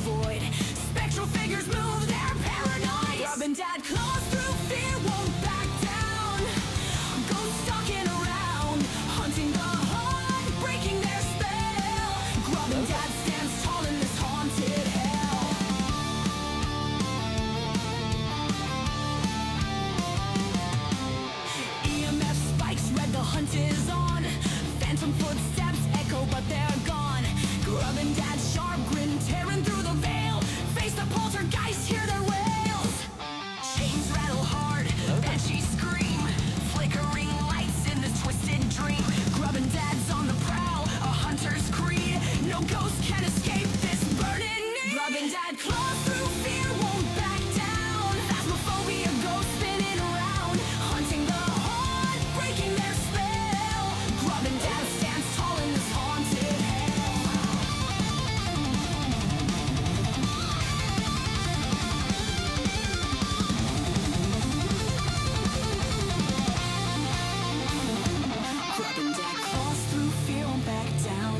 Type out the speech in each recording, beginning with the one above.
void. Spectral figures move, they're paranoid. Grub and Dad claws through fear, won't back down. Ghosts stalking around, hunting the heart, breaking their spell. Grub and Dad stands tall in this haunted hell. EMF spikes, red, the hunt is on. Phantom footsteps echo, but they're gone. Grub and Dad's sharp grin tearing through the veil. Face the poltergeist, hear their wails. Chains rattle hard, banshees scream. Flickering lights in this twisted dream. Grub and Dad's on the prowl, a hunter's creed. No ghost can escape this burning need. Grub and Dad claws through fear, won't back down. Phasmophobia, ghosts spinning around, hunting the heart, breaking their spell. Grub and Dad stands tall in this haunted hell. Grub and Dad claws through fear, won't back down.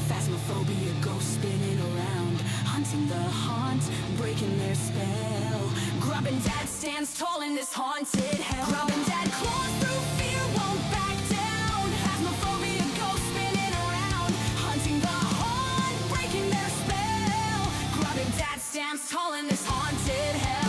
Phasmophobia, ghosts spinning around, hunting the haunt, breaking their spell. Grub and Dad stands tall in this haunted hell. Grub and Dad claws through fear, won't back down. Phasmophobia, ghosts spinning around, hunting the haunt, breaking their spell. Grub and Dad stands tall in this haunted hell.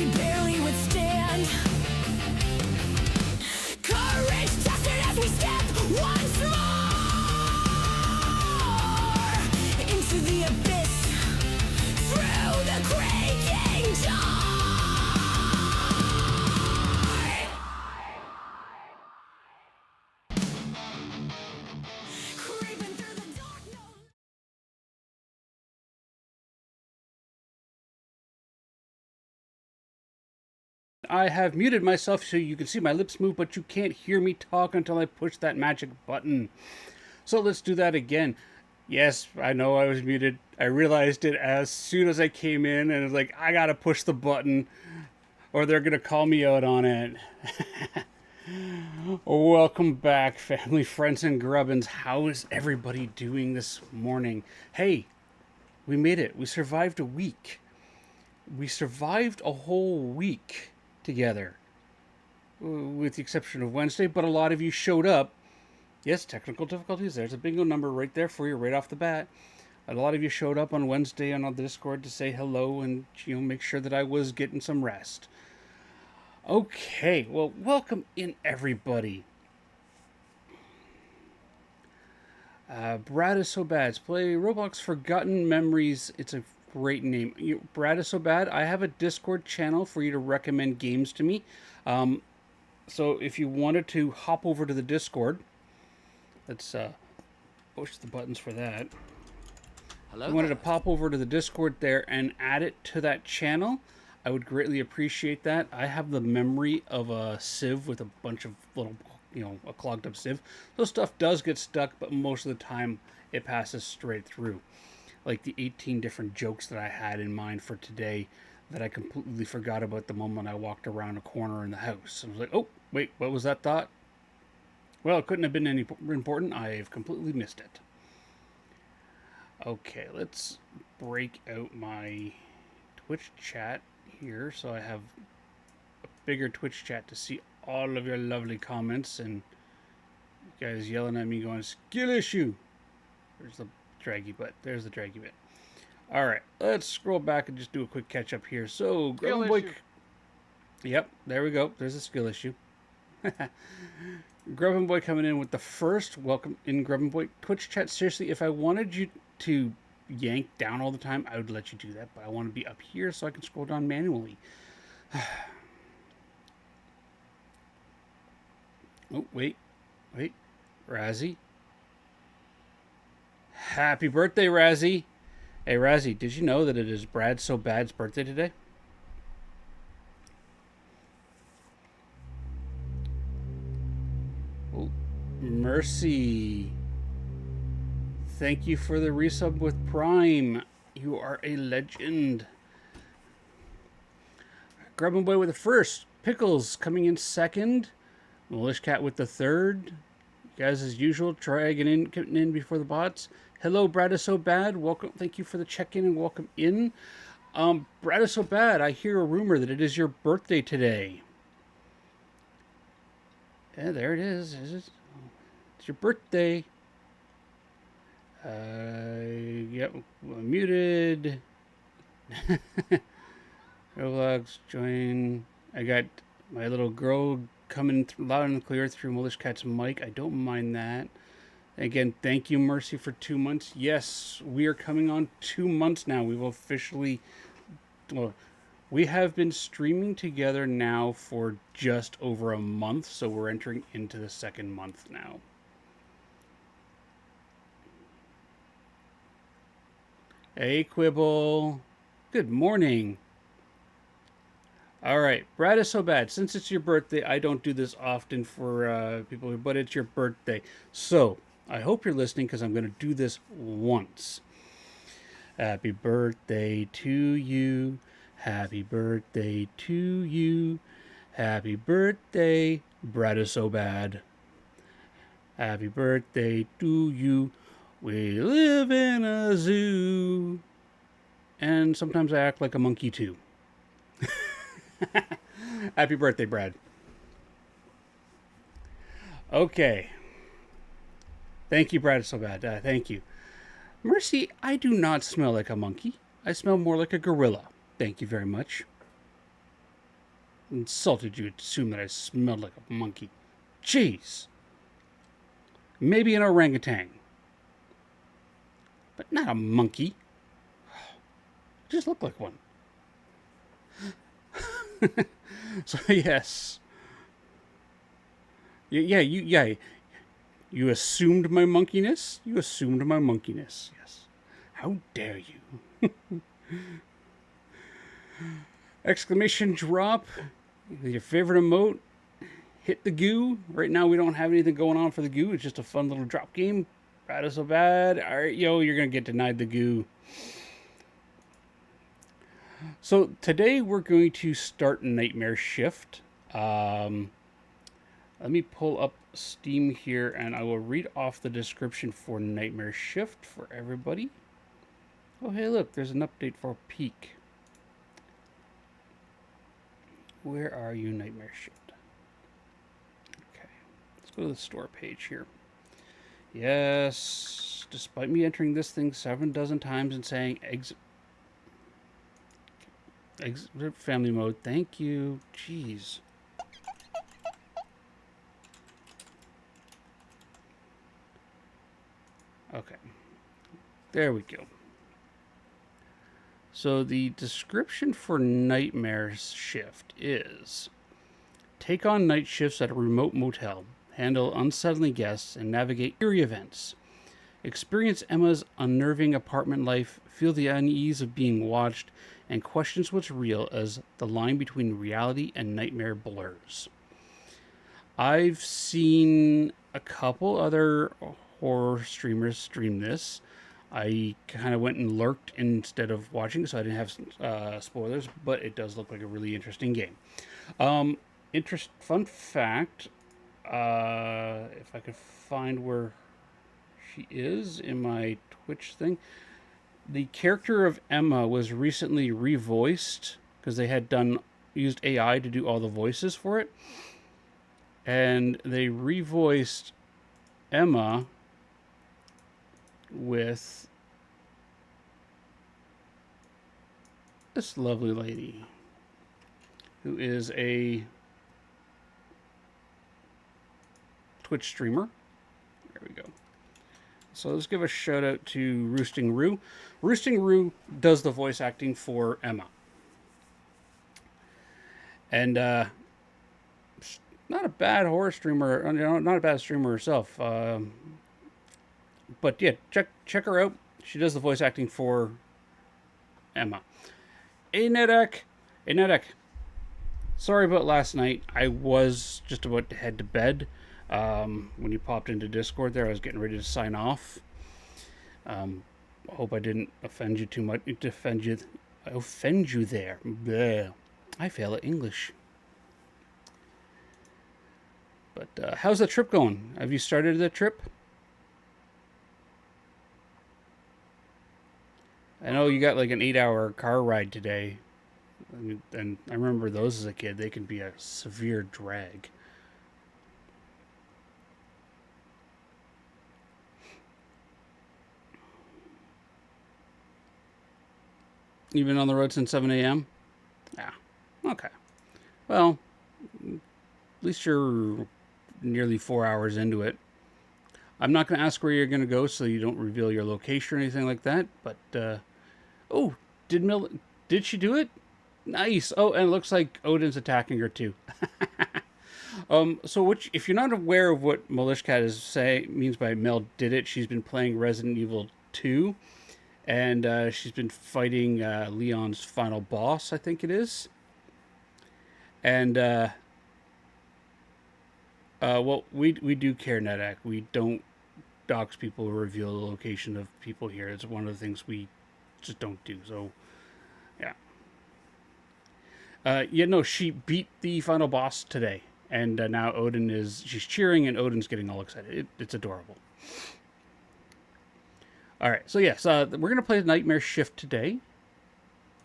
we barely withstand. Courage tested as we step once more into the abyss, through the creaking door. Creeping through the dark, no. I have muted myself so you can see my lips move, but you can't hear me talk until I push that magic button. So let's do that again. Yes, I know I was muted. I realized it as soon as I came in, and it was like, I gotta push the button or they're gonna call me out on it. Welcome back, family, friends, and grubbins. How is everybody doing this morning? Hey, we made it. We survived a week. We survived a whole week together, with the exception of Wednesday, but a lot of you showed up. Yes, technical difficulties. There's a bingo number right there for you right off the bat. A lot of you showed up on Wednesday on the Discord to say hello and make sure that I was getting some rest. Okay, well, welcome in everybody. Brad is so bad. Play Roblox Forgotten Memories. It's a great name. Brad is so bad. I have a Discord channel for you to recommend games to me. So if you wanted to hop over to the Discord, let's push the buttons for that. Hello. If you wanted to pop over to the Discord there and add it to that channel, I would greatly appreciate that. I have the memory of a sieve with a bunch of little, a clogged up sieve. So stuff does get stuck, but most of the time it passes straight through. Like the 18 different jokes that I had in mind for today that I completely forgot about the moment I walked around a corner in the house. I was like, oh, wait, what was that thought? Well, it couldn't have been any important. I've completely missed it. Okay, let's break out my Twitch chat here so I have a bigger Twitch chat to see all of your lovely comments and you guys yelling at me going, skill issue. There's the draggy butt. There's the draggy bit. All right, let's scroll back and just do a quick catch up here. So, Grubbin Boy. Yep, there we go. There's a skill issue. Grubbin Boy coming in with the first welcome in Grubbin Boy Twitch chat. Seriously, if I wanted you to yank down all the time, I would let you do that, but I want to be up here so I can scroll down manually. Oh, wait. Razzie. Happy birthday, Razzie. Hey, Razzie, did you know that it is Brad So Bad's birthday today? Oh, Mercy. Thank you for the resub with Prime. You are a legend. Grubbin Boy with the first. Pickles coming in second. Milish Cat with the third. You guys, as usual, getting in before the bots. Hello, Brad is so bad. Welcome. Thank you for the check-in and welcome in. Brad is so bad. I hear a rumor that it is your birthday today. Yeah, there it is. It's your birthday. Yep, muted. Roblox, join. I got my little girl coming loud and clear through Milish Cat's mic. I don't mind that. Again, thank you, Mercy, for 2 months. Yes, we are coming on 2 months now. We will officially... Well, we have been streaming together now for just over a month, so we're entering into the second month now. Hey, Quibble. Good morning. All right, Brad is so bad. Since it's your birthday, I don't do this often for people, but it's your birthday. So, I hope you're listening because I'm going to do this once. Happy birthday to you. Happy birthday to you. Happy birthday, Brad is so bad. Happy birthday to you. We live in a zoo. And sometimes I act like a monkey too. Happy birthday, Brad. Okay. Thank you, Brad is so bad. Thank you. Mercy, I do not smell like a monkey. I smell more like a gorilla. Thank you very much. Insulted you to assume that I smelled like a monkey. Jeez. Maybe an orangutan. But not a monkey. I just look like one. So yes. Yeah. You assumed my monkeyness? You assumed my monkeyness. Yes. How dare you? Exclamation drop. Your favorite emote. Hit the goo. Right now we don't have anything going on for the goo. It's just a fun little drop game. Bad is so bad. All right, yo, you're going to get denied the goo. So today we're going to start Nightmare Shift. Let me pull up Steam here and I will read off the description for Nightmare Shift for everybody. Oh, hey, look, there's an update for Peak. Where are you, Nightmare Shift? Okay, let's go to the store page here. Yes, despite me entering this thing 7 dozen times and saying exit family mode, thank you. Jeez. Okay, there we go. So the description for Nightmare Shift is: take on night shifts at a remote motel, handle unsettling guests, and navigate eerie events. Experience Emma's unnerving apartment life, feel the unease of being watched, and questions what's real as the line between reality and nightmare blurs. I've seen a couple other horror streamers stream this. I kind of went and lurked instead of watching, so I didn't have spoilers, but it does look like a really interesting game. Fun fact, if I could find where she is in my Twitch thing, the character of Emma was recently revoiced because they had used AI to do all the voices for it, and they revoiced Emma with this lovely lady who is a Twitch streamer. There we go. So let's give a shout out to Roosting Roo. Roosting Roo does the voice acting for Emma. And not a bad horror streamer, not a bad streamer herself. But yeah, check her out. She does the voice acting for Emma. Hey Nedek. Sorry about last night. I was just about to head to bed. When you popped into Discord there, I was getting ready to sign off. Hope I didn't offend you too much. I offend you there. Bleh. I fail at English. But how's the trip going? Have you started the trip? I know you got like an 8-hour car ride today. And I remember those as a kid. They can be a severe drag. You've been on the road since 7 a.m.? Yeah. Okay. Well, at least you're nearly 4 hours into it. I'm not going to ask where you're going to go so you don't reveal your location or anything like that. But, oh, did she do it? Nice. Oh, and it looks like Odin's attacking her too. So if you're not aware of what Malishkat means by Mel did it, she's been playing Resident Evil 2. And she's been fighting Leon's final boss, I think it is. And, well, we do care, Nedak. We don't dox people or reveal the location of people here. It's one of the things we just don't do. So, yeah. She beat the final boss today. And now she's cheering and Odin's getting all excited. It's adorable. All right, so yes, we're going to play Nightmare Shift today.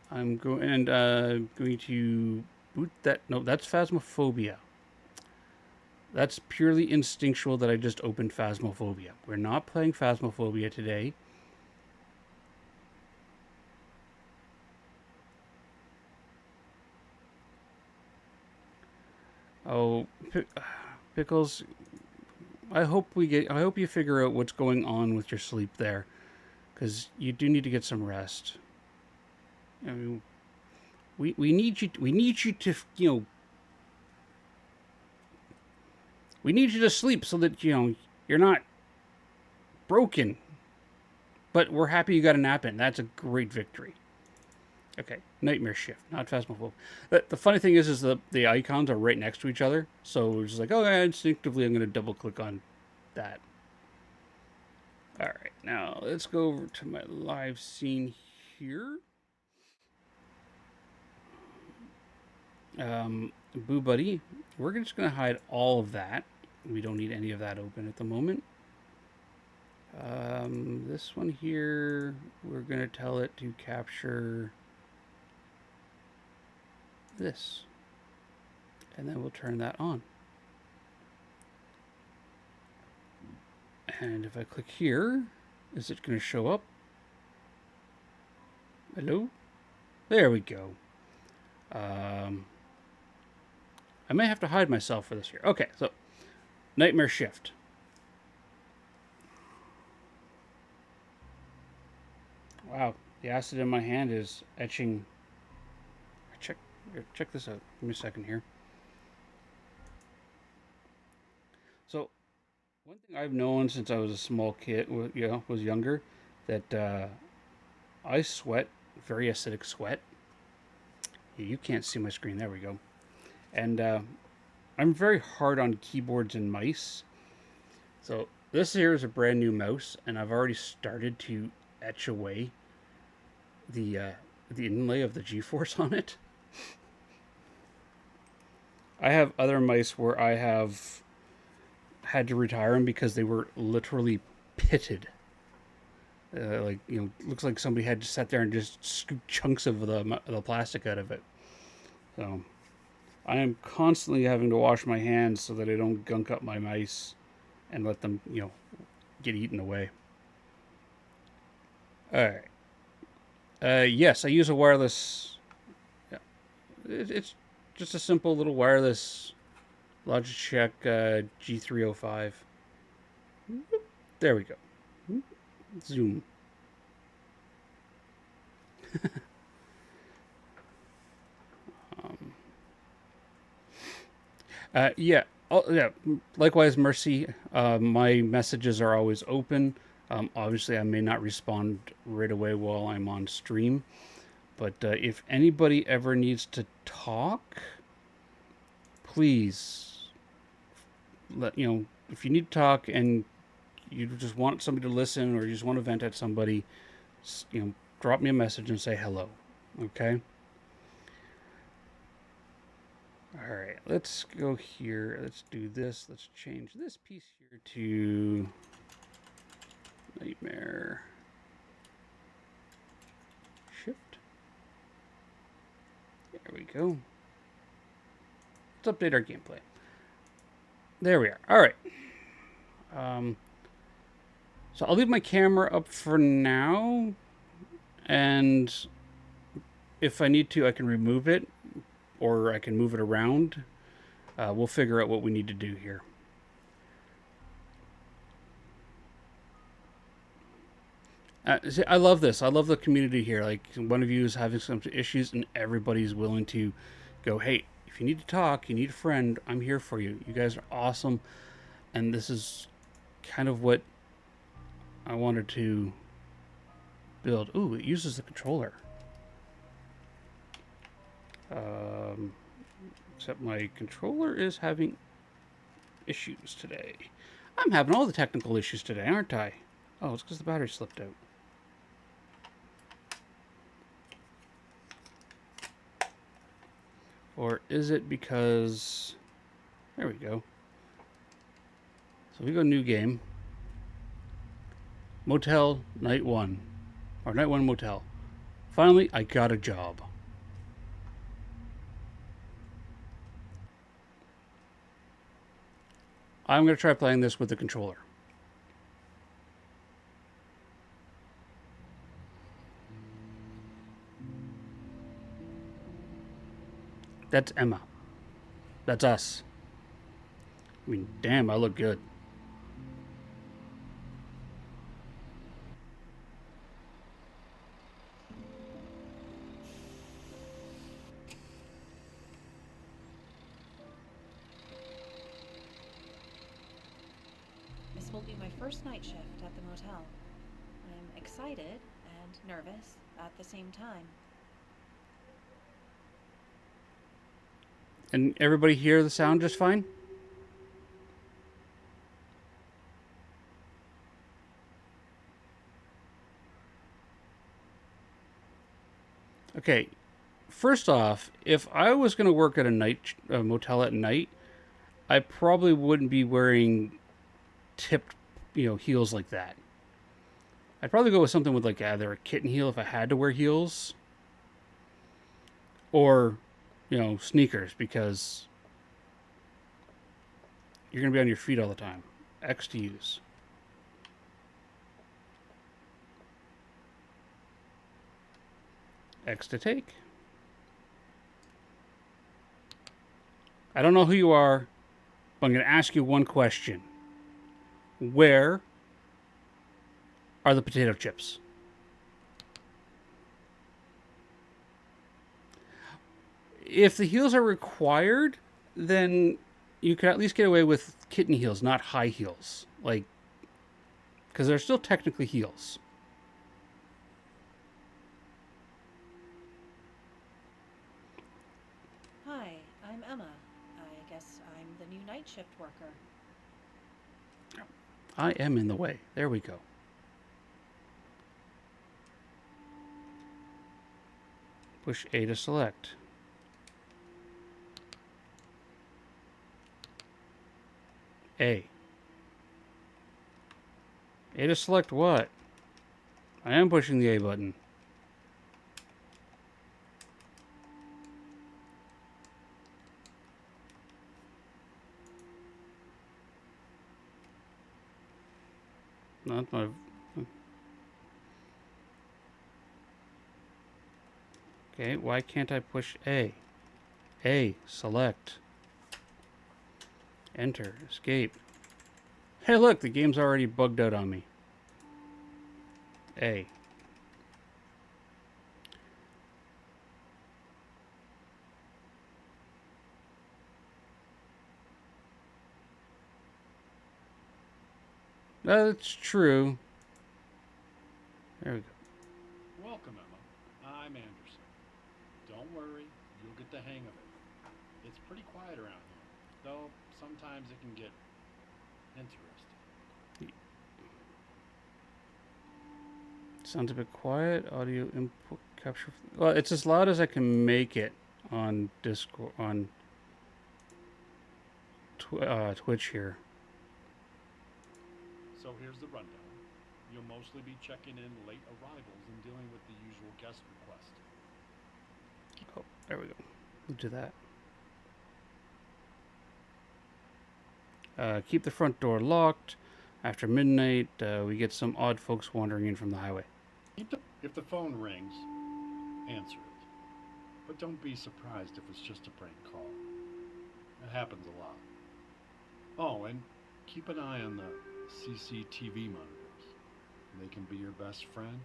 I'm going to boot that. No, that's Phasmophobia. That's purely instinctual that I just opened Phasmophobia. We're not playing Phasmophobia today. Oh, Pickles, I hope you figure out what's going on with your sleep there, because you do need to get some rest. I mean, we need you to we need you to sleep so that you're not broken. But we're happy you got a nap in. That's a great victory. Okay, nightmare shift, not phasmophobia. The funny thing is the icons are right next to each other, so it's just like, oh, yeah, instinctively I'm going to double click on that. All right, now let's go over to my live scene here. Boo Buddy, we're just going to hide all of that. We don't need any of that open at the moment. This one here, we're going to tell it to capture this. And then we'll turn that on. And if I click here, is it going to show up? Hello? There we go. I may have to hide myself for this here. Okay, so nightmare shift. Wow, the acid in my hand is etching. Check this out. Give me a second here. So, one thing I've known since I was a small kid, was younger, that I sweat, very acidic sweat. You can't see my screen. There we go. And I'm very hard on keyboards and mice. So this here is a brand new mouse, and I've already started to etch away the inlay of the G-force on it. I have other mice where I have had to retire them because they were literally pitted. Looks like somebody had to sit there and just scoop chunks of the plastic out of it. So I am constantly having to wash my hands so that I don't gunk up my mice and let them, get eaten away. All right. Yes, I use a wireless. Yeah, it's just a simple little wireless Logitech G305. There we go. Zoom. Yeah. Oh, yeah. Likewise, Mercy. My messages are always open. Obviously, I may not respond right away while I'm on stream, but if anybody ever needs to talk, please if you need to talk and you just want somebody to listen or you just want to vent at somebody, drop me a message and say hello. Okay. All right, let's go here. Let's do this. Let's change this piece here to nightmare shift. There we go. Let's update our gameplay. There we are. All right. So I'll leave my camera up for now, and if I need to, I can remove it, or I can move it around. We'll figure out what we need to do here. See, I love this. I love the community here. Like, one of you is having some issues, and everybody's willing to go, hey, if you need to talk, you need a friend, I'm here for you. You guys are awesome. And this is kind of what I wanted to build. Ooh, it uses the controller. Except my controller is having issues today. I'm having all the technical issues today, aren't I? Oh, it's because the battery slipped out. Or is it because... There we go. So we go new game. Motel, night 1. Or night 1 motel. Finally, I got a job. I'm going to try playing this with the controller. That's Emma. That's us. mean, damn, I look good. This will be my first night shift at the motel. I'm excited and nervous at the same time. And everybody hear the sound just fine? Okay, first off, if I was going to work at a motel at night, I probably wouldn't be wearing tipped, heels like that. I'd probably go with something with like either a kitten heel if I had to wear heels, or, sneakers because you're going to be on your feet all the time. X to use. X to take. I don't know who you are, but I'm going to ask you one question. Where are the potato chips? If the heels are required, then you could at least get away with kitten heels, not high heels. Like, because they're still technically heels. Hi, I'm Emma. I guess I'm the new night shift worker. I am in the way. There we go. Push A to select. A. A to select what? I am pushing the A button. Not my. Okay, why can't I push A? A, select. Enter, escape. Hey, look, the game's already bugged out on me. A. That's true. There we go. Welcome, Emma. I'm Anderson. Don't worry, you'll get the hang of it. It's pretty quiet around here, though sometimes it can get interesting. Sounds a bit quiet. Audio input capture. Well, it's as loud as I can make it on Discord, on Twitch here. So here's the rundown. You'll mostly be checking in late arrivals and dealing with the usual guest request. Oh, there we go. We'll do that. Keep the front door locked. After midnight, we get some odd folks wandering in from the highway. If the phone rings, answer it. But don't be surprised if it's just a prank call. It happens a lot. Oh, and keep an eye on the CCTV monitors. They can be your best friend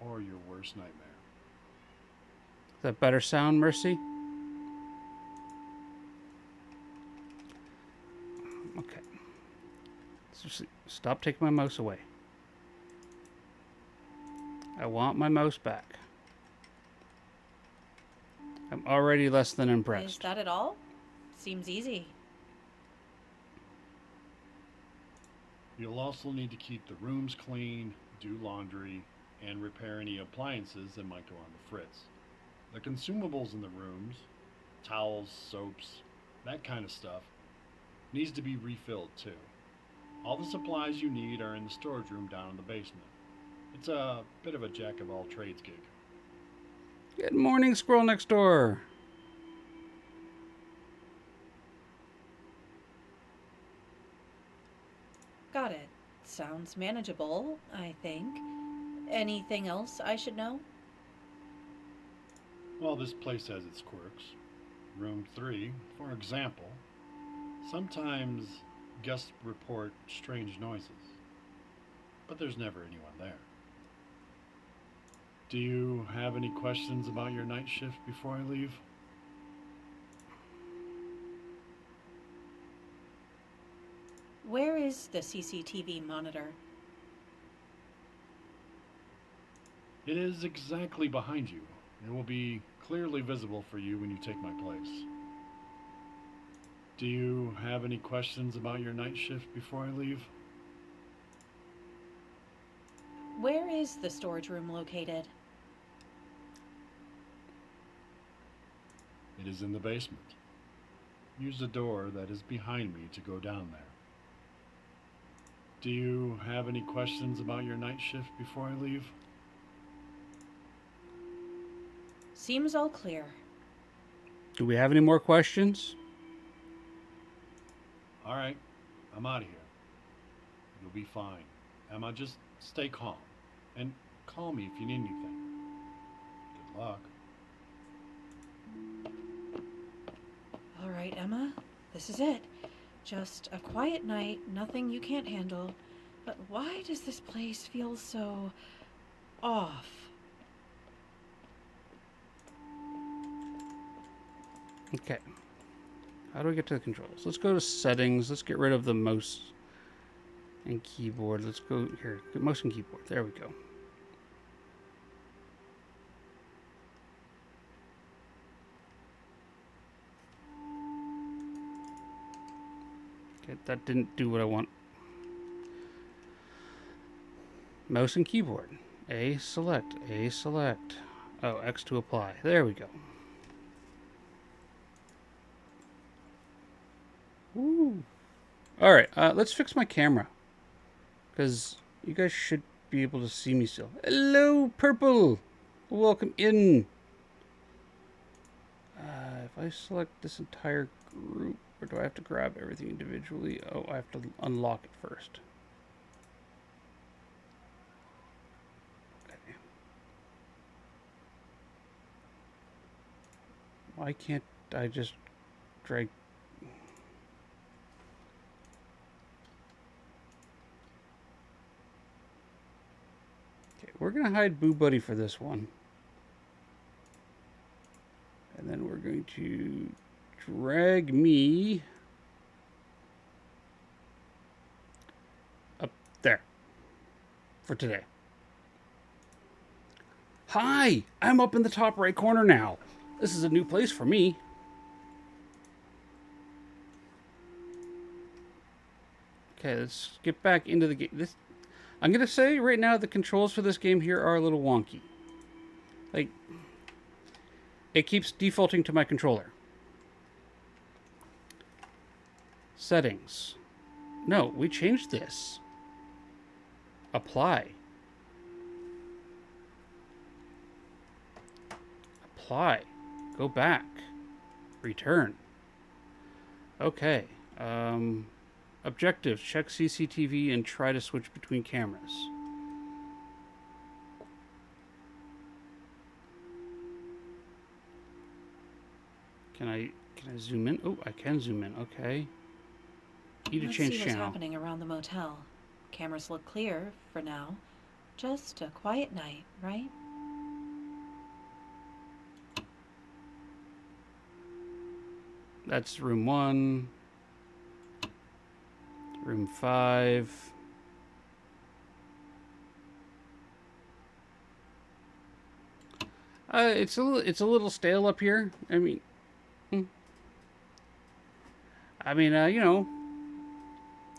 or your worst nightmare. Is that better sound, Mercy? Okay. Stop taking my mouse away. I want my mouse back. I'm already less than Is impressed. that it all? Seems easy. You'll also need to keep the rooms clean, do laundry, and repair any appliances that might go on the fritz. The consumables in the rooms, towels, soaps, that kind of stuff, needs to be refilled too. All the supplies you need are in the storage room down in the basement. It's a bit of a jack of all trades gig. Good morning, squirrel next door. Got it. Sounds manageable, I think. Anything else I should know? Well, this place has its quirks. Room 3, for example, Sometimes guests report strange noises, but there's never anyone there. Do you have any questions about your night shift before I leave? Where is the CCTV monitor? It is exactly behind you. It will be clearly visible for you when you take my place. Do you have any questions about your night shift before I leave? Where is the storage room located? It is in the basement. Use the door that is behind me to go down there. Do you have any questions about your night shift before I leave? Seems all clear. Do we have any more questions? All right, I'm out of here. You'll be fine. Emma, just stay calm. And call me if you need anything. Good luck. All right, Emma, this is it. Just a quiet night, nothing you can't handle. But why does this place feel so off? Okay. How do we get to the controls? Let's go to settings. Let's get rid of the mouse and keyboard. Let's go here. Mouse and keyboard. There we go. Okay, that didn't do what I want. Mouse and keyboard. A select. A select. Oh, X to apply. There we go. Woo. All right, let's fix my camera, because you guys should be able to see me still. Hello, Purple. Welcome in. If I select this entire group, or do I have to grab everything individually? Oh, I have to unlock it first. Okay. Why can't I just drag? We're going to hide Boo Buddy for this one. And then we're going to drag me up there for today. Hi! I'm up in the top right corner now. This is a new place for me. Okay, let's get back into the game. I'm going to say right now the controls for this game here are a little wonky. Like, it keeps defaulting to my controller. Settings. No, we changed this. Apply. Apply. Go back. Return. Okay. Objectives. Check CCTV and try to switch between cameras. Can I zoom in? Oh, I can zoom in. Okay. E to Let's change see what's channel. happening around the motel. Cameras look clear for now. Just a quiet night, right? That's room 1. Room 5. It's a little stale up here. I mean, you know,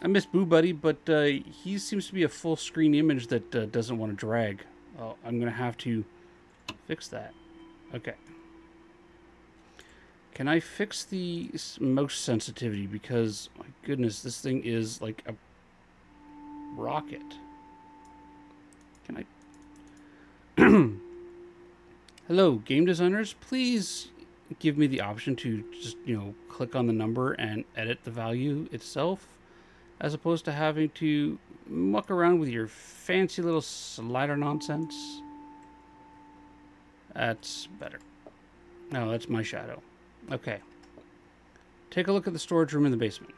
I miss Boo Buddy, but he seems to be a full screen image that doesn't want to drag. Oh, I'm gonna have to fix that. Okay. Can I fix the mouse sensitivity? Because, my goodness, this thing is like a rocket. Can I... Hello, game designers. Please give me the option to just, click on the number and edit the value itself, as opposed to having to muck around with your fancy little slider nonsense. That's better. No, that's my shadow. Okay. take a look at the storage room in the basement.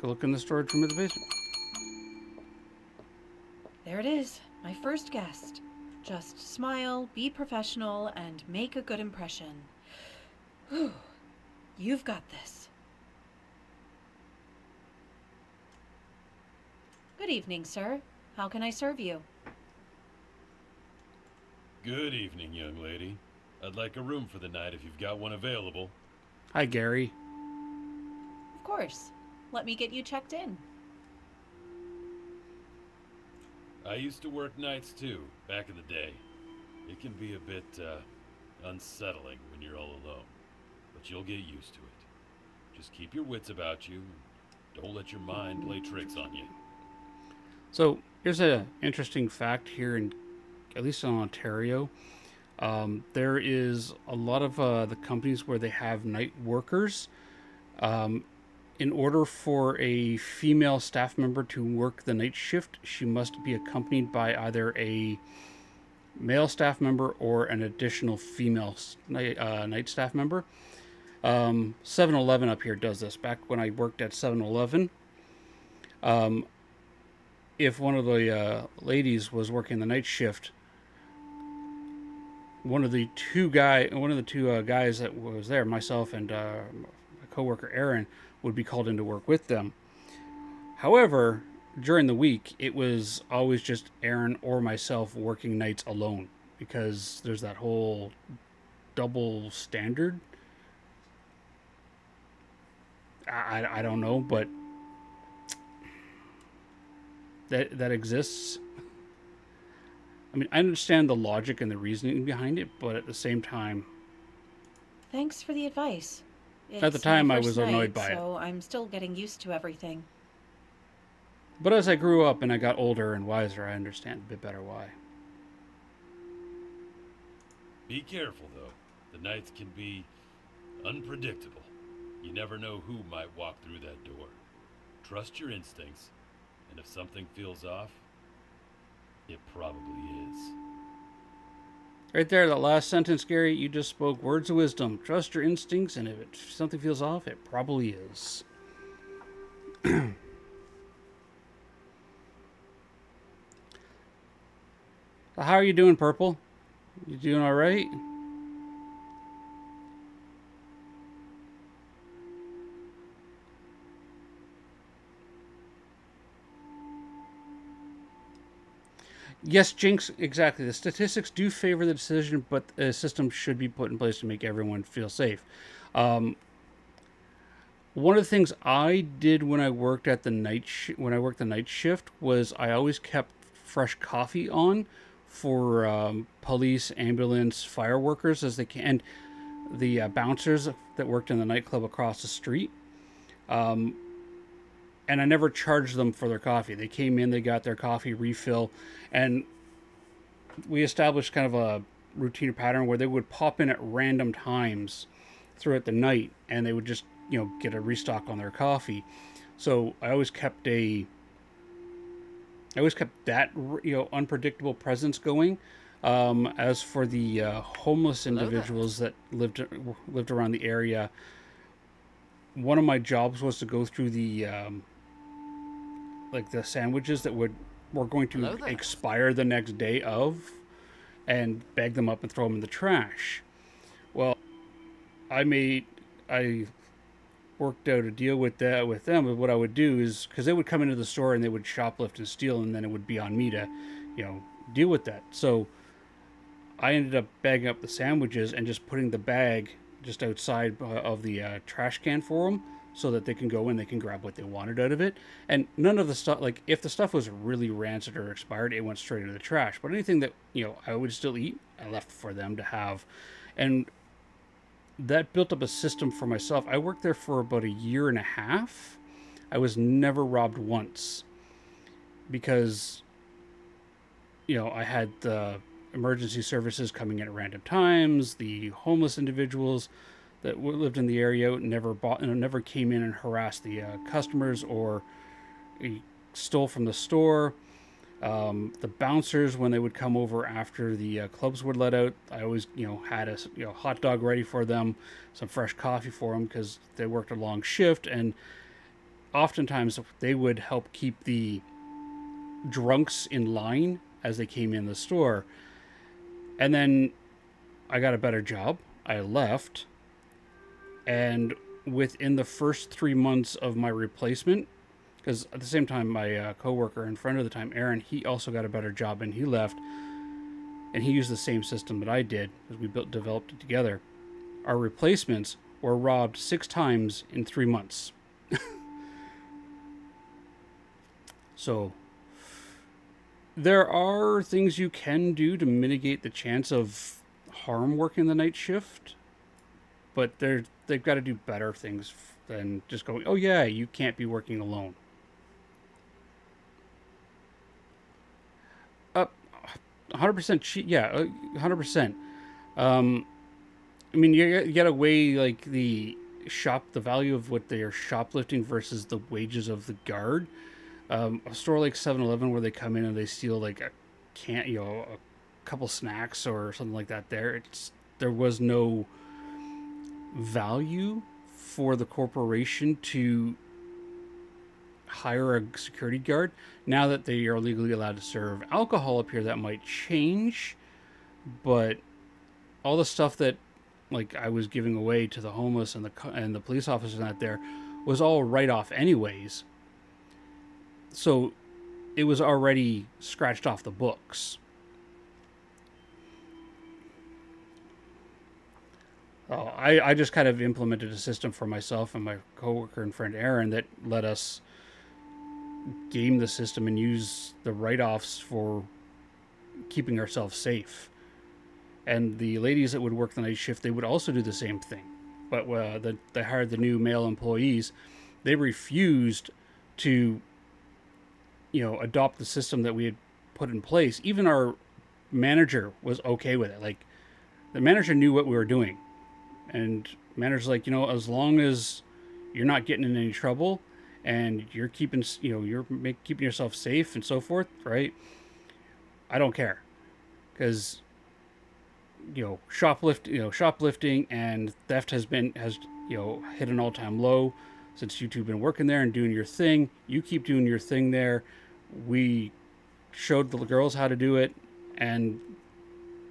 Go look in the storage room in the basement. There it is, my first guest. Just smile, be professional, and make a good impression. Whew. You've got this. Good evening, sir. How can I serve you? Good evening, young lady. I'd like a room for the night if you've got one available. Hi, Gary. Of course. Let me get you checked in. I used to work nights too, back in the day. It can be a bit, unsettling when you're all alone, but you'll get used to it. Just keep your wits about you, and don't let your mind play tricks on you. So here's an interesting fact here in, at least in Ontario. There is a lot of the companies where they have night workers. In order for a female staff member to work the night shift, she must be accompanied by either a male staff member or an additional female night staff member. 7-Eleven up here does this. Back when I worked at 7-Eleven, if one of the ladies was working the night shift, one of the two guys that was there, myself and my coworker Aaron, would be called in to work with them. However, during the week, it was always just Aaron or myself working nights alone, because there's that whole double standard. I don't know, but that exists. I mean, I understand the logic and the reasoning behind it, but at the same time, Thanks for the advice. At the time, my I first was annoyed night, by it. so I'm still getting used to everything. but as I grew up and I got older and wiser, I understand a bit better why. Be careful, though. The nights can be unpredictable. You never know who might walk through that door. Trust your instincts, and if something feels off, it probably is. Right there, that last sentence, Gary, you just spoke words of wisdom. Trust your instincts, and if something feels off, it probably is. How are you doing, Purple? You doing all right? Yes, Jinx, exactly. The statistics do favor the decision, but a system should be put in place to make everyone feel safe. One of the things I did when I worked at the the night shift was I always kept fresh coffee on for police, ambulance, fire workers as they can, and the bouncers that worked in the nightclub across the street. And I never charged them for their coffee. They came in, they got their coffee refill, and we established kind of a routine or pattern where they would pop in at random times throughout the night, and they would just get a restock on their coffee. So I always kept that unpredictable presence going. As for the homeless individuals that lived around the area, one of my jobs was to go through the the sandwiches that were going to expire the next day of, and bag them up and throw them in the trash. Well, I worked out a deal with them. But what I would do is, because they would come into the store and they would shoplift and steal, and then it would be on me to, deal with that. So I ended up bagging up the sandwiches and just putting the bag just outside of the trash can for them, so that they can go in, they can grab what they wanted out of it. And none of the stuff, like if the stuff was really rancid or expired, it went straight into the trash. But anything that, I would still eat, I left for them to have. And that built up a system for myself. I worked there for about a year and a half. I was never robbed once, because, I had the emergency services coming in at random times, the homeless individuals. that lived in the area never bought, never came in and harassed the customers or stole from the store. The bouncers, when they would come over after the clubs would let out, I always, had a hot dog ready for them, some fresh coffee for them because they worked a long shift, and oftentimes they would help keep the drunks in line as they came in the store. And then I got a better job. I left, and within the first 3 months of my replacement, because at the same time, my coworker and friend at the time, Aaron, he also got a better job and he left, and he used the same system that I did because we developed it together. Our replacements were robbed 6 times in 3 months. So there are things you can do to mitigate the chance of harm working the night shift, but they've got to do better things than just going, oh yeah, you can't be working alone. 100%. Yeah, 100%. I mean, you got to weigh like the value of what they are shoplifting versus the wages of the guard. A store like 7-Eleven where they come in and they steal like a couple snacks or something like that. There was no value for the corporation to hire a security guard. Now that they are legally allowed to serve alcohol up here, that might change, but all the stuff that like I was giving away to the homeless and the police officers out there was all write off anyways, so it was already scratched off the books. I just kind of implemented a system for myself and my coworker and friend Aaron that let us game the system and use the write-offs for keeping ourselves safe. And the ladies that would work the night shift, they would also do the same thing. But they hired the new male employees. They refused to, adopt the system that we had put in place. Even our manager was okay with it. Like, the manager knew what we were doing. And manager's like, as long as you're not getting in any trouble and you're keeping, keeping yourself safe and so forth, right? I don't care. Because shoplifting and theft has hit an all-time low since you two have been working there and doing your thing. You keep doing your thing there. We showed the girls how to do it, and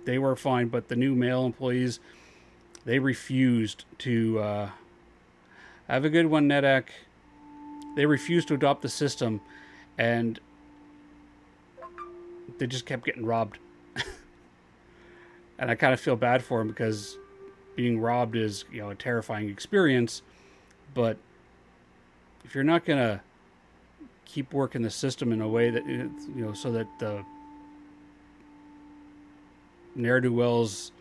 they were fine. But the new male employees, they refused to have a good one, Nedak. They refused to adopt the system, and they just kept getting robbed. And I kind of feel bad for them because being robbed is, a terrifying experience. But if you're not going to keep working the system in a way that, so that the ne'er-do-wells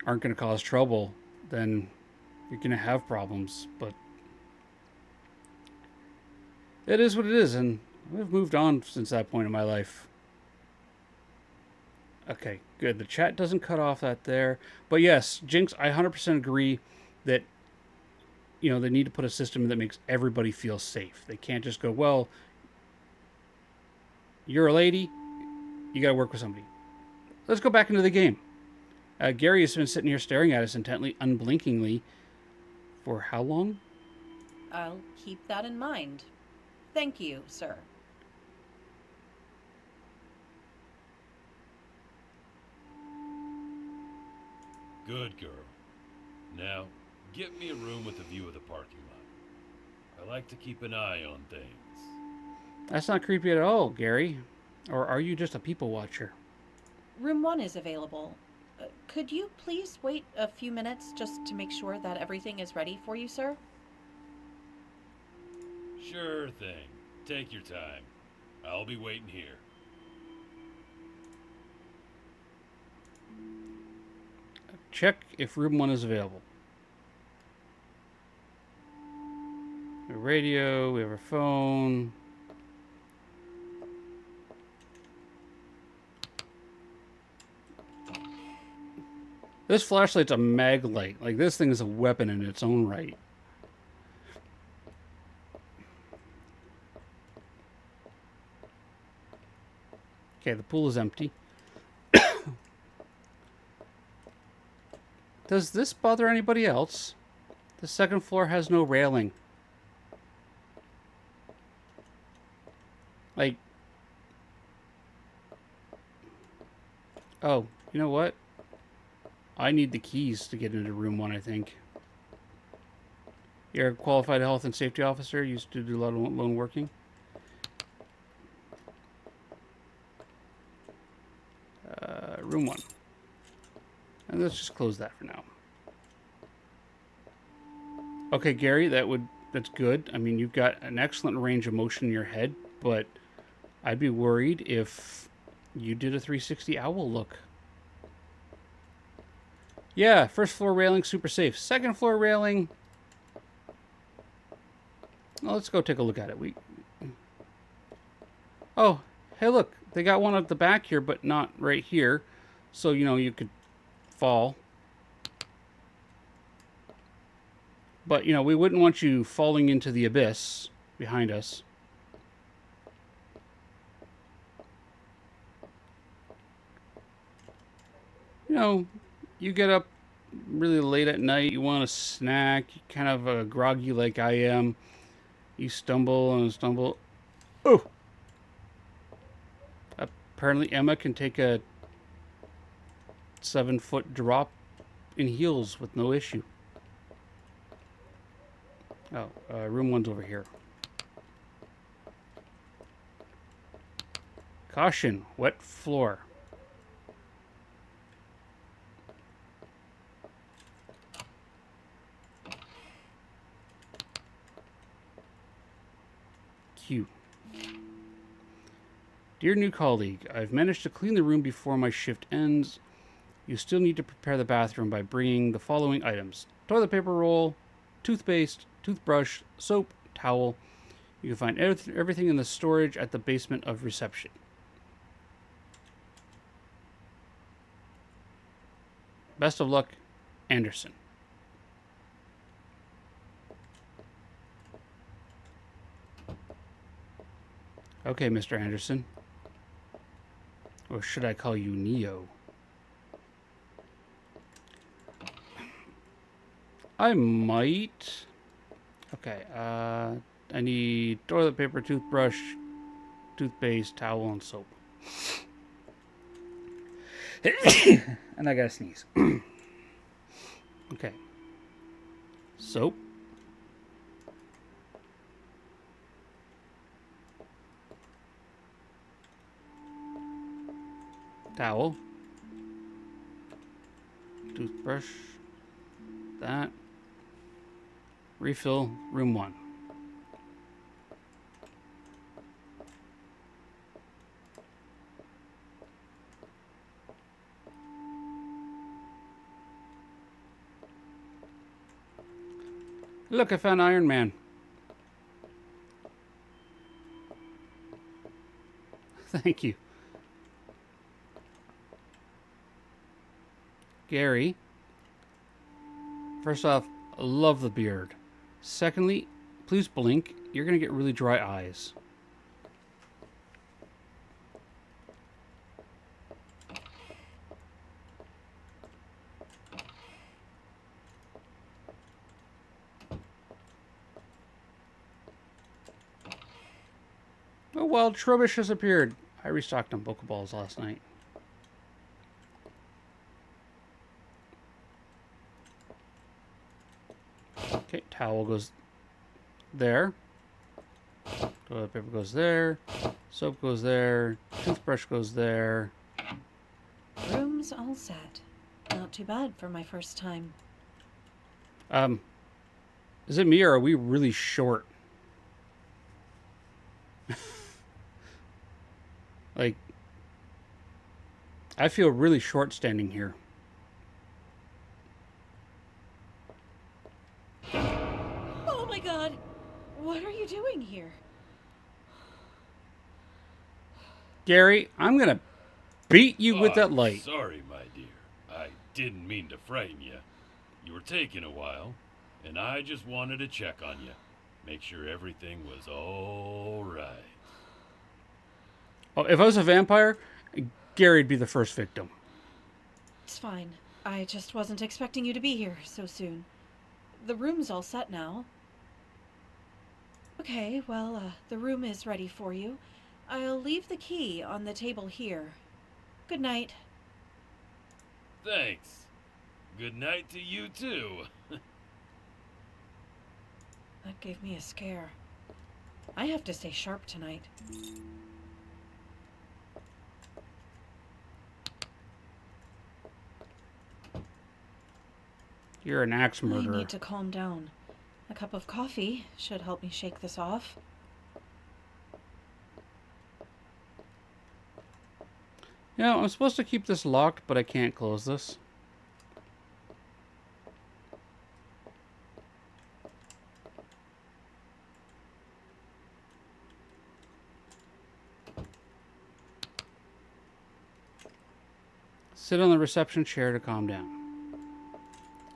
aren't going to cause trouble, then you're going to have problems. But it is what it is, and I've moved on since that point in my life. Okay, good. The chat doesn't cut off that there. But yes, Jinx, I 100% agree that, they need to put a system that makes everybody feel safe. They can't just go, well, you're a lady, you got to work with somebody. Let's go back into the game. Gary has been sitting here staring at us intently, unblinkingly, for how long? I'll keep that in mind. Thank you, sir. Good girl. Now, get me a room with a view of the parking lot. I like to keep an eye on things. That's not creepy at all, Gary. Or are you just a people watcher? Room 1 is available. Could you please wait a few minutes just to make sure that everything is ready for you, sir? Sure thing. Take your time. I'll be waiting here. Check if room 1 is available. We have a radio, we have a phone. This flashlight's a mag light. Like, this thing is a weapon in its own right. Okay, the pool is empty. Does this bother anybody else? The second floor has no railing. Like... Oh, you know what? I need the keys to get into room 1, I think. You're a qualified health and safety officer. Used to do a lot of lone working. Room 1. And let's just close that for now. Okay, Gary, that's good. I mean, you've got an excellent range of motion in your head, but I'd be worried if you did a 360 owl look. Yeah, first floor railing, super safe. Second floor railing... Well, let's go take a look at it. Oh, hey, look. They got one at the back here, but not right here. So, you know, you could fall. But, you know, we wouldn't want you falling into the abyss behind us. You know, you get up really late at night, you want a snack, you kind of groggy like I am. You stumble and stumble. Oh! Apparently Emma can take a 7-foot drop in heels with no issue. Oh, room 1's over here. Caution, wet floor. Q. Dear new colleague, I've managed to clean the room before my shift ends. You still need to prepare the bathroom by bringing the following items: toilet paper roll, toothpaste, toothbrush, soap, towel. You can find everything in the storage at the basement of reception. Best of luck, Anderson. Okay, Mr. Anderson. Or should I call you Neo? I might. Okay, I need toilet paper, toothbrush, toothpaste, towel, and soap. And I gotta sneeze. Okay. Soap. Towel. Toothbrush. That. Refill room 1. Look, I found Iron Man. Thank you. Gary. First off, I love the beard. Secondly, please blink. You're going to get really dry eyes. Oh, wild Trubbish has appeared. I restocked on Pokeballs last night. Okay, towel goes there. Toilet paper goes there. Soap goes there. Toothbrush goes there. Room's all set. Not too bad for my first time. Is it me or are we really short? Like, I feel really short standing here. Oh my god! What are you doing here? Gary, I'm gonna beat you with that light. Sorry, my dear. I didn't mean to frighten you. You were taking a while, and I just wanted to check on you. Make sure everything was all right. Oh, if I was a vampire, Gary'd be the first victim. It's fine. I just wasn't expecting you to be here so soon. The room's all set now. Okay, well, the room is ready for you. I'll leave the key on the table here. Good night. Thanks. Good night to you, too. That gave me a scare. I have to stay sharp tonight. You're an axe I murderer. need to calm down. A cup of coffee should help me shake this off. Yeah, I'm supposed to keep this locked, but I can't close this. Sit on the reception chair to calm down.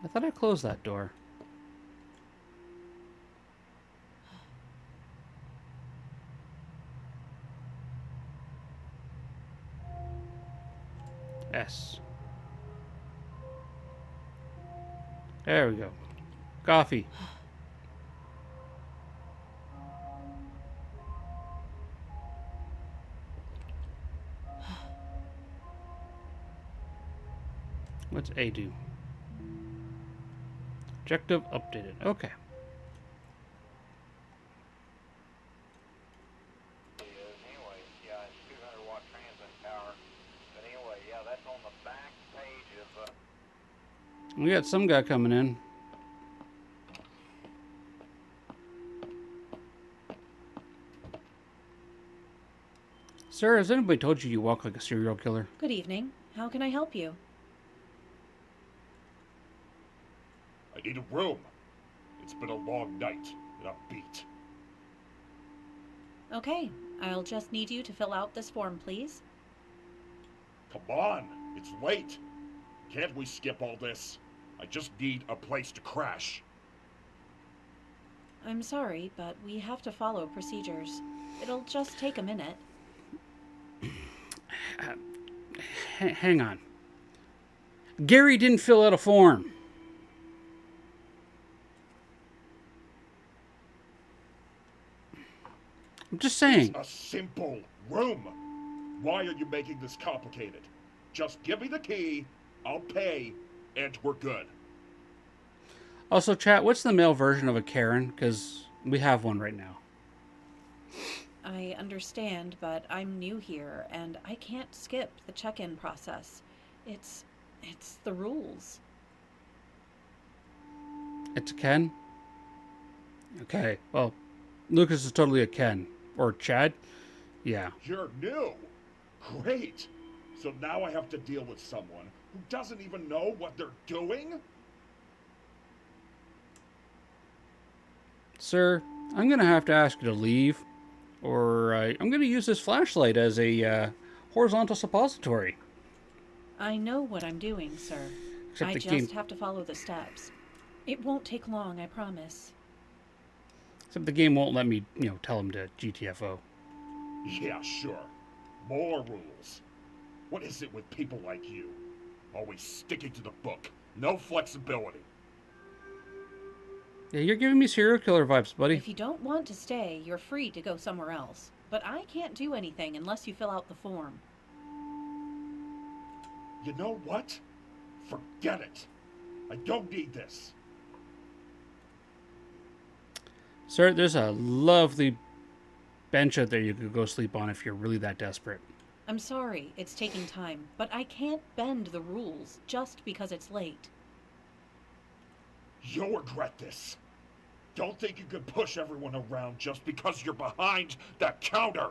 I thought I closed that door. S. There we go. Coffee. What's A do? Objective updated. Okay. Anyway, yeah, it's 200-watt transient power. But anyway, yeah, that's on the back page of We got some guy coming in. Sir, has anybody told you you walk like a serial killer? Good evening. How can I help you? I need a room. It's been a long night, and I'm beat. Okay, I'll just need you to fill out this form, please. Come on, it's late. Can't we skip all this? I just need a place to crash. I'm sorry, but we have to follow procedures. It'll just take a minute. Hang on. Gary didn't fill out a form. I'm just saying. It's a simple room. Why are you making this complicated? Just give me the key, I'll pay, and we're good. Also, chat, what's the male version of a Karen? Because we have one right now. I understand, but I'm new here, and I can't skip the check-in process. It's the rules. It's a Ken? Okay, well, Lucas is totally a Ken. Or Chad? Yeah. You're new. Great. So now I have to deal with someone who doesn't even know what they're doing? Sir, I'm going to have to ask you to leave. Or I'm going to use this flashlight as a horizontal suppository. I know what I'm doing, sir. Except I the just game, have to follow the steps. It won't take long, I promise. except the game won't let me, tell him to GTFO. Yeah, sure. More rules. What is it with people like you? Always sticking to the book. No flexibility. Yeah, you're giving me serial killer vibes, buddy. If you don't want to stay, you're free to go somewhere else. But I can't do anything unless you fill out the form. You know what? Forget it. I don't need this. Sir, there's a lovely bench out there you could go sleep on if you're really that desperate. I'm sorry, it's taking time, but I can't bend the rules just because it's late. You'll regret this. Don't think you can push everyone around just because you're behind that counter.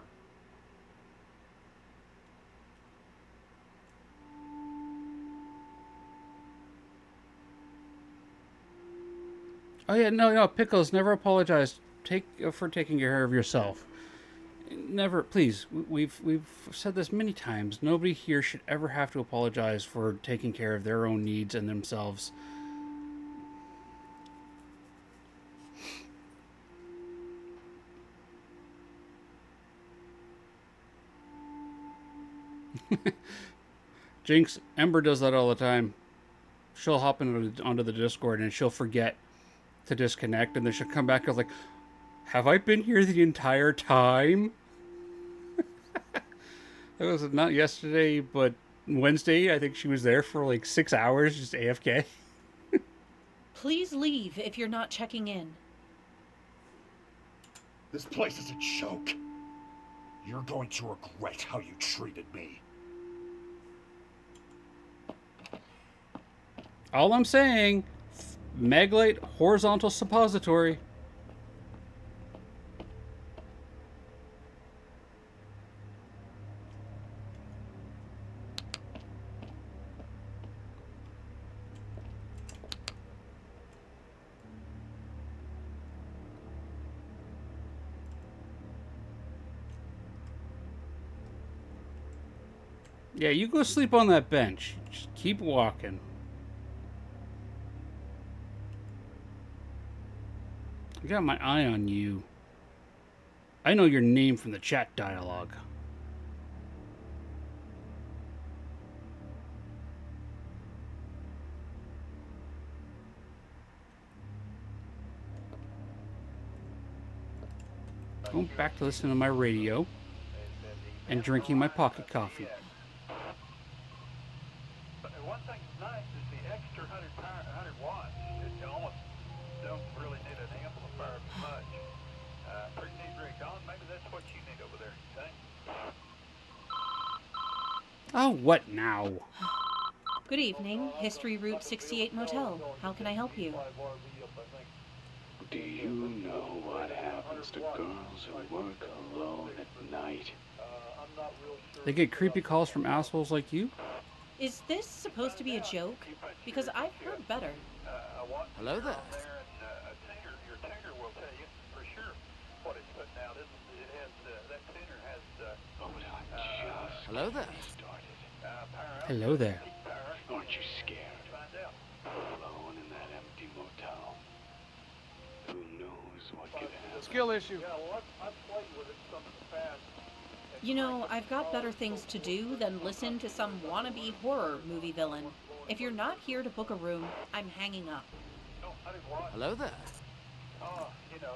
Oh yeah, no, Pickles, never apologize for taking care of yourself. Never, please. We've said this many times. Nobody here should ever have to apologize for taking care of their own needs and themselves. Jinx, Ember does that all the time. She'll hop onto the Discord and she'll forget to disconnect, and then she'll come back and like, have I been here the entire time? It was not yesterday, but Wednesday. I think she was there for like 6 hours, just AFK. Please leave if you're not checking in. This place is a joke. You're going to regret how you treated me. All I'm saying, Maglite horizontal suppository. Yeah, you go sleep on that bench. Just keep walking. I got my eye on you. I know your name from the chat dialogue. Going back to listen to my radio and drinking my pocket coffee. But one thing that's nice is the extra 100 watts. You almost don't really need an amplifier much. Pretty neat rig, Don. Maybe that's what you need over there, you think? Oh, what now? Good evening, History Route 68 Motel. How can I help you? Do you know what happens to girls who work alone at night? They get creepy calls from assholes like you? Is this supposed to be a joke? Because I've heard better. Hello there. Your tuner will tell you for sure what it's putting out. It has, that tuner has, Hold on, just Hello there. started. power Hello there. Aren't you scared? find out. Alone in that empty motel. Who knows what could happen? Skill issue. Yeah, well, I've played with it some in the past. You know, I've got better things to do than listen to some wannabe horror movie villain. If you're not here to book a room, I'm hanging up. No, I didn't watch. Hello there. Oh, you know.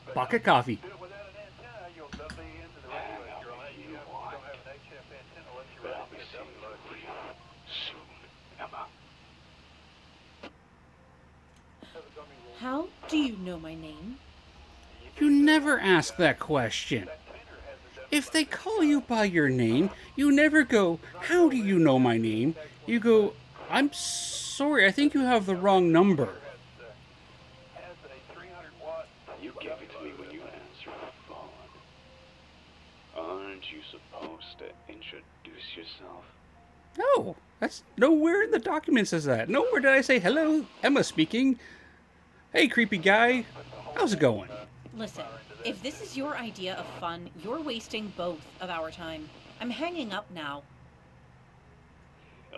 But Pocket coffee. do it without an antenna, you'll be into the radio. If you're on, you don't have an HF antenna unless you're But ready I'll to be get seeing you W. real soon, Emma. How do you know my name? You never ask that question. If they call you by your name, you never go, how do you know my name? You go, I'm sorry, I think you have the wrong number. Has a 300 watt. You gave it to me when you answered the phone. Aren't you supposed to introduce yourself? No, that's nowhere in the document says that. Nowhere did I say, hello, Emma speaking. Hey, creepy guy, how's it going? Listen, if this is your idea of fun, you're wasting both of our time. I'm hanging up now.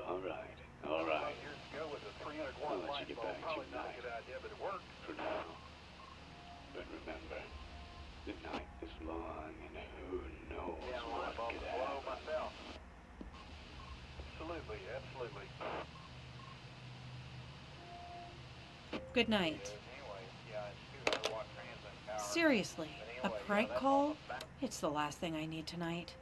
All right. Years ago with a 300 I'll watt let light you get bulb, back to probably your not a night. good idea, but it worked. For now. But remember, the night is long and who knows Yeah, what light bulb could blow happen. myself. Absolutely, absolutely. Good night. Anyway, yeah, it's 200 watt transient power. Seriously, a Anyway, prank that's call? on the back. It's the last thing I need tonight.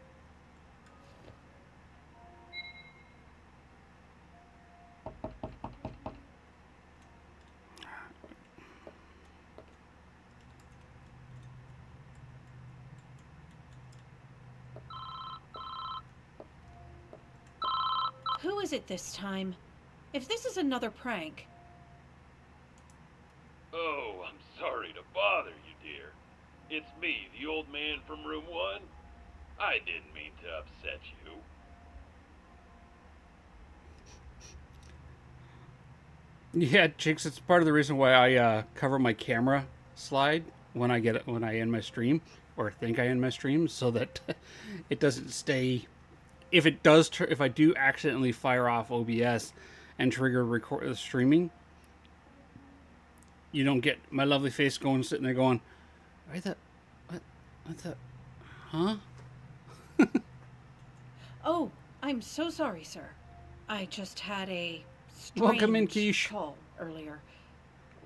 Who is it this time? If this is another prank, Oh, I'm sorry to bother you, dear. It's me, the old man from room 1. I didn't mean to upset you. Yeah, Jinx, it's part of the reason why I cover my camera slide when I end my stream. or think I end my streams, so that it doesn't stay. If it does, if I do accidentally fire off OBS and trigger record streaming, you don't get my lovely face going, sitting there going, "Why the, what the, huh?" Oh, I'm so sorry, sir. I just had a Welcome in, strange Quiche. call earlier.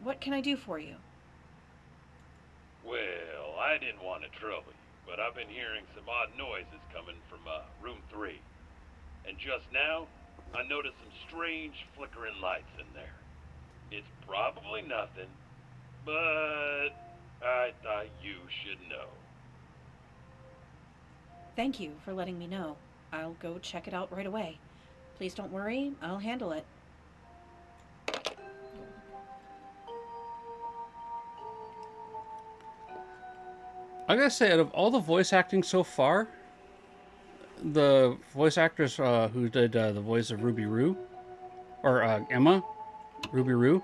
What can I do for you? Well, I didn't want to trouble you, but I've been hearing some odd noises coming from room 3. And just now, I noticed some strange flickering lights in there. It's probably nothing, but I thought you should know. Thank you for letting me know. I'll go check it out right away. Please don't worry, I'll handle it. I gotta say, out of all the voice acting so far, the voice actress who did the voice of Ruby Roo, or Emma, Ruby Roo,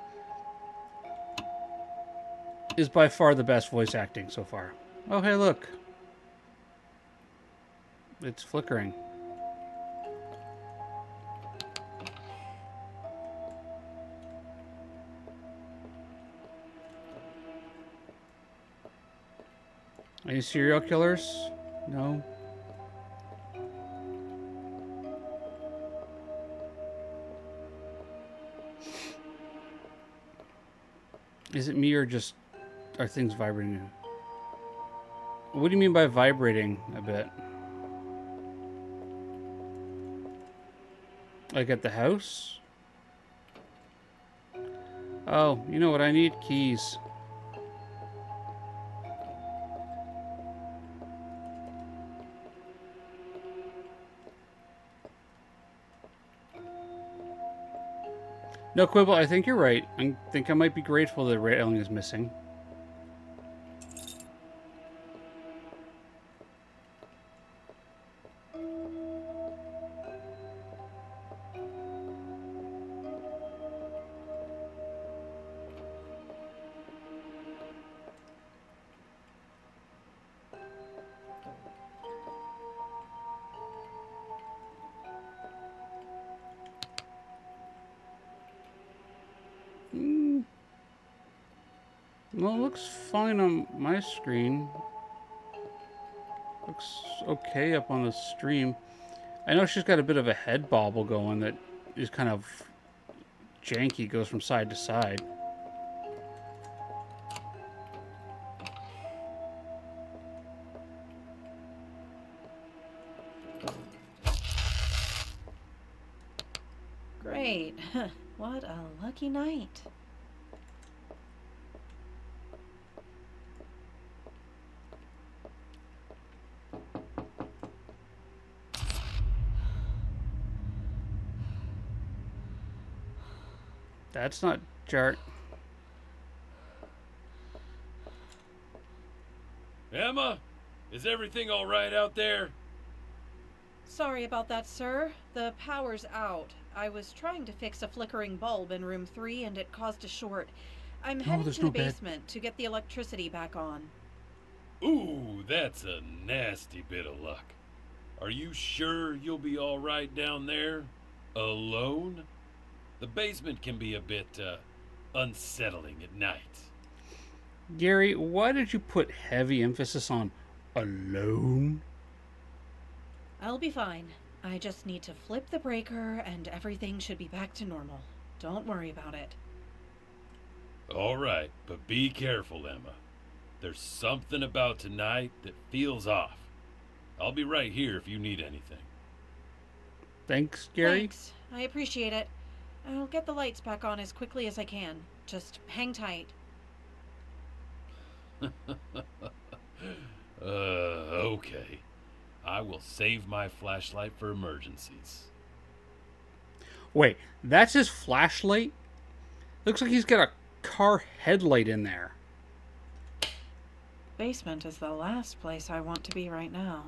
is by far the best voice acting so far. Oh, hey, look. It's flickering. Any serial killers? No. Is it me or just are things vibrating? What do you mean by vibrating a bit? Like at the house? Oh, you know what I need? Keys. No, Quibble, I think you're right. I think I might be grateful that railing is missing. Well, it looks fine on my screen. Looks okay up on the stream. I know she's got a bit of a head bobble going that is kind of janky, goes from side to side. Great. What a lucky night. That's not Jart. Emma, is everything all right out there? Sorry about that, sir. The power's out. I was trying to fix a flickering bulb in room 3 and it caused a short. I'm heading there's to the no bed. basement to get the electricity back on. Ooh, that's a nasty bit of luck. Are you sure you'll be all right down there? Alone? The basement can be a bit unsettling at night. Gary, why did you put heavy emphasis on alone? I'll be fine. I just need to flip the breaker and everything should be back to normal. Don't worry about it. All right, but be careful, Emma. There's something about tonight that feels off. I'll be right here if you need anything. Thanks, Gary. Thanks. I appreciate it. I'll get the lights back on as quickly as I can. Just hang tight. Okay. I will save my flashlight for emergencies. Wait, that's his flashlight? Looks like he's got a car headlight in there. Basement is the last place I want to be right now.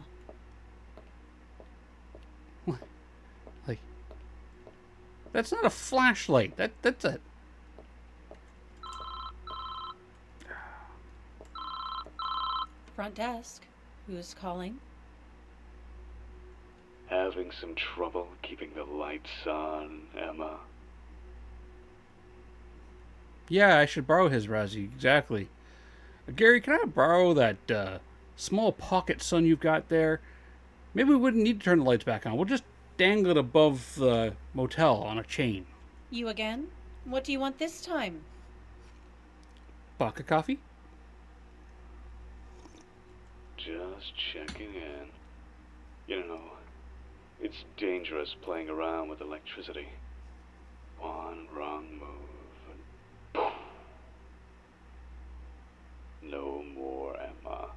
Like, that's not a flashlight. That's a... Front desk. Who's calling? Having some trouble keeping the lights on, Emma? Yeah, I should borrow his Razzie. Exactly. Gary, can I borrow that small pocket sun you've got there? Maybe we wouldn't need to turn the lights back on. We'll just dangle it above the motel on a chain. You again? What do you want this time? Bucket coffee? Just checking in. You know, it's dangerous playing around with electricity. One wrong move and boom. No more, Emma.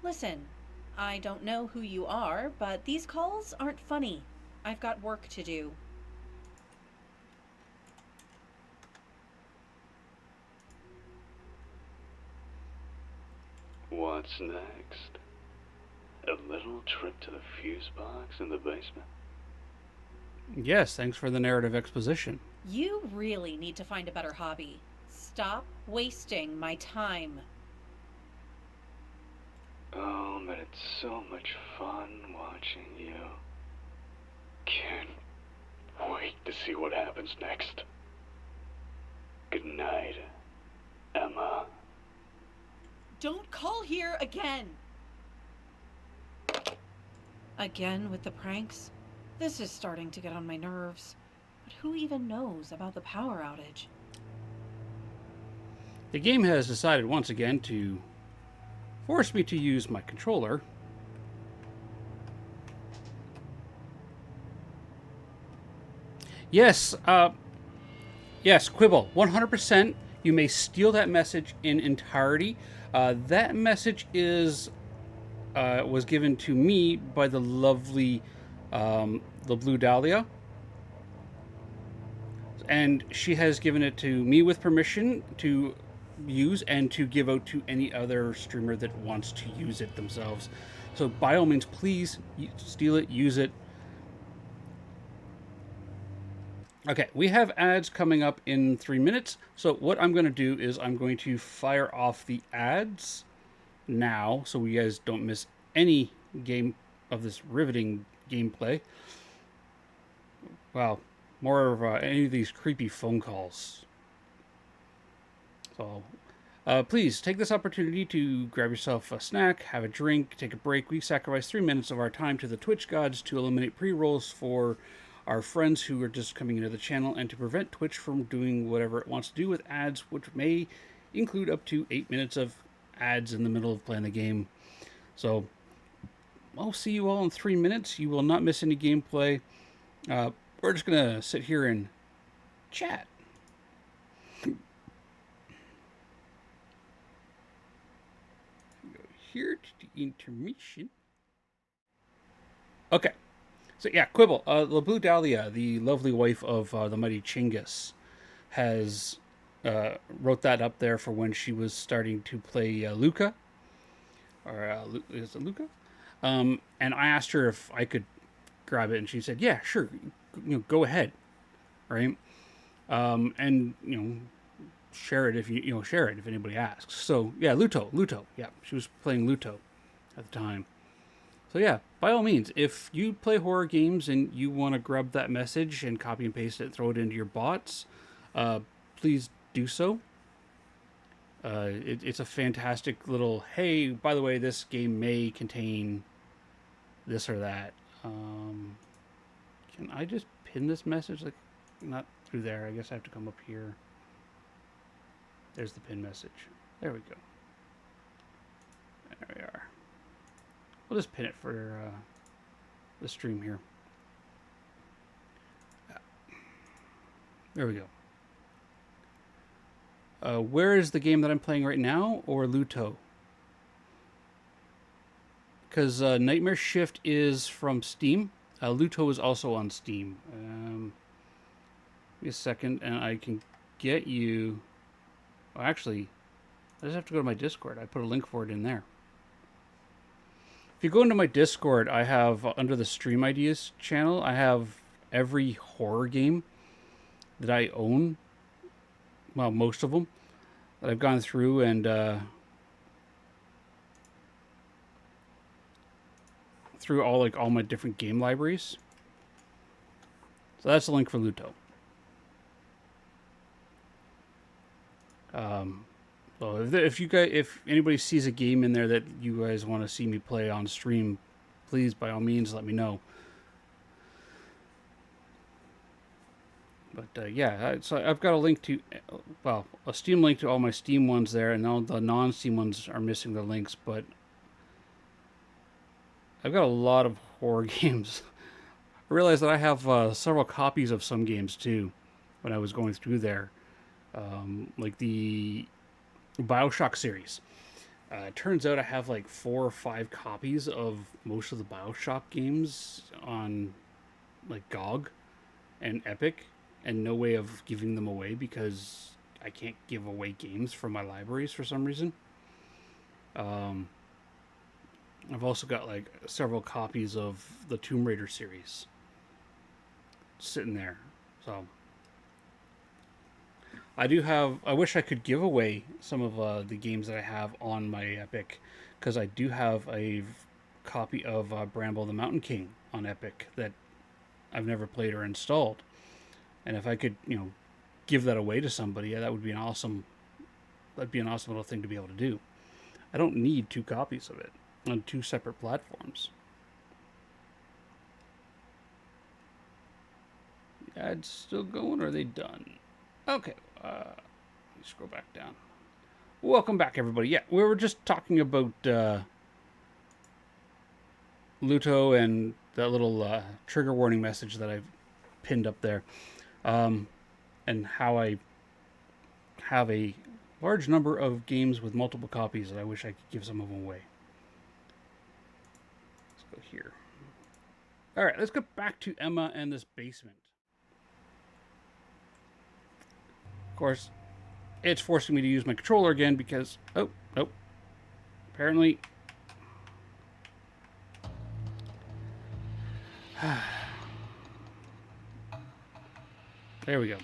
Listen, I don't know who you are, but these calls aren't funny. I've got work to do. What's next? A little trip to the fuse box in the basement? Yes, thanks for the narrative exposition. You really need to find a better hobby. Stop wasting my time. Oh, but it's so much fun watching you. Can't wait to see what happens next. Good night, Emma. Don't call here again! Again with the pranks? This is starting to get on my nerves. But who even knows about the power outage? The game has decided once again to force me to use my controller. Yes, yes, Quibble, 100%. You may steal that message in entirety. That message was given to me by the lovely, the Blue Dahlia. And she has given it to me with permission to use and to give out to any other streamer that wants to use it themselves. So by all means, please steal it, use it. Okay, we have ads coming up in 3 minutes. So what I'm going to do is I'm going to fire off the ads now so you guys don't miss any game of this riveting gameplay. Wow, more of any of these creepy phone calls. So please take this opportunity to grab yourself a snack, have a drink, take a break. We sacrifice 3 minutes of our time to the Twitch gods to eliminate pre-rolls for our friends who are just coming into the channel and to prevent Twitch from doing whatever it wants to do with ads, which may include up to 8 minutes of ads in the middle of playing the game. So I'll see you all in 3 minutes. You will not miss any gameplay. We're just going to sit here and chat. Go here to the intermission. Okay. So yeah, Quibble, the Blue Dahlia, the lovely wife of the mighty Chinggis, has wrote that up there for when she was starting to play Luca. Or is it Luca? And I asked her if I could grab it, and she said, "Yeah, sure, go ahead." Right? And share it if share it if anybody asks. So yeah, Luto. Yeah, she was playing Luto at the time. So yeah, by all means, if you play horror games and you want to grab that message and copy and paste it and throw it into your bots, please do so. It's a fantastic little, hey, by the way, this game may contain this or that. Can I just pin this message? Like, not through there. I guess I have to come up here. There's the pin message. There we go. There we are. We'll just pin it for the stream here. There we go. Where is the game that I'm playing right now, or Luto? Because Nightmare Shift is from Steam. Luto is also on Steam. Give me a second, and I can get you... Oh, actually, I just have to go to my Discord. I put a link for it in there. If you go into my Discord, I have, under the Stream Ideas channel, I have every horror game that I own. Well, most of them. that I've gone through and through all my different game libraries. So that's the link for Luto. So if anybody sees a game in there that you guys want to see me play on stream, please by all means let me know. But yeah, so I've got a link to, well, a Steam link to all my Steam ones there, and all the non-Steam ones are missing the links. But I've got a lot of horror games. I realized that I have several copies of some games too. When I was going through there, like the BioShock series. It turns out I have like 4 or 5 copies of most of the BioShock games on like GOG and Epic, and no way of giving them away because I can't give away games from my libraries for some reason. I've also got like several copies of the Tomb Raider series sitting there. So I wish I could give away some of the games that I have on my Epic, because I do have a copy of Bramble the Mountain King on Epic that I've never played or installed. And if I could, give that away to somebody, that would be that'd be an awesome little thing to be able to do. I don't need 2 copies of it on 2 separate platforms. The ads still going, or are they done? Okay, let me scroll back down. Welcome back, everybody. Yeah, we were just talking about Luto and that little trigger warning message that I've pinned up there, and how I have a large number of games with multiple copies that I wish I could give some of them away. Let's go here. All right, let's get back to Emma and this basement. Of course, it's forcing me to use my controller again because, apparently. There we go.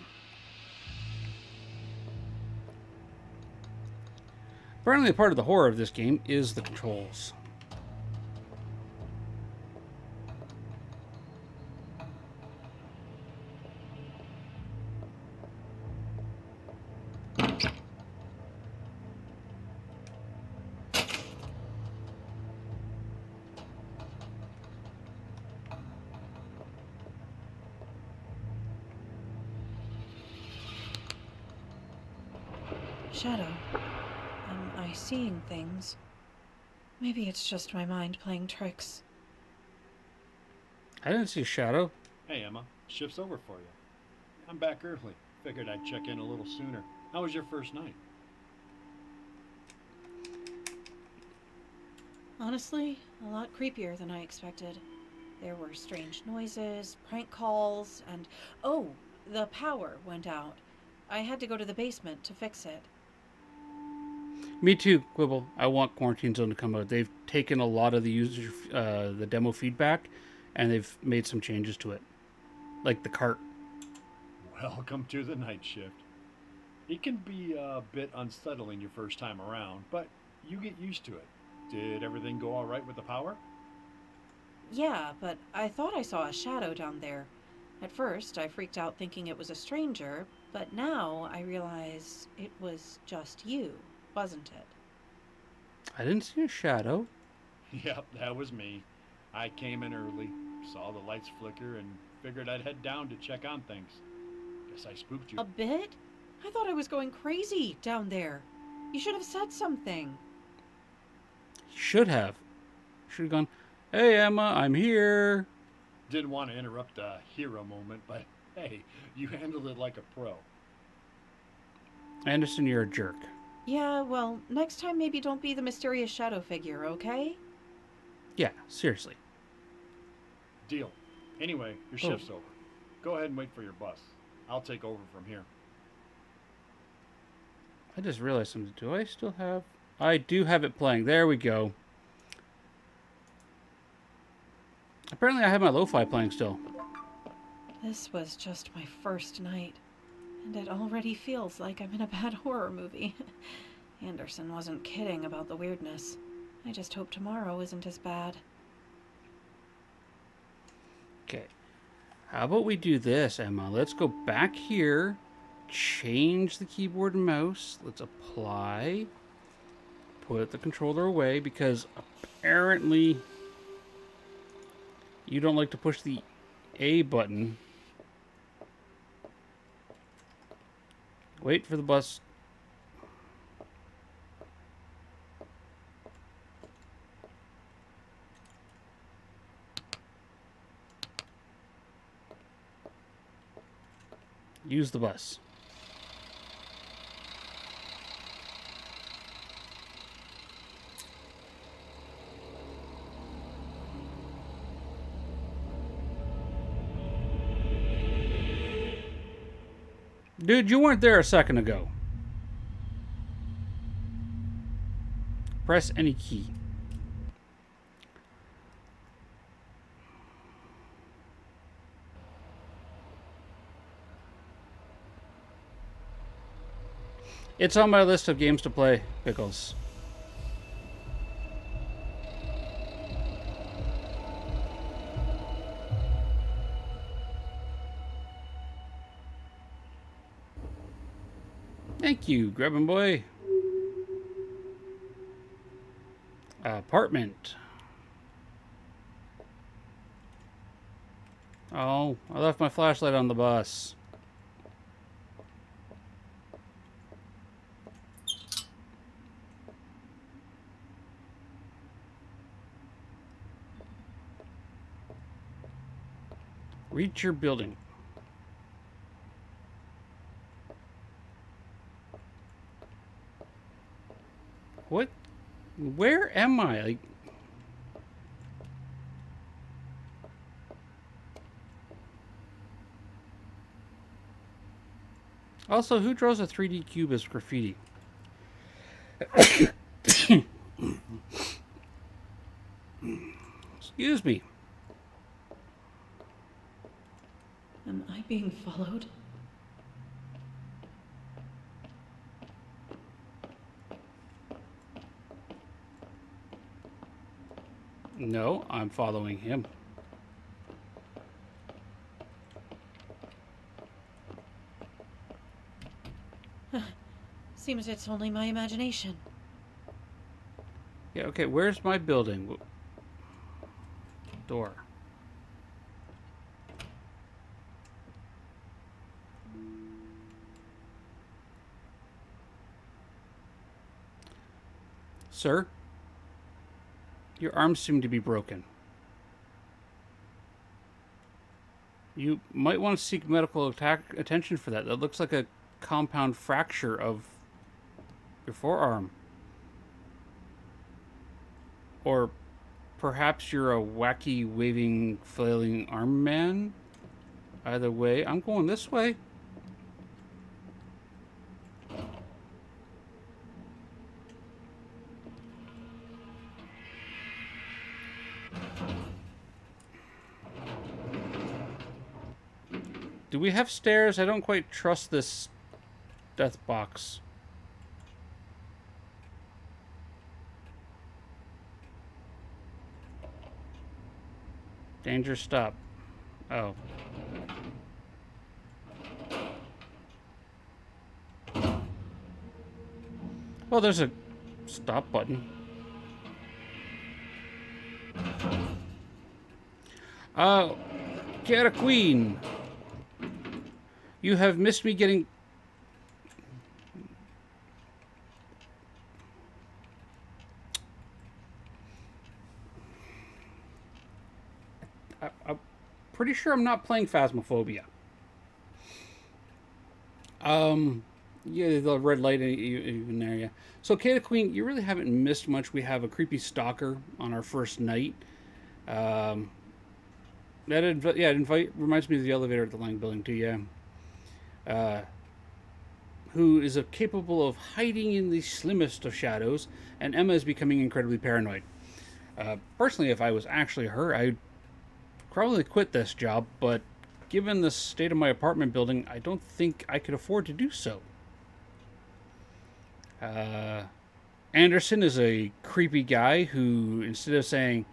Apparently, part of the horror of this game is the controls. Shadow, am I seeing things? Maybe it's just my mind playing tricks. I didn't see a shadow. Hey, Emma. Shift's over for you. I'm back early. Figured I'd check in a little sooner. How was your first night? Honestly, a lot creepier than I expected. There were strange noises, prank calls, and oh, the power went out. I had to go to the basement to fix it. Me too, Quibble. I want Quarantine Zone to come out. They've taken a lot of the demo feedback, and they've made some changes to it, like the cart. Welcome to the night shift. It can be a bit unsettling your first time around, but you get used to it. Did everything go all right with the power? Yeah, but I thought I saw a shadow down there. At first, I freaked out thinking it was a stranger, but now I realize it was just you, wasn't it? I didn't see a shadow. Yep, that was me. I came in early, saw the lights flicker, and figured I'd head down to check on things. Guess I spooked you. A bit? I thought I was going crazy down there. You should have said something. Should have. Should have gone, hey, Emma, I'm here. Didn't want to interrupt a hero moment, but hey, you handled it like a pro. Anderson, you're a jerk. Yeah, well, next time maybe don't be the mysterious shadow figure, okay? Yeah, seriously. Deal. Anyway, your shift's over. Go ahead and wait for your bus. I'll take over from here. I just realized something. Do I still have... I do have it playing. There we go. Apparently I have my lo-fi playing still. This was just my first night. And it already feels like I'm in a bad horror movie. Anderson wasn't kidding about the weirdness. I just hope tomorrow isn't as bad. Okay. How about we do this, Emma? Let's go back here, change the keyboard and mouse. Let's apply. Put the controller away because apparently you don't like to push the A button. Wait for the bus. Use the bus. Dude, you weren't there a second ago. Press any key. It's on my list of games to play, Pickles. Thank you, Grabbing Boy. Apartment. Oh, I left my flashlight on the bus. Reach your building. What? Where am I? Like, also, who draws a 3D cube as graffiti? Excuse me. Am I being followed? No, I'm following him. Seems it's only my imagination. Yeah, okay, where's my building? Door. Sir? Your arms seem to be broken. You might want to seek medical attention for that. That looks like a compound fracture of your forearm. Or perhaps you're a wacky, waving, flailing arm man? Either way, I'm going this way. Do we have stairs? I don't quite trust this death box. Danger, stop. Oh. Well, there's a stop button. Cat Queen. You have missed me getting... I'm pretty sure I'm not playing Phasmophobia. Yeah, the red light even there, yeah. So, Kata Queen, you really haven't missed much. We have a creepy stalker on our first night. That reminds me of the elevator at the Lang building too, yeah. Who is capable of hiding in the slimmest of shadows, and Emma is becoming incredibly paranoid. Personally, if I was actually her, I'd probably quit this job, but given the state of my apartment building, I don't think I could afford to do so. Anderson is a creepy guy who, instead of saying,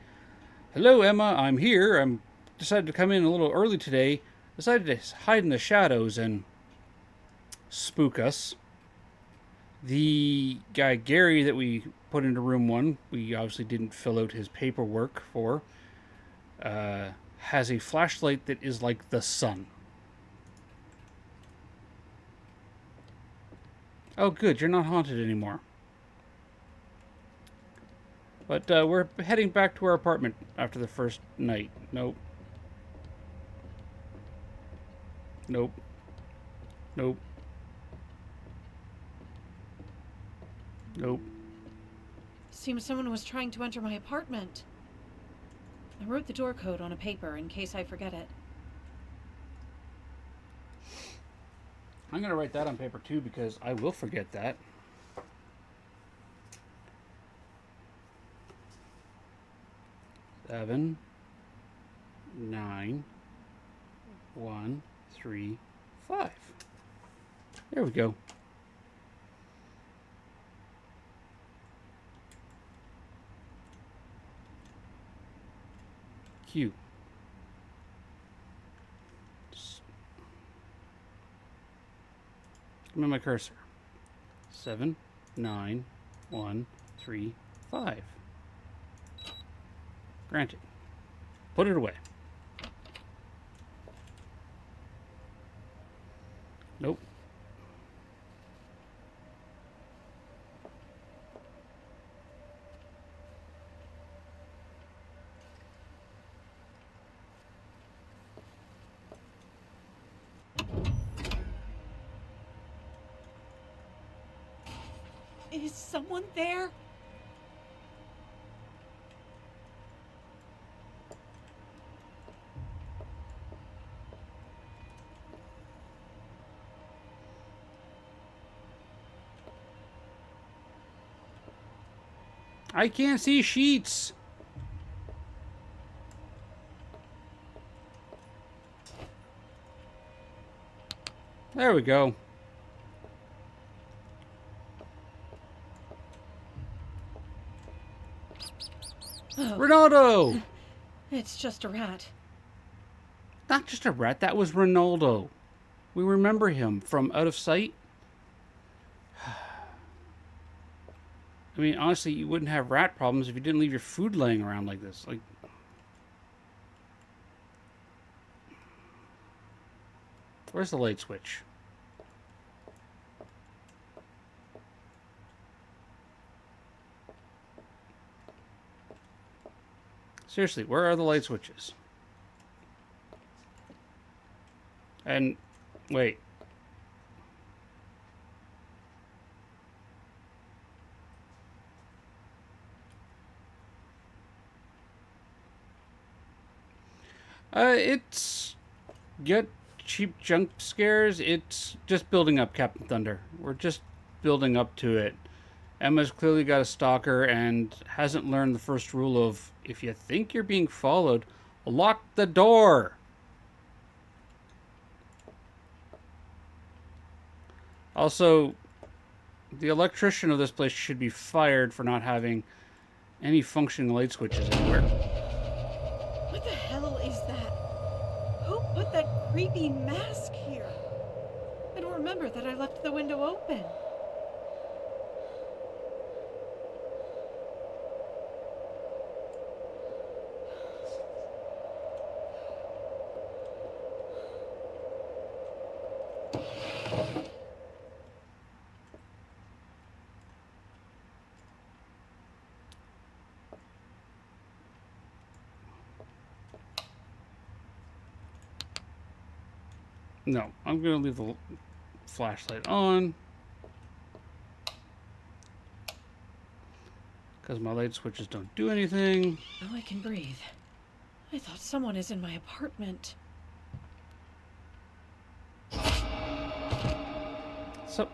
"Hello, Emma, I'm here. I'm decided to come in a little early today," decided to hide in the shadows and spook us. The guy Gary that we put into room 1, we obviously didn't fill out his paperwork for, has a flashlight that is like the sun. Oh, good, you're not haunted anymore. But we're heading back to our apartment after the first night. Nope. Nope. Nope. Nope. Seems someone was trying to enter my apartment. I wrote the door code on a paper in case I forget it. I'm going to write that on paper too because I will forget that. Seven, 9, 1, 3, 5. There we go. Q. Give me my cursor. 7, 9, 1, 3, 5. Granted. Put it away. Nope. Is someone there? I can't see sheets. There we go. Oh, Ronaldo! it's just a rat. Not just a rat, that was Ronaldo. We remember him from Out of Sight. I mean, honestly, you wouldn't have rat problems if you didn't leave your food laying around like this. Like, where's the light switch? Seriously, where are the light switches? And, wait. It's get cheap jump scares. It's just building up, Captain Thunder. We're just building up to it. Emma's clearly got a stalker and hasn't learned the first rule of if you think you're being followed, lock the door. Also, the electrician of this place should be fired for not having any functioning light switches anywhere. What the hell is that? Who put that creepy mask here? I don't remember that I left the window open. No, I'm going to leave the flashlight on. Because my light switches don't do anything. Now I can breathe. I thought someone is in my apartment. So,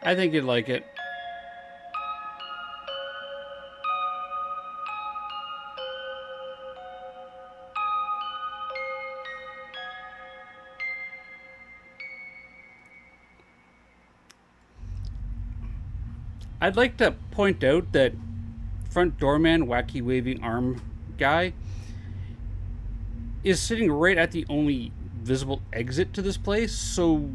I think you'd like it. I'd like to point out that front doorman, wacky waving arm guy, is sitting right at the only visible exit to this place, so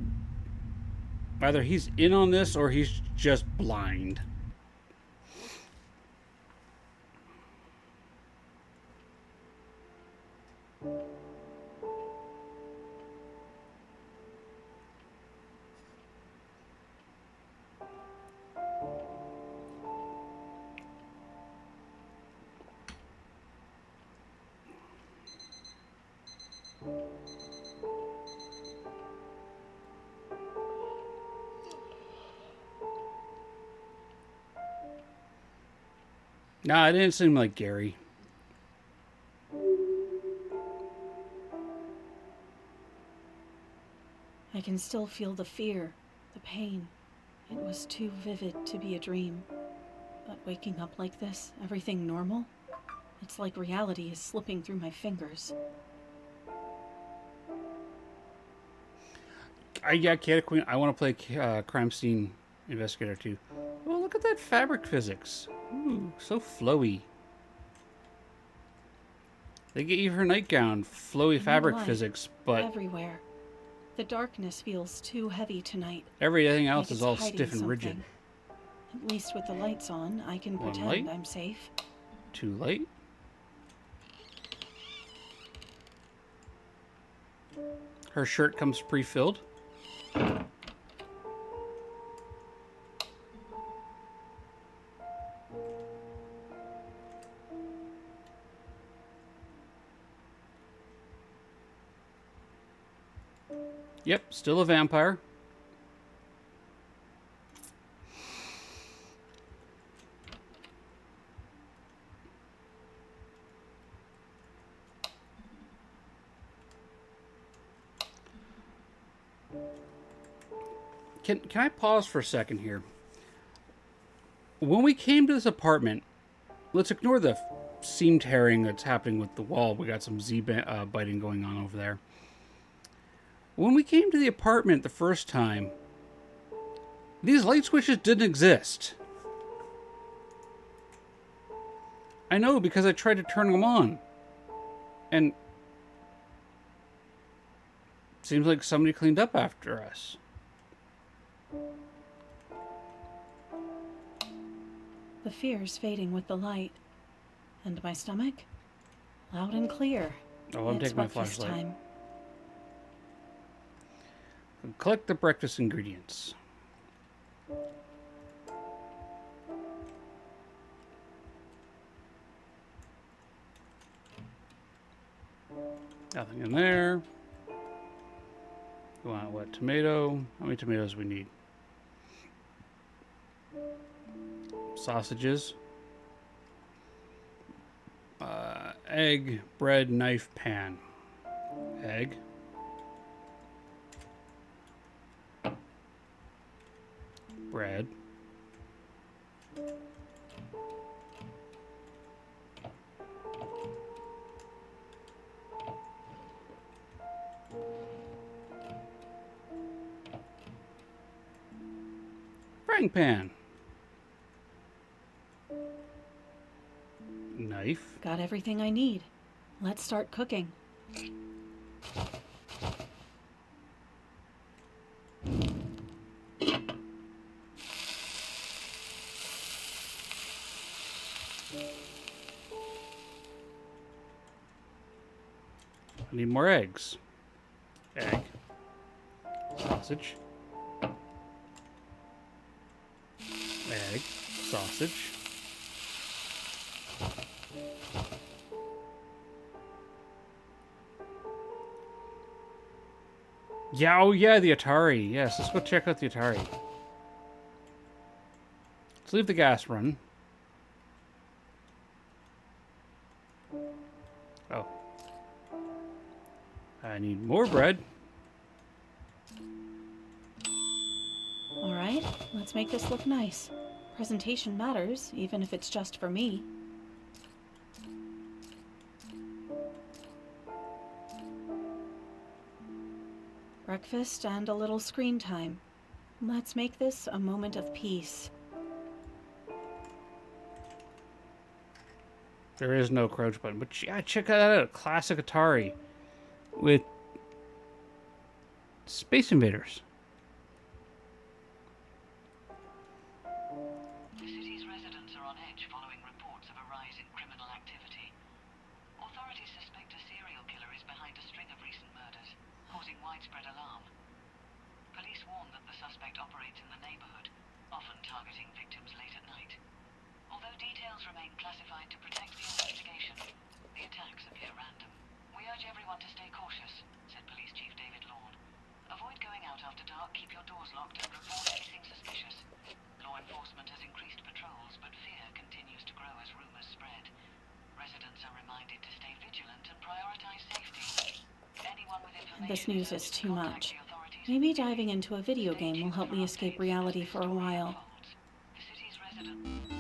either he's in on this or he's just blind. Nah, it didn't seem like Gary. I can still feel the fear, the pain. It was too vivid to be a dream. But waking up like this, everything normal? It's like reality is slipping through my fingers. Yeah, Chaotic Queen, I want to play Crime Scene Investigator too. Oh, look at that fabric physics. Ooh, so flowy. They get you her nightgown, flowy fabric light physics, but everywhere. The darkness feels too heavy tonight. everything else like is it's all hiding stiff and rigid. something. At least with the lights on, I can One pretend light. I'm safe. Too late. Her shirt comes pre-filled. Yep, still a vampire. Can I pause for a second here? When we came to this apartment, let's ignore the seam tearing that's happening with the wall. We got some biting going on over there. When we came to the apartment the first time, these light switches didn't exist. I know because I tried to turn them on. And seems like somebody cleaned up after us. The fear's fading with the light. And my stomach? Loud and clear. Oh, I'm It's taking my breakfast flashlight. time. Collect the breakfast ingredients. Nothing in there. You want what? Tomato? How many tomatoes we need? Sausages. Egg, bread, knife, pan. Egg. Bread. Frying pan. Knife. Got everything I need. Let's start cooking. I need more eggs. Egg. Sausage. Egg. Sausage. Yeah, oh yeah, the Atari. Yes, let's go check out the Atari. Let's leave the gas running. Oh. I need more bread. All right, Let's make this look nice. Presentation matters, even if it's just for me. Breakfast and a little screen time. Let's make this a moment of peace. There is no crouch button, but yeah, check that out. Classic Atari with Space Invaders. The city's residents are on edge following reports of a rise in criminal activity. Authorities suspect a serial killer is behind a string of recent murders, causing widespread alarm. Police warn that the suspect operates in the neighborhood, often targeting victims late at night. Although details remain classified to protect the investigation, the attacks appear random. We urge everyone to stay cautious, said Police Chief David Lawn. Avoid going out after dark, keep your doors locked, and report anything suspicious. Law enforcement has increased patrols, but fear continues to grow as rumors spread. Residents are reminded to stay vigilant and prioritize safety. Anyone with information This news is urged to too contact much. the authorities Maybe immediately. diving into a video Stay game will tuned help for me escape updates as reality this for a story while. unfolds. The city's residents.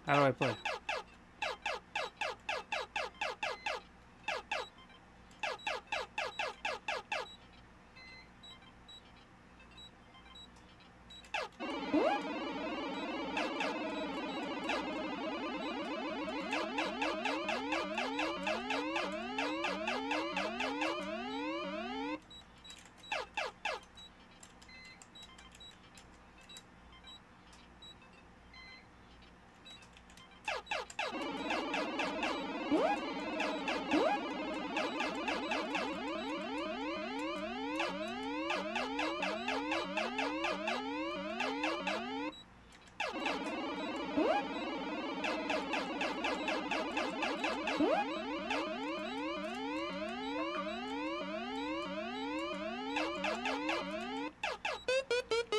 How do I play?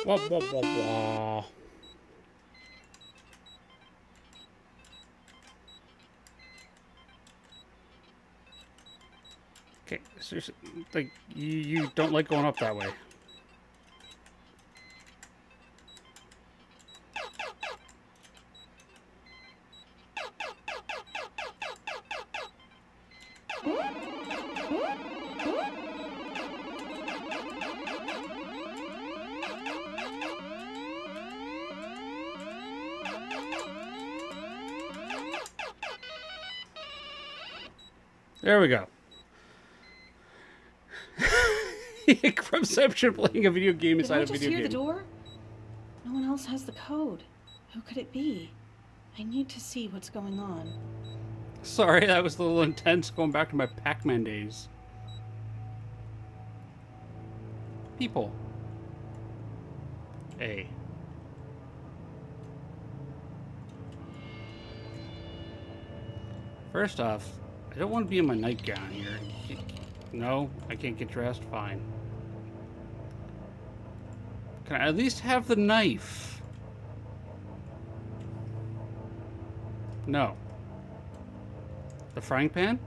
Wah, wah, wah, wah. Okay, seriously, like, you don't like going up that way. There we go. Crumception playing a video game Did inside I a just video hear game. the door? No one else has the code. Who could it be? I need to see what's going on. Sorry, that was a little intense going back to my Pac-Man days. People. A. First off, I don't want to be in my nightgown here. No, I can't get dressed? Fine. Can I at least have the knife? No. The frying pan?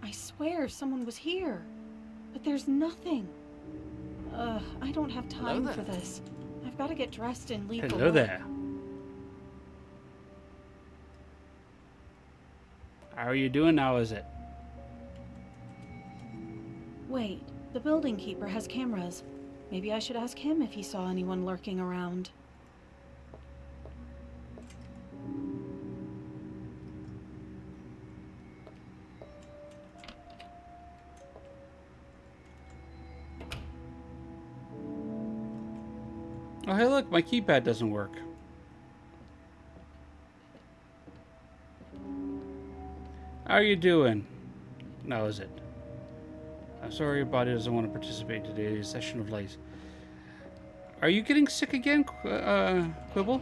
I swear someone was here, but there's nothing. I don't have time there. for this. I've got to get dressed and leave for Hello work. there. How are you doing now, is it? Wait, the building keeper has cameras. Maybe I should ask him if he saw anyone lurking around. Oh, hey, look, my keypad doesn't work. How are you doing? Now is it? I'm sorry your body doesn't want to participate in today's session of light. Are you getting sick again, Quibble?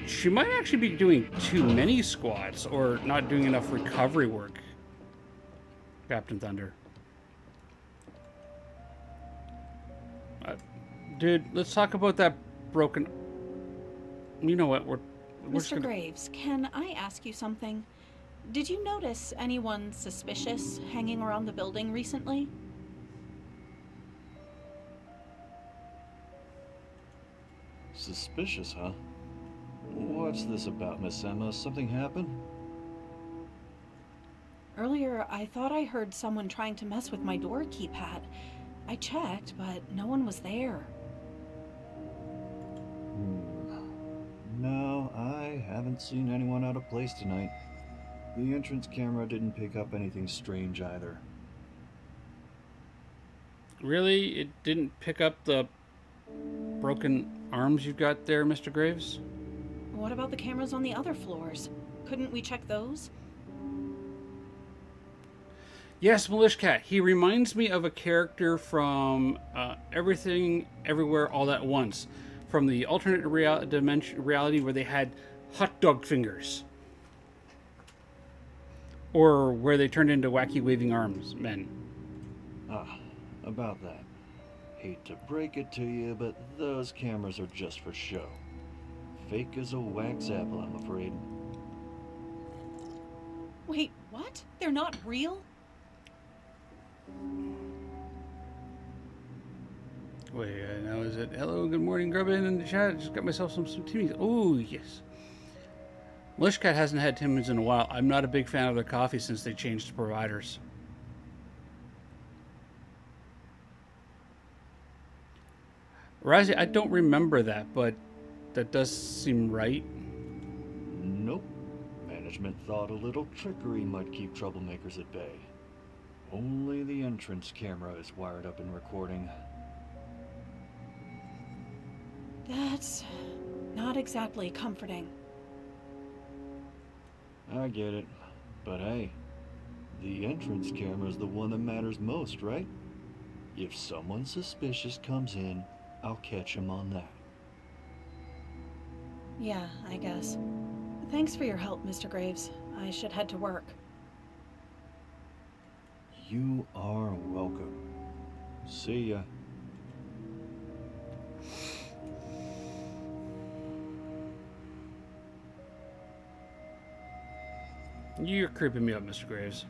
She might actually be doing too many squats or not doing enough recovery work. Captain Thunder. Dude, let's talk about that broken... You know what, we're just Mr. gonna... Graves, can I ask you something? Did you notice anyone suspicious hanging around the building recently? Suspicious, huh? What's this about, Miss Emma? Something happened? Earlier, I thought I heard someone trying to mess with my door keypad. I checked, but no one was there. No, I haven't seen anyone out of place tonight. The entrance camera didn't pick up anything strange either. Really? It didn't pick up the broken arms you've got there, Mr. Graves? What about the cameras on the other floors? Couldn't we check those? Yes, Malishkat. He reminds me of a character from Everything, Everywhere, All at Once. From the alternate reality where they had hot dog fingers. Or where they turned into wacky waving arms men. Ah, about that. Hate to break it to you, but those cameras are just for show. Fake as a wax apple, I'm afraid. Wait, what? They're not real? Wait, now is it hello, good morning, Grubbin in the chat? Just got myself some Timmy's. Oh, yes. Malishkat hasn't had Timmy's in a while. I'm not a big fan of their coffee since they changed providers. Razi, I don't remember that, but that does seem right. Nope. Management thought a little trickery might keep troublemakers at bay. Only the entrance camera is wired up and recording. That's not exactly comforting. I get it. But hey, the entrance camera is the one that matters most, right? If someone suspicious comes in, I'll catch him on that. Yeah, I guess. Thanks for your help, Mr. Graves. I should head to work. You are welcome. See ya. You're creeping me up, Mr. Graves.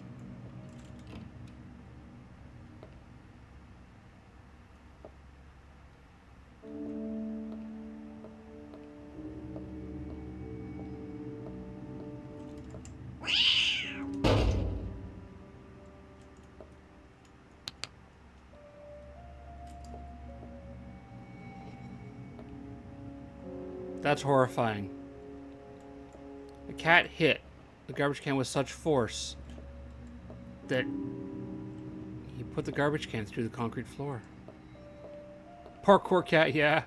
That's horrifying. The cat hit the garbage can with such force that he put the garbage can through the concrete floor. Parkour cat, yeah.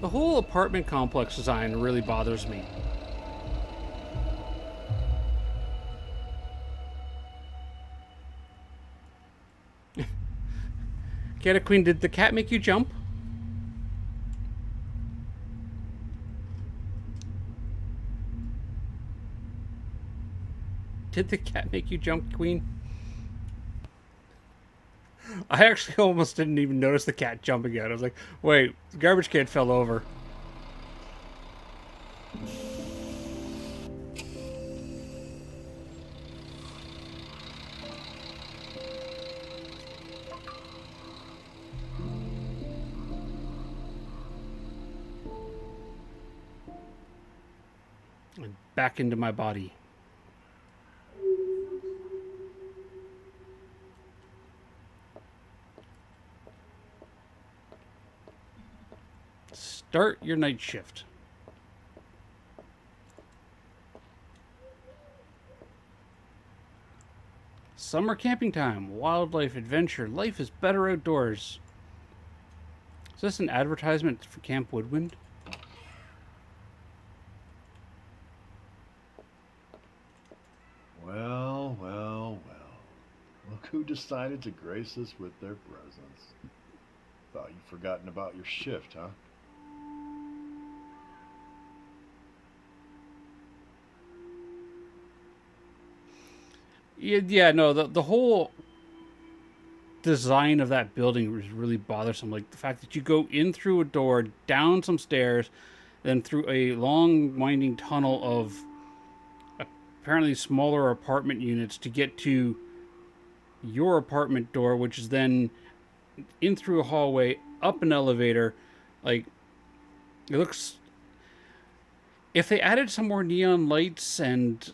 The whole apartment complex design really bothers me. Cat Queen, did the cat make you jump? Did the cat make you jump, Queen? I actually almost didn't even notice the cat jumping out. I was like, wait, the garbage can fell over. And back into my body. Start your night shift. Summer camping time, wildlife adventure, life is better outdoors. Is this an advertisement for Camp Woodwind? Well, well, well. Look who decided to grace us with their presence. Thought you'd forgotten about your shift, huh? Yeah, no, the whole design of that building was really bothersome. Like the fact that you go in through a door, down some stairs, then through a long winding tunnel of apparently smaller apartment units to get to your apartment door, which is then in through a hallway, up an elevator. Like, it looks. If they added some more neon lights and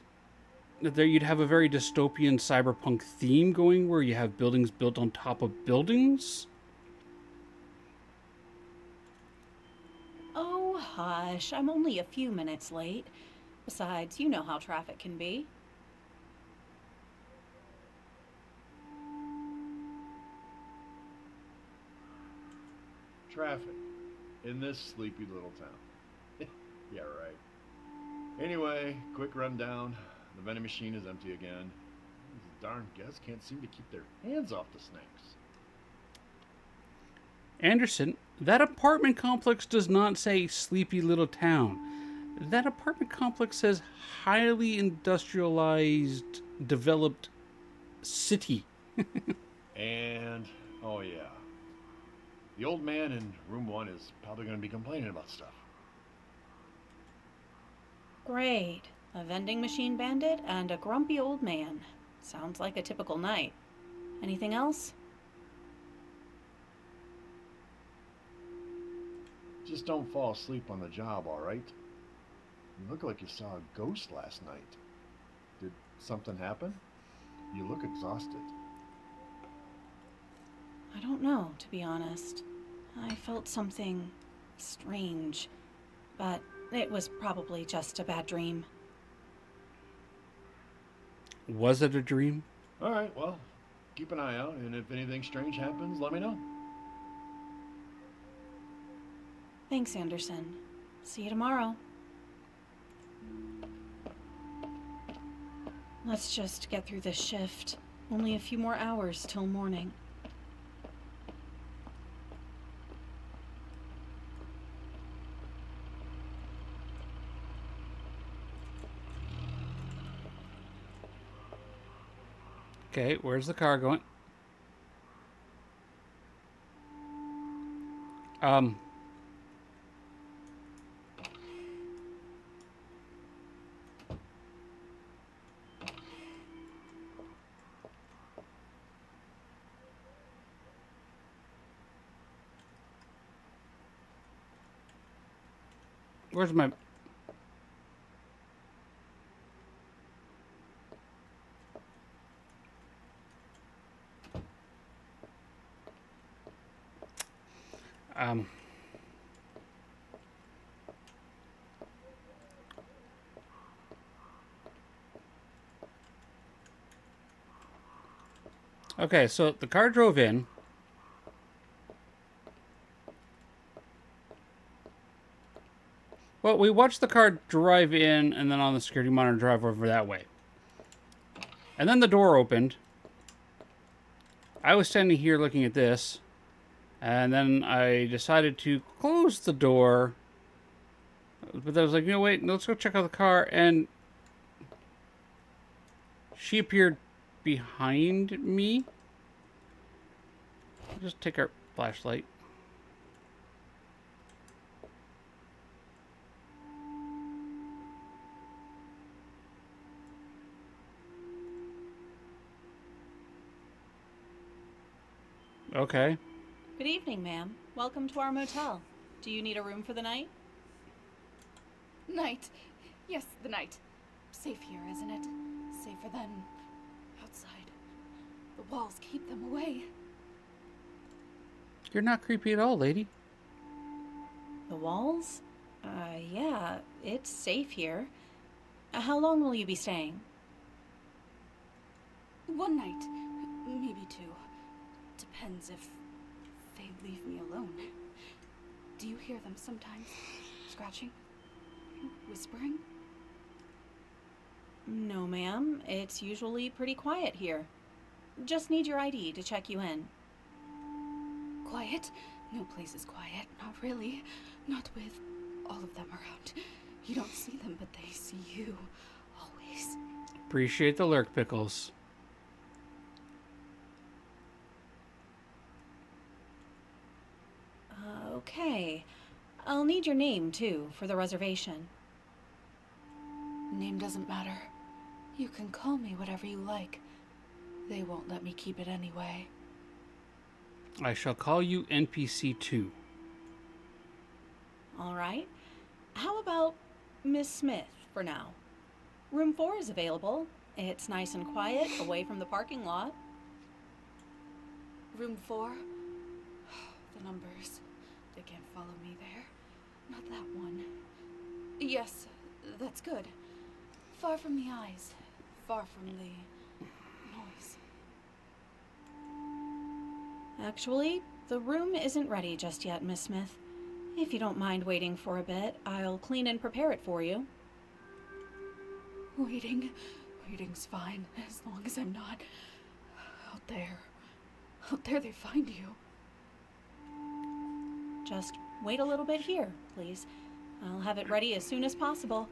there, you'd have a very dystopian cyberpunk theme going where you have buildings built on top of buildings. Oh, hush. I'm only a few minutes late. Besides, you know how traffic can be. Traffic in this sleepy little town. Yeah, right. Anyway, quick rundown. The vending machine is empty again. These darn guests can't seem to keep their hands off the snacks. Anderson, that apartment complex does not say sleepy little town. That apartment complex says highly industrialized, developed city. And, oh yeah, the old man in room 1 is probably going to be complaining about stuff. Great. A vending machine bandit and a grumpy old man. Sounds like a typical night. Anything else? Just don't fall asleep on the job, all right? You look like you saw a ghost last night. Did something happen? You look exhausted. I don't know, to be honest. I felt something strange, but it was probably just a bad dream. Was it a dream? All right, well, keep an eye out, and if anything strange happens, let me know. Thanks, Anderson. See you tomorrow. Let's just get through this shift. Only a few more hours till morning. Okay, where's the car going? Where's my... Okay, so the car drove in. Well, we watched the car drive in and then on the security monitor drive over that way. And then the door opened. I was standing here looking at this. And then I decided to close the door. But I was like, wait, let's go check out the car. And she appeared behind me. Just take our flashlight. Okay. Good evening, ma'am. Welcome to our motel. Do you need a room for the night? Night. Yes, the night. Safe here, isn't it? Safer than outside. The walls keep them away. You're not creepy at all, lady. The walls? Yeah, it's safe here. How long will you be staying? One night, maybe two. Depends if they leave me alone. Do you hear them sometimes? Scratching? Whispering? No, ma'am. It's usually pretty quiet here. Just need your ID to check you in. Quiet? No place is quiet. Not really. Not with all of them around. You don't see them, but they see you. Always. Appreciate the lurk, Pickles. Okay. I'll need your name, too, for the reservation. Name doesn't matter. You can call me whatever you like. They won't let me keep it anyway. I shall call you NPC 2. All right. How about Miss Smith for now? Room 4 is available. It's nice and quiet, away from the parking lot. Room 4? The numbers. They can't follow me there. Not that one. Yes, that's good. Far from the eyes. Far from the noise. Actually, the room isn't ready just yet, Miss Smith. If you don't mind waiting for a bit, I'll clean and prepare it for you. Waiting's fine, as long as I'm not out there. Out there they find you. Just wait a little bit here, please. I'll have it ready as soon as possible.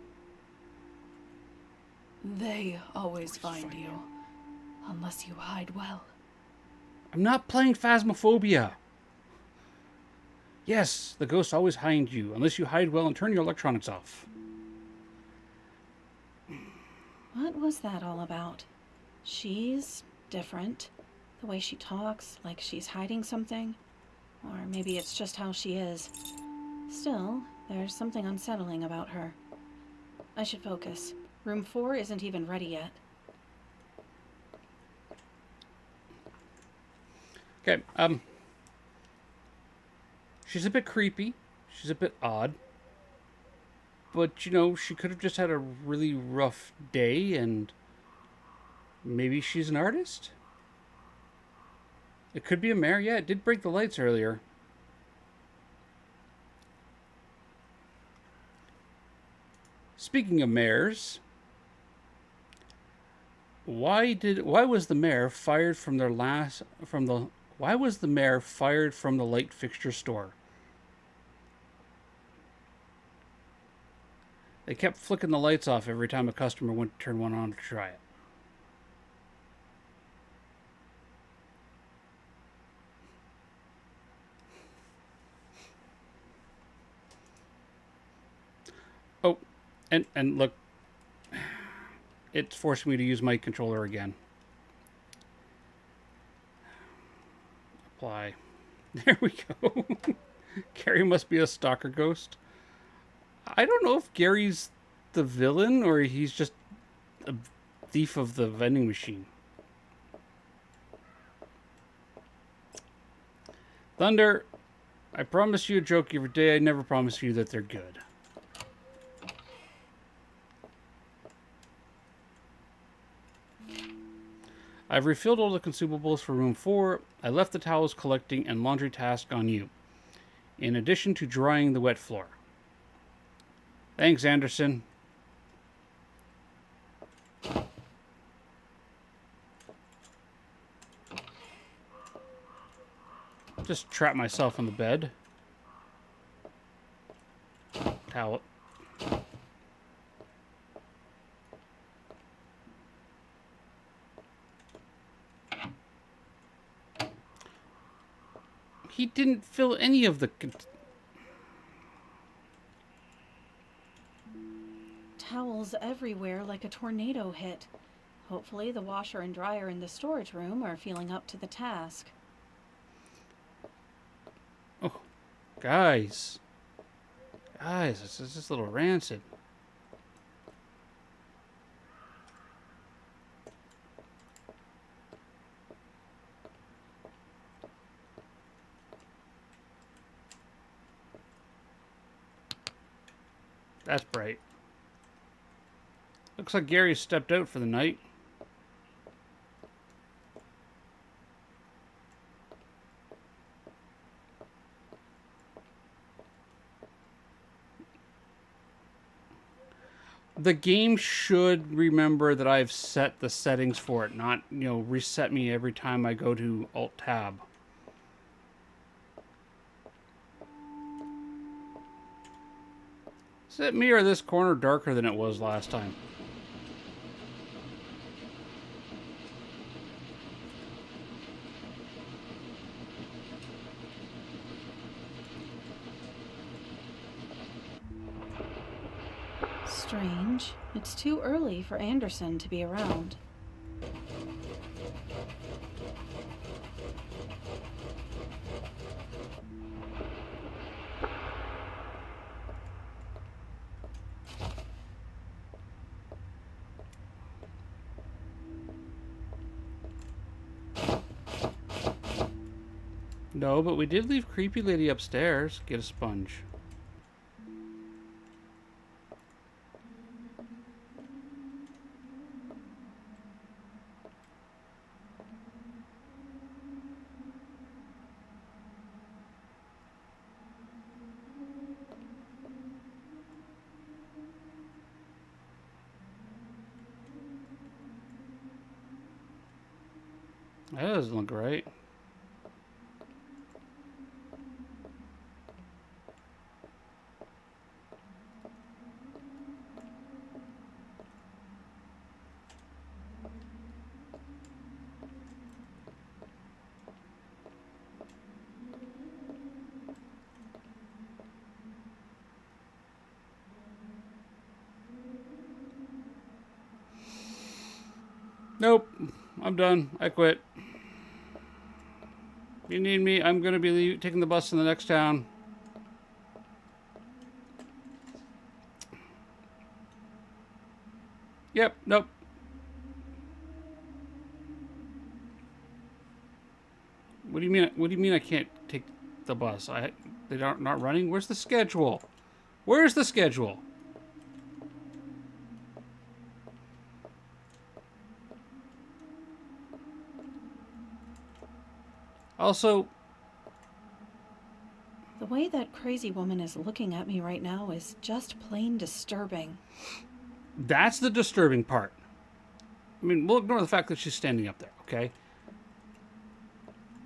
They always find you. Unless you hide well. I'm not playing Phasmophobia. Yes, the ghosts always hide you, unless you hide well and turn your electronics off. What was that all about? She's different. The way she talks, like she's hiding something. Or maybe it's just how she is. Still, there's something unsettling about her. I should focus. Room 4 isn't even ready yet. Okay, she's a bit creepy. She's a bit odd. But, you know, she could have just had a really rough day and maybe she's an artist? It could be a mare. Yeah, it did break the lights earlier. Speaking of mares, why was the mare fired from the light fixture store? They kept flicking the lights off every time a customer went to turn one on to try it. Oh, and look, it's forcing me to use my controller again. Apply. There we go. Gary must be a stalker ghost. I don't know if Gary's the villain or he's just a thief of the vending machine. Thunder, I promise you a joke every day. I never promise you that they're good. I've refilled all the consumables for room 4. I left the towels collecting and laundry task on you, in addition to drying the wet floor. Thanks, Anderson. Just trap myself in the bed. Towel. He didn't fill any of the... Towels everywhere like a tornado hit. Hopefully the washer and dryer in the storage room are feeling up to the task. Oh, guys. Guys, this is just a little rancid. That's bright. Looks like Gary stepped out for the night. The game should remember that I've set the settings for it, not, reset me every time I go to Alt-Tab. Is it me or this corner darker than it was last time? Strange. It's too early for Anderson to be around. No, but we did leave Creepy Lady upstairs. Get a sponge. That doesn't look right. Nope. I'm done. I quit. If you need me, I'm going to be taking the bus to the next town. Yep. Nope. What do you mean? What do you mean I can't take the bus? They aren't not running. Where's the schedule? Where's the schedule? Also, The way that crazy woman is looking at me right now is just plain disturbing. that's the disturbing part. I mean, we'll ignore the fact that she's standing up there, okay?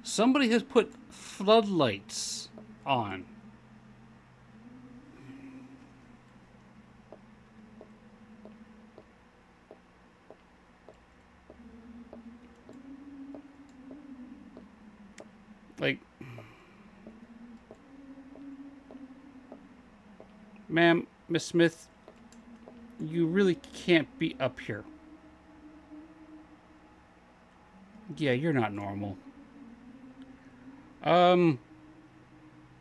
Somebody has put floodlights on. Like, ma'am, Miss Smith, you really can't be up here. Yeah, you're not normal.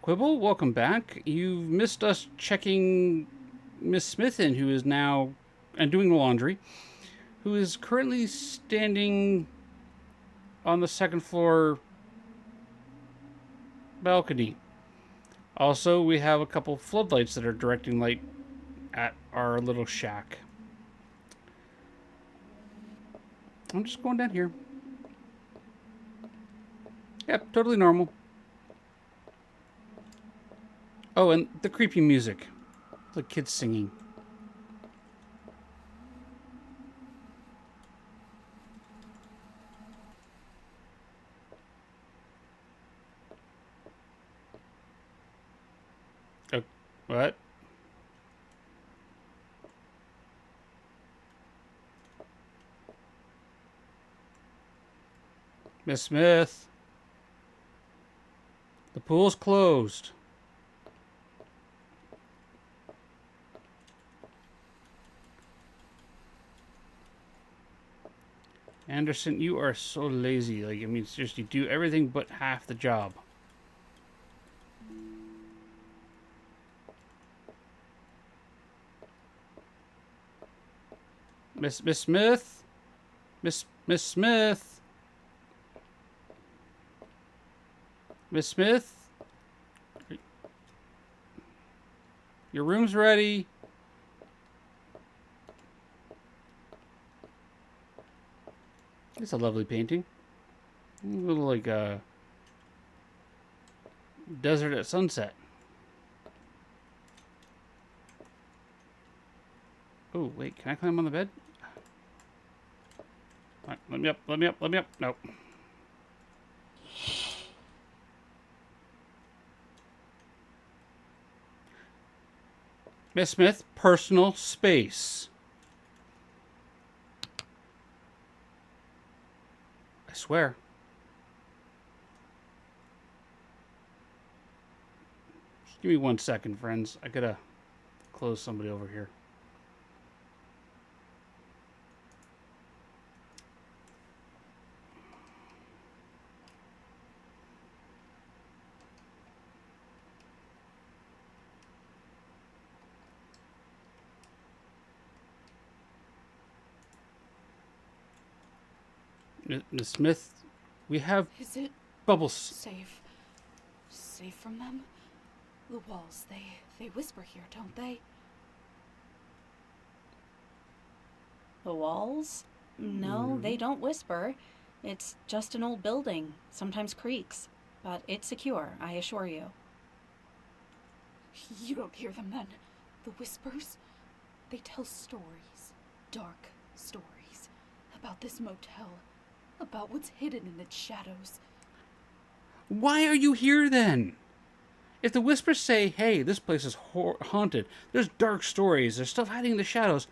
Quibble, welcome back. You've missed us checking Miss Smith in, who is now, and doing the laundry, who is currently standing on the second floor balcony. Also, we have a couple floodlights that are directing light at our little shack. I'm just going down here. Yep, totally normal. Oh, and the creepy music. The kids singing. Oh, what? Miss Smith. The pool's closed. Anderson, you are so lazy. Like, I mean, it's just you do everything but half the job. Miss Smith? Miss Smith? Miss Smith? Your room's ready. It's a lovely painting. A little like a desert at sunset. Oh, wait, can I climb on the bed? All right, let me up, let me up, let me up. Nope. Miss Smith, personal space. I swear. Just give me 1 second, friends. I gotta close somebody over here. Miss Smith, we have Is it bubbles. safe? Safe from them? The walls, they whisper here, don't they? The walls? No, they don't whisper. It's just an old building, sometimes creaks. But it's secure, I assure you. You don't hear them then? The whispers? They tell stories, dark stories, about this motel, about what's hidden in its shadows. Why are you here then? If the whispers say, hey, this place is haunted, there's dark stories, there's stuff hiding in the shadows,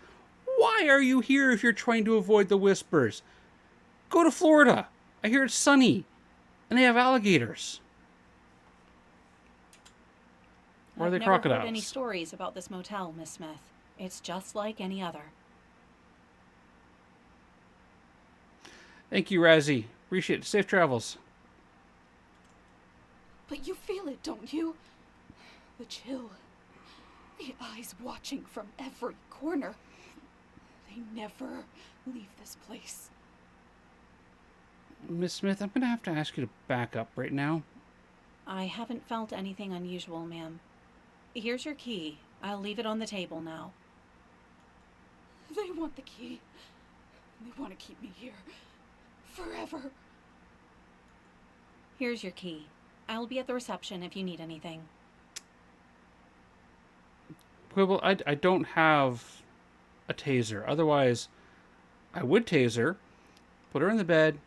why are you here if you're trying to avoid the whispers? Go to Florida. I hear it's sunny, and they have alligators. Or are they I've never crocodiles? heard any stories about this motel, Miss Smith. It's just like any other. Thank you, Razzie. Appreciate it. Safe travels. But you feel it, don't you? The chill. The eyes watching from every corner. They never leave this place. Miss Smith, I'm going to have to ask you to back up right now. I haven't felt anything unusual, ma'am. Here's your key. I'll leave it on the table now. They want the key. They want to keep me here. Forever. Here's your key. I'll be at the reception if you need anything. Quibble, I don't have a taser. Otherwise, I would tase her, put her in the bed,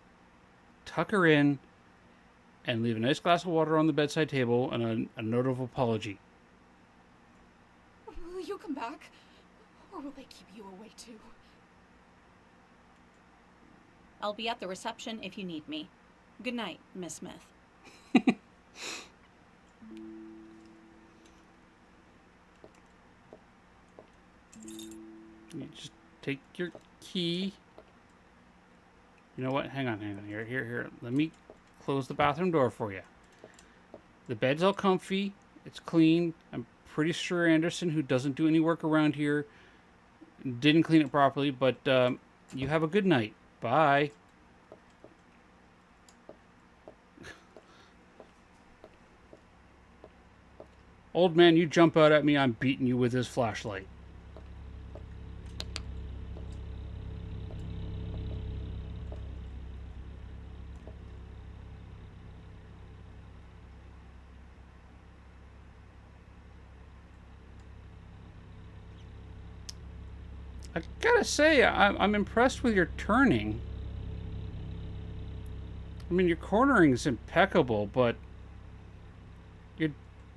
tuck her in, and leave a nice glass of water on the bedside table and a note of apology. Will you come back? Or will they keep you away too? I'll be at the reception if you need me. Good night, Miss Smith. You just take your key. You know what? Hang on. Here. Let me close the bathroom door for you. The bed's all comfy. It's clean. I'm pretty sure Anderson, who doesn't do any work around here, didn't clean it properly, but you have a good night. Bye. Old man, you jump out at me, I'm beating you with his flashlight. I gotta say, I'm impressed with your turning. I mean, your cornering is impeccable, but your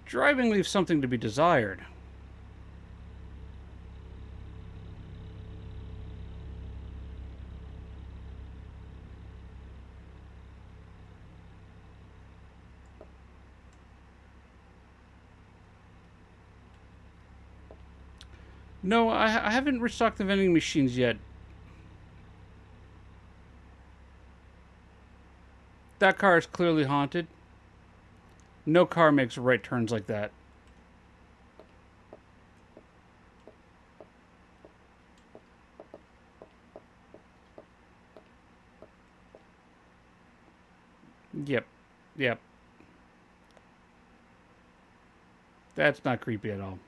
driving leaves something to be desired. No, I haven't restocked the vending machines yet. That car is clearly haunted. No car makes right turns like that. Yep. That's not creepy at all.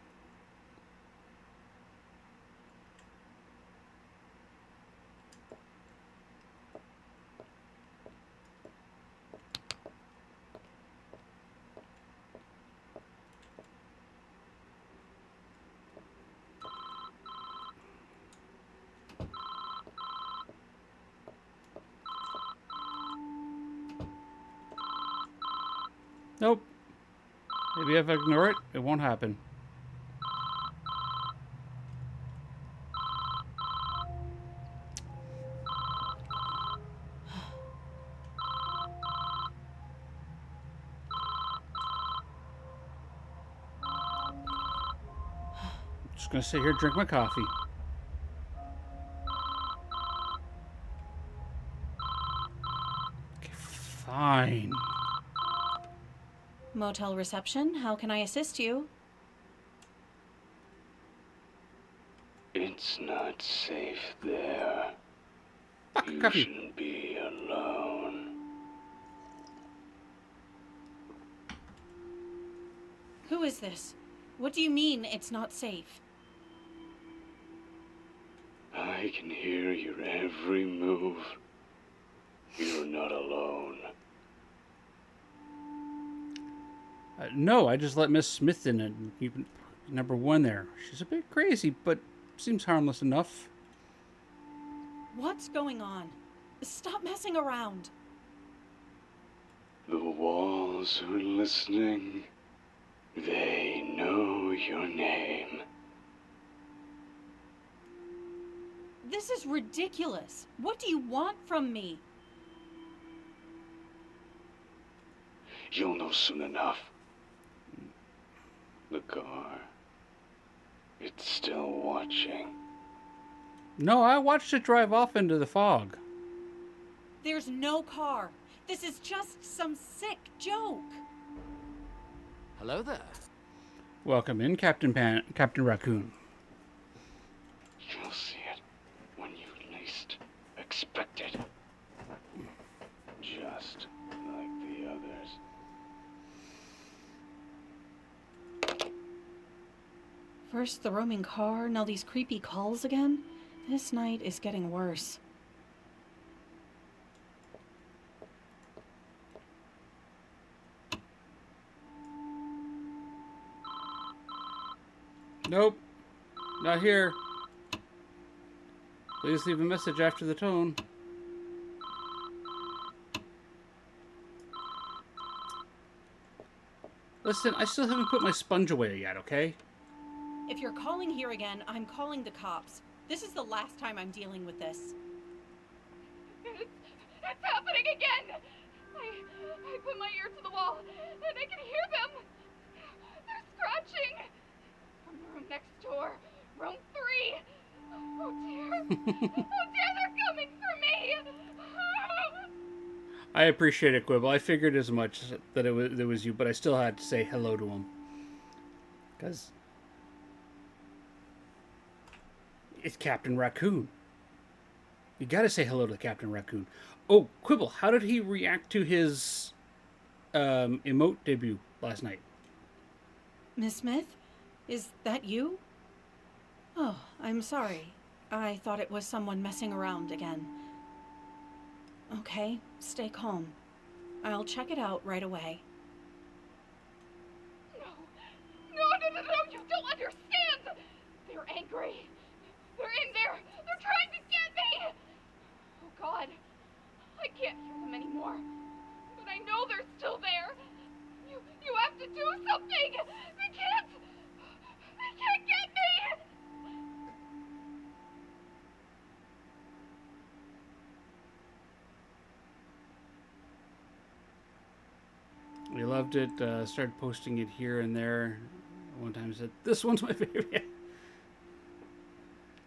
Nope. Maybe if I ignore it, it won't happen. Just gonna sit here and drink my coffee. Okay, fine. Motel reception, how can I assist you? It's not safe there. Fuck, You coffee. shouldn't be alone. Who is this? What do you mean it's not safe? I can hear your every move. You're not alone. No, I just let Miss Smith in it. Even number one there. She's a bit crazy, but seems harmless enough. What's going on? Stop messing around. The walls are listening. They know your name. This is ridiculous. What do you want from me? You'll know soon enough. The car. It's still watching. No, I watched it drive off into the fog. There's no car. This is just some sick joke. Hello there. Welcome in, Captain Raccoon. You'll see it when you least expect it. Just like the others. First the roaming car, now these creepy calls again. This night is getting worse. Nope. Not here. Please leave a message after the tone. Listen, I still haven't put my sponge away yet, okay? If you're calling here again, I'm calling the cops. This is the last time I'm dealing with this. It's happening again! I put my ear to the wall, and I can hear them! They're scratching! From the room next door, room 3! Oh dear! Oh dear, they're coming for me! I appreciate it, Quibble. I figured as much that it was you, but I still had to say hello to him. Because it's Captain Raccoon. You gotta say hello to Captain Raccoon. Oh, Quibble, how did he react to his emote debut last night? Miss Smith? Is that you? Oh, I'm sorry. I thought it was someone messing around again. Okay, stay calm. I'll check it out right away. No, you don't understand! They're angry. They're in there. They're trying to get me! Oh God, I can't hear them anymore. But I know they're still there. You have to do something! They can't get me! We loved it. Started posting it here and there. One time said, "This one's my favorite."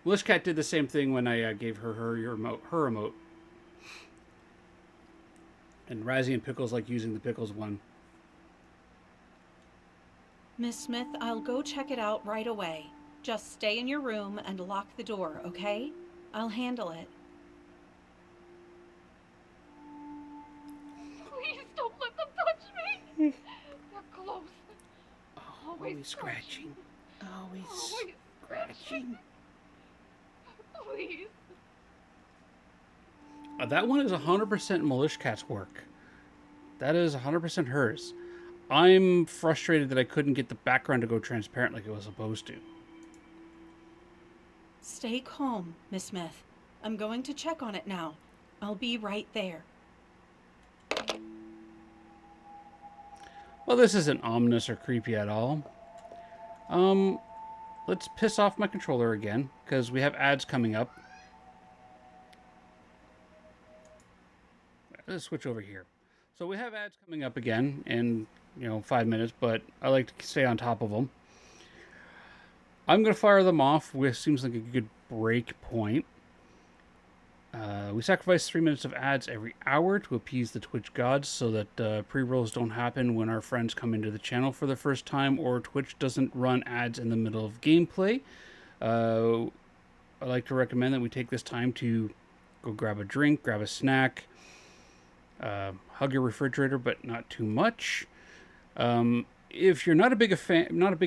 Lishcat did the same thing when I gave her emote. And Razzie and Pickles like using the Pickles one. Miss Smith, I'll go check it out right away. Just stay in your room and lock the door, okay? I'll handle it. Please don't let them touch me! They're close. Always scratching. Always Always scratching. Please. That one is 100% Malishcat's work. That is 100% hers. I'm frustrated that I couldn't get the background to go transparent like it was supposed to. Stay calm, Miss Smith. I'm going to check on it now. I'll be right there. Well, this isn't ominous or creepy at all. Let's piss off my controller again, because we have ads coming up. Let's switch over here. So we have ads coming up again in, 5 minutes, but I like to stay on top of them. I'm going to fire them off, which seems like a good break point. We sacrifice 3 minutes of ads every hour to appease the Twitch gods so that pre-rolls don't happen when our friends come into the channel for the first time, or Twitch doesn't run ads in the middle of gameplay. I like to recommend that we take this time to go grab a drink, grab a snack, hug your refrigerator, but not too much. If you're not a big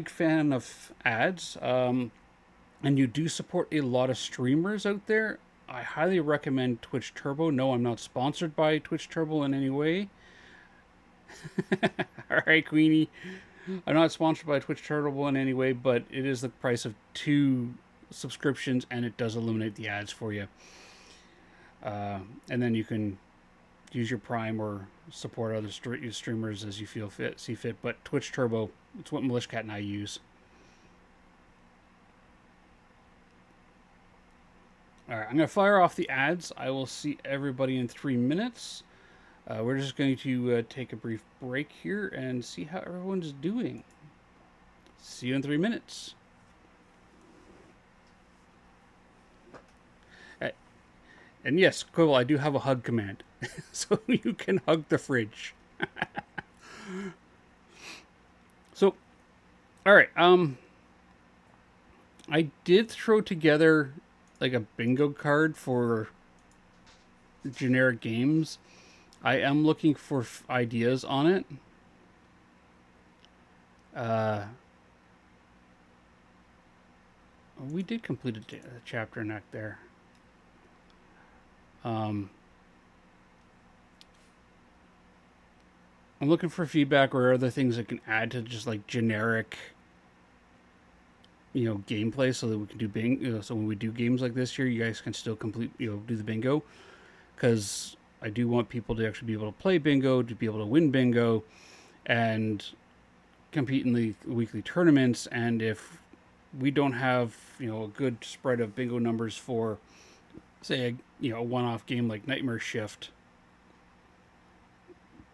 fan of ads, and you do support a lot of streamers out there, I highly recommend Twitch Turbo. No, I'm not sponsored by Twitch Turbo in any way. All right, Queenie. I'm not sponsored by Twitch Turbo in any way, but it is the price of 2 subscriptions, and it does eliminate the ads for you. And then you can use your Prime or support other streamers as you see fit. But Twitch Turbo, it's what Milishcat and I use. All right, I'm going to fire off the ads. I will see everybody in 3 minutes. We're just going to take a brief break here and see how everyone's doing. See you in 3 minutes. And yes, Quibble, I do have a hug command. So you can hug the fridge. So, all right. I did throw together like a bingo card for generic games. I am looking for ideas on it. We did complete a chapter and act there. I'm looking for feedback or other things I can add to just like generic, gameplay, so that we can do bingo. So when we do games like this here, you guys can still complete, do the bingo, because I do want people to actually be able to play bingo, to be able to win bingo, and compete in the weekly tournaments. And if we don't have, a good spread of bingo numbers for, say, a one-off game like Nightmare Shift.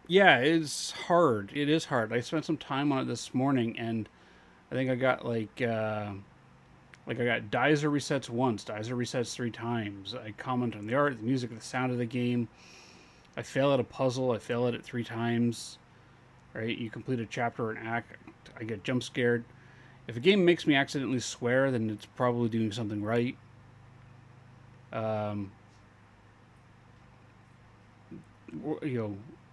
Yeah, it's hard. It is hard. I spent some time on it this morning, and I think I got I got dies or resets once, dies or resets 3 times. I comment on the art, the music, the sound of the game. I fail at a puzzle. I fail at it 3 times. Right? You complete a chapter or an act. I get jump scared. If a game makes me accidentally swear, then it's probably doing something right.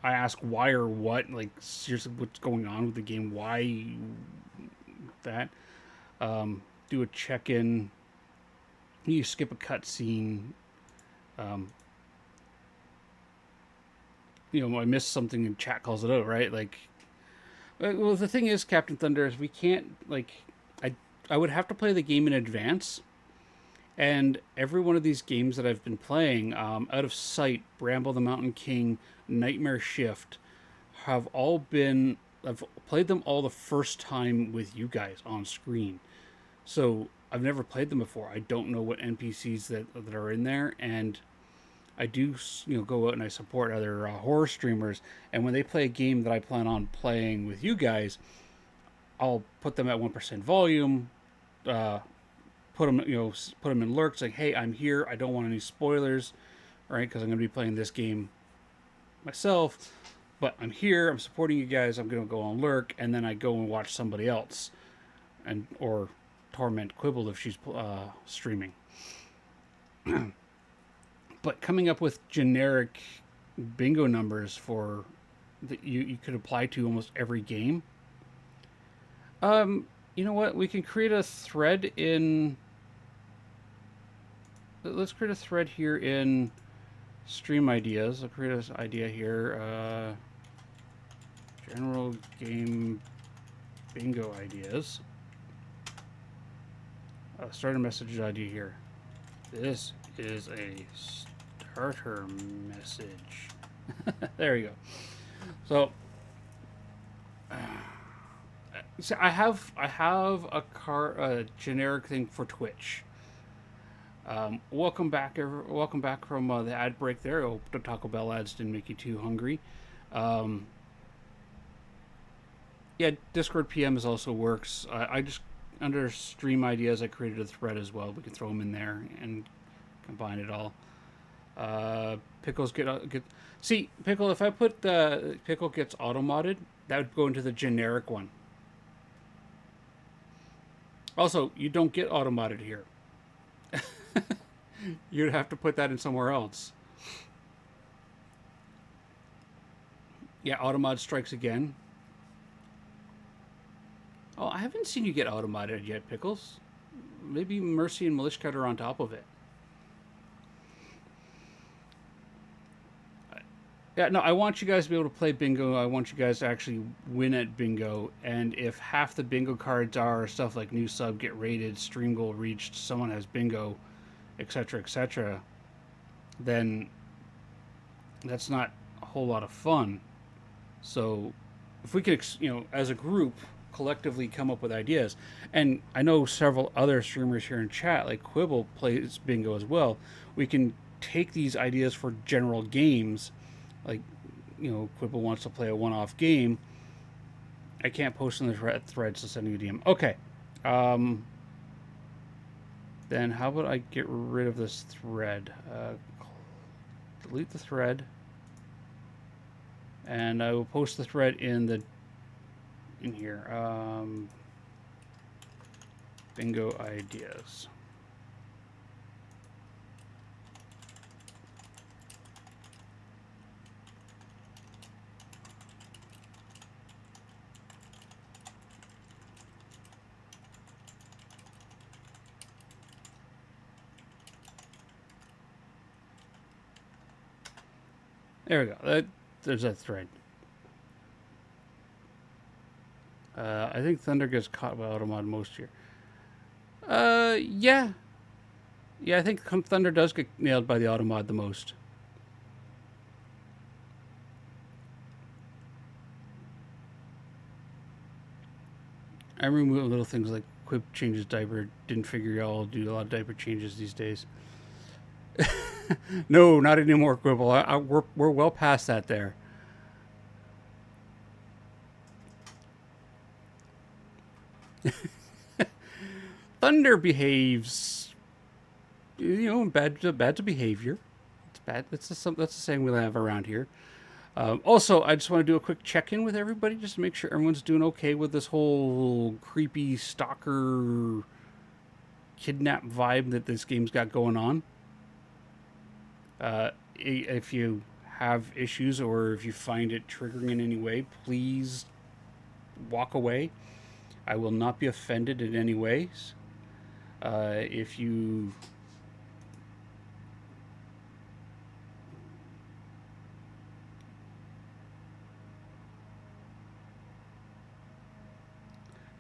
I ask why or what, like, seriously, what's going on with the game? Why that? Do a check-in. You skip a cutscene. I missed something and chat calls it out, right? Like, well, the thing is, Captain Thunder, is we can't, I would have to play the game in advance. And every one of these games that I've been playing, Out of Sight, Bramble the Mountain King, Nightmare Shift, I've played them all the first time with you guys on screen. So I've never played them before. I don't know what NPCs that are in there, and I do, go out and I support other horror streamers. And when they play a game that I plan on playing with you guys, I'll put them at 1% volume, put them in lurks, like, hey, I'm here. I don't want any spoilers, right? Because I'm going to be playing this game myself, but I'm here. I'm supporting you guys. I'm going to go on lurk, and then I go and watch somebody else, or torment Quibble if she's streaming. But coming up with generic bingo numbers for that you could apply to almost every game. You know what? We can create a thread in. Let's create a thread here in stream ideas. I'll create an idea here. General game bingo ideas. Start a message idea here. This is a starter message. There you go. So So I have a generic thing for Twitch. Welcome back from the ad break there. I hope the Taco Bell ads didn't make you too hungry. Um, yeah, Discord PMs also works. I just under stream ideas I created a thread as well. We can throw them in there and combine it all. Pickles get see pickle. If I put the pickle gets auto modded, that would go into the generic one. Also, you don't get auto modded here. You'd have to put that in somewhere else. Yeah, automod strikes again. Oh, I haven't seen you get automodded yet, Pickles. Maybe Mercy and Malishkat are on top of it. Yeah, no, I want you guys to be able to play bingo. I want you guys to actually win at bingo. And if half the bingo cards are stuff like new sub, get rated, stream goal reached, someone has bingo, etc., then that's not a whole lot of fun. So if we could, as a group, collectively come up with ideas, and I know several other streamers here in chat, like Quibble plays bingo as well. We can take these ideas for general games, like Quibble wants to play a one-off game. I can't post in the thread, so send you a DM. Okay. Then how about I get rid of this thread? Delete the thread. And I will post the thread in here. Bingo ideas. There we go. There's that thread. I think Thunder gets caught by Automod most here. Yeah. Yeah, I think Thunder does get nailed by the Automod the most. I remove little things like Quip changes diaper. Didn't figure y'all do a lot of diaper changes these days. No, not anymore, Quibble. We're well past that there. Thunder behaves, bad to behavior. It's bad. That's the saying we have around here. Also, I just want to do a quick check-in with everybody, just to make sure everyone's doing okay with this whole creepy stalker kidnap vibe that this game's got going on. If you have issues or if you find it triggering in any way, please walk away. I will not be offended in any ways. If you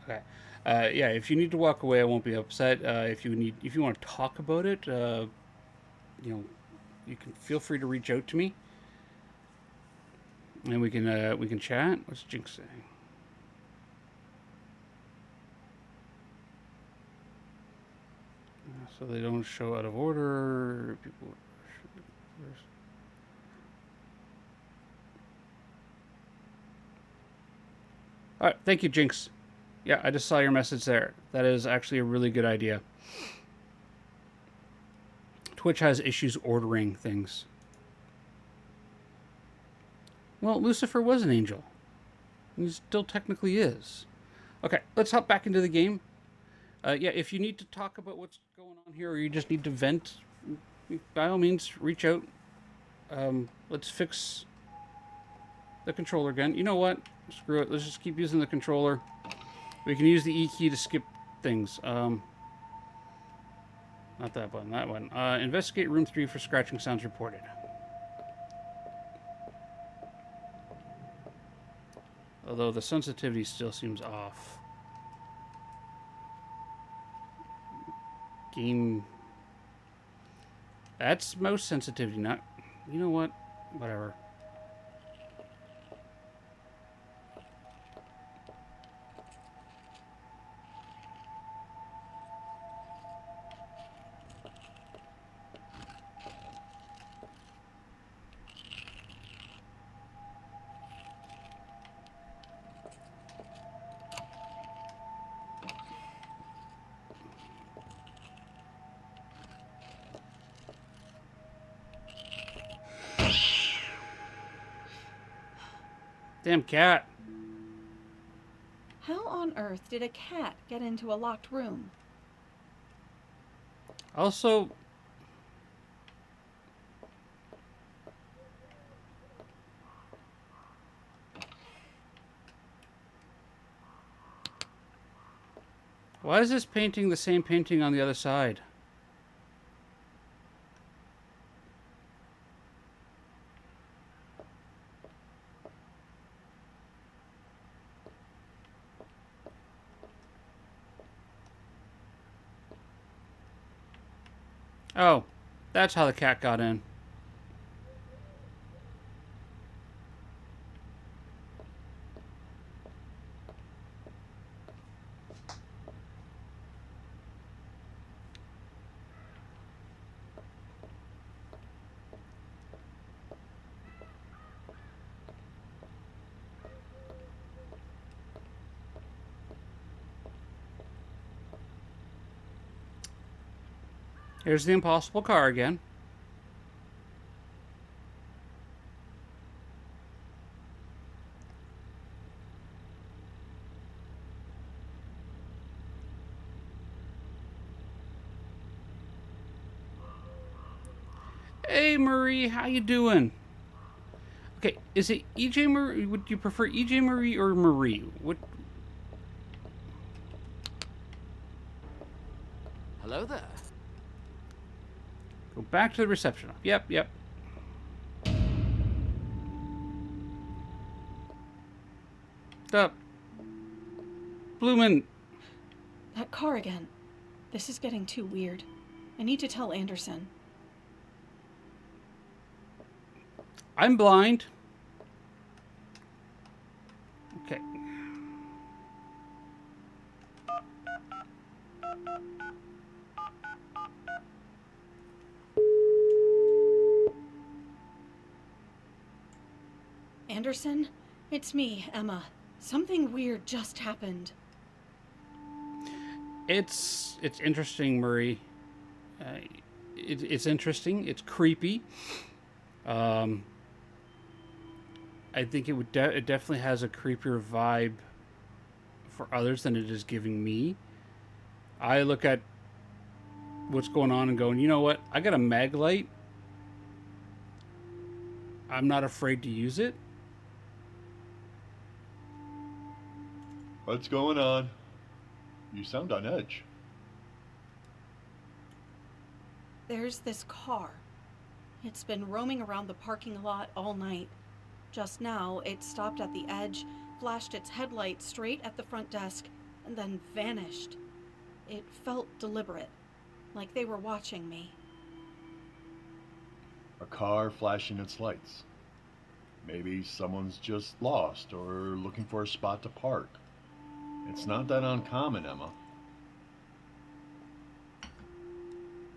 okay, yeah, if you need to walk away, I won't be upset. If you want to talk about it, you can feel free to reach out to me, and we can chat. What's Jinx saying? So they don't show out of order. People. All right, thank you, Jinx. Yeah, I just saw your message there. That is actually a really good idea. Twitch has issues ordering things. Well, Lucifer was an angel. He still technically is. Okay, let's hop back into the game. Yeah, if you need to talk about what's going on here or you just need to vent, by all means, reach out. Let's fix the controller again. You know what? Screw it. Let's just keep using the controller. We can use the E key to skip things. Not that one, that one. Investigate room 3 for scratching sounds reported. Although the sensitivity still seems off. Game. That's mouse sensitivity, not. You know what? Whatever. Damn cat. How on earth did a cat get into a locked room? Also, why is this painting the same painting on the other side? Oh, that's how the cat got in. Here's the impossible car again. Hey Marie, how you doing? Okay, is it EJ Marie? Would you prefer EJ Marie or Marie? What? Hello there. Go back to the reception. Yep, yep. Stop. Bloomin'. That car again. This is getting too weird. I need to tell Anderson. I'm blind. Okay. Anderson? It's me, Emma. Something weird just happened. It's interesting, Marie. It's interesting. It's creepy. I think it would. It definitely has a creepier vibe for others than it is giving me. I look at what's going on and going, you know what? I got a mag light. I'm not afraid to use it. What's going on? You sound on edge. There's this car. It's been roaming around the parking lot all night. Just now, it stopped at the edge, flashed its headlight straight at the front desk, and then vanished. It felt deliberate, like they were watching me. A car flashing its lights. Maybe someone's just lost or looking for a spot to park. It's not that uncommon, Emma.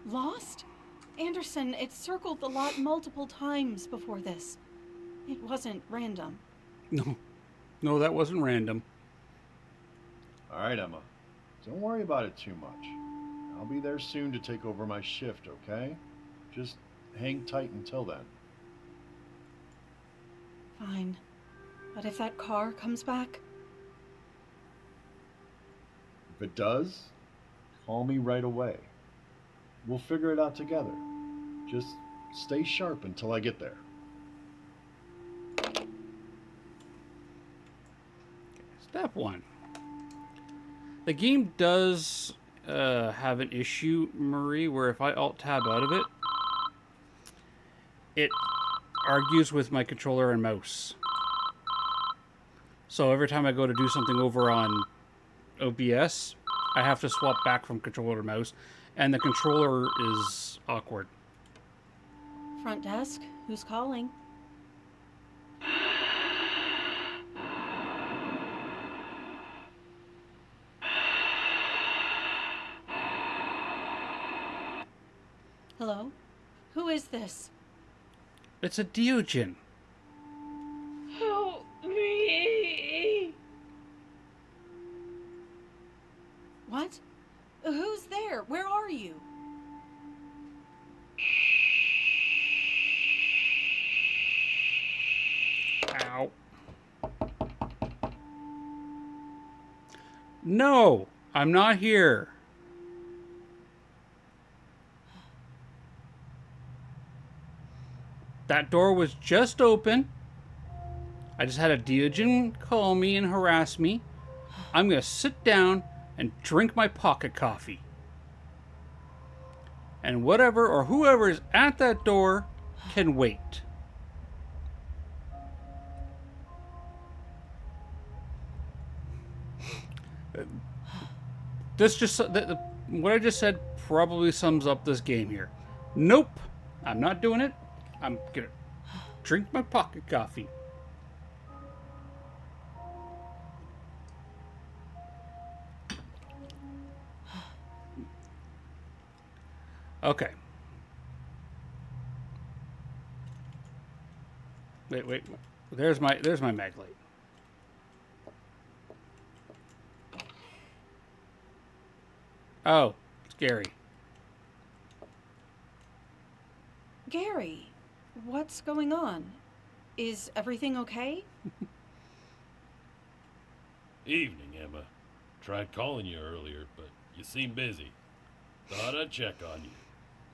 Lost? Anderson, it circled the lot multiple times before this. It wasn't random. No, that wasn't random. All right, Emma. Don't worry about it too much. I'll be there soon to take over my shift, okay? Just hang tight until then. Fine. But if that car comes back? If it does, call me right away. We'll figure it out together. Just stay sharp until I get there. Step 1. The game does have an issue, Marie, where if I Alt-Tab out of it, it argues with my controller and mouse. So every time I go to do something over on OBS, I have to swap back from controller to mouse, and the controller is awkward. Front desk? Who's calling? Hello? Who is this? It's a Diogen. Help me! What? Who's there? Where are you? Ow. No, I'm not here. That door was just open. I just had a Deogen call me and harass me. I'm going to sit down and drink my pocket coffee. And whatever or whoever is at that door can wait. This just what I just said probably sums up this game here. Nope, I'm not doing it. I'm gonna drink my pocket coffee. Okay. Wait. There's my mag light. Oh, it's Gary. Gary, what's going on? Is everything okay? Evening, Emma. Tried calling you earlier, but you seem busy. Thought I'd check on you.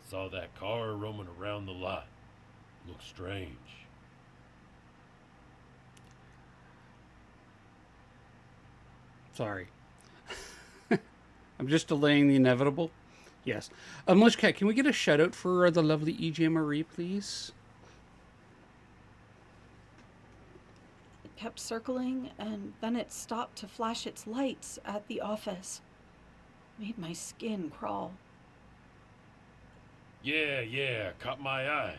Saw that car roaming around the lot. Looks strange. Sorry. I'm just delaying the inevitable. Yes. Militia Cat, can we get a shout out for the lovely EJ Marie, please? It kept circling, and then it stopped to flash its lights at the office. Made my skin crawl. Yeah, caught my eye.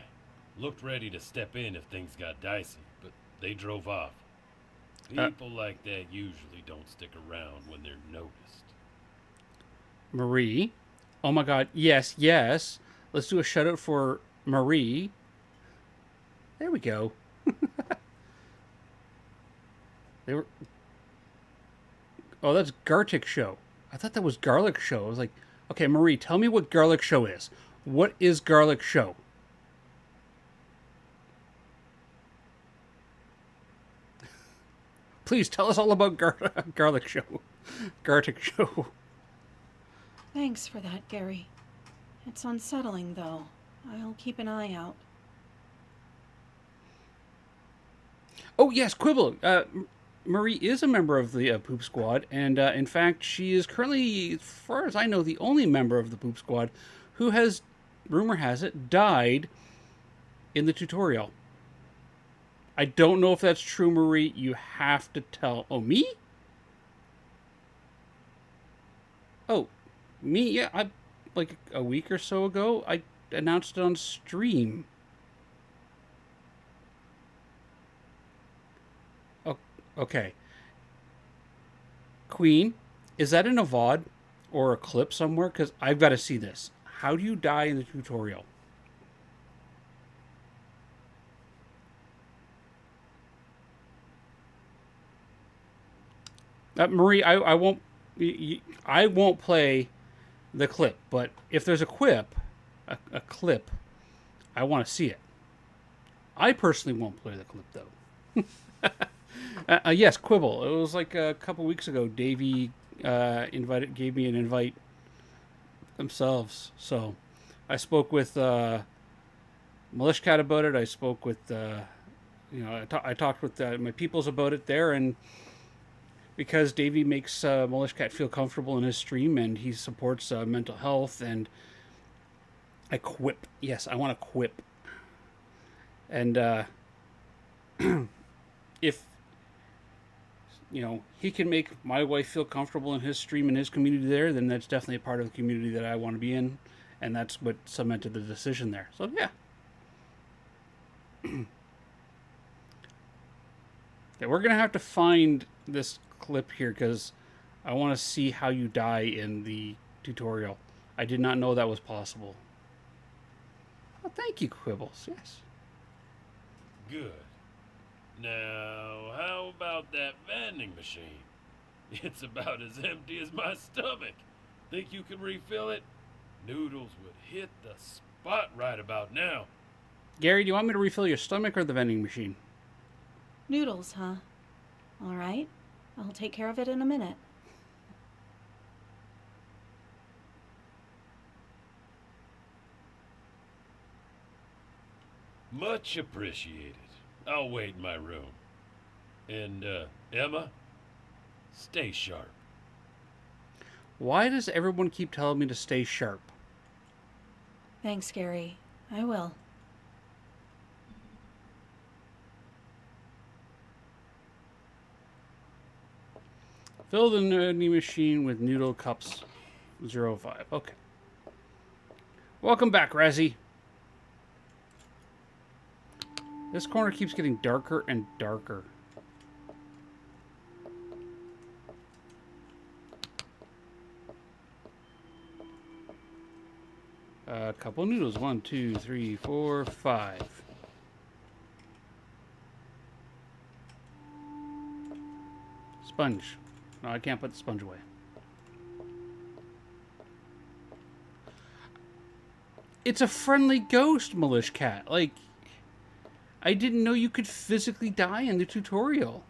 Looked ready to step in if things got dicey, but they drove off. People like that usually don't stick around when they're noticed. Marie. Oh my god, yes. Let's do a shout out for Marie. There we go. They were. Oh, that's Gartic Show. I thought that was Garlic Show. I was like, okay, Marie, tell me what Garlic Show is. What is Garlic Show? Please tell us all about Garlic Show. Gartic Show. Thanks for that, Gary. It's unsettling, though. I'll keep an eye out. Oh, yes, Quibble. Marie is a member of the Poop Squad, and in fact, she is currently, as far as I know, the only member of the Poop Squad who has, rumor has it, died in the tutorial. I don't know if that's true, Marie. You have to tell. Oh, me? Oh, me? Yeah, like a week or so ago, I announced it on stream. Oh, okay. Queen, is that in a VOD or a clip somewhere? Because I've got to see this. How do you die in the tutorial? Marie, I won't play the clip, but if there's a clip, I want to see it. I personally won't play the clip though. Yes, Quibble. It was like a couple weeks ago. Davey gave me an invite themselves. So I spoke with Militia Cat about it. I spoke with I talked with my peoples about it there, and because Davey makes Militia Cat feel comfortable in his stream, and he supports mental health, and I quip. Yes, I want to quip. And if he can make my wife feel comfortable in his stream and his community there, then that's definitely a part of the community that I want to be in, and that's what cemented the decision there. So yeah. Okay, we're gonna have to find this clip here because I want to see how you die in the tutorial. I did not know that was possible. Well, thank you, Quibbles. Yes. Good. Now, how about that vending machine? It's about as empty as my stomach. Think you can refill it? Noodles would hit the spot right about now. Gary, do you want me to refill your stomach or the vending machine? Noodles, huh? All right. I'll take care of it in a minute. Much appreciated. I'll wait in my room. And, Emma, stay sharp. Why does everyone keep telling me to stay sharp? Thanks, Gary. I will. Fill the vending machine with noodle cups 05. Okay. Welcome back, Razzie. This corner keeps getting darker and darker. A couple noodles. 1, 2, 3, 4, 5. Sponge. No, I can't put the sponge away. It's a friendly ghost, Milish Cat. Like, I didn't know you could physically die in the tutorial.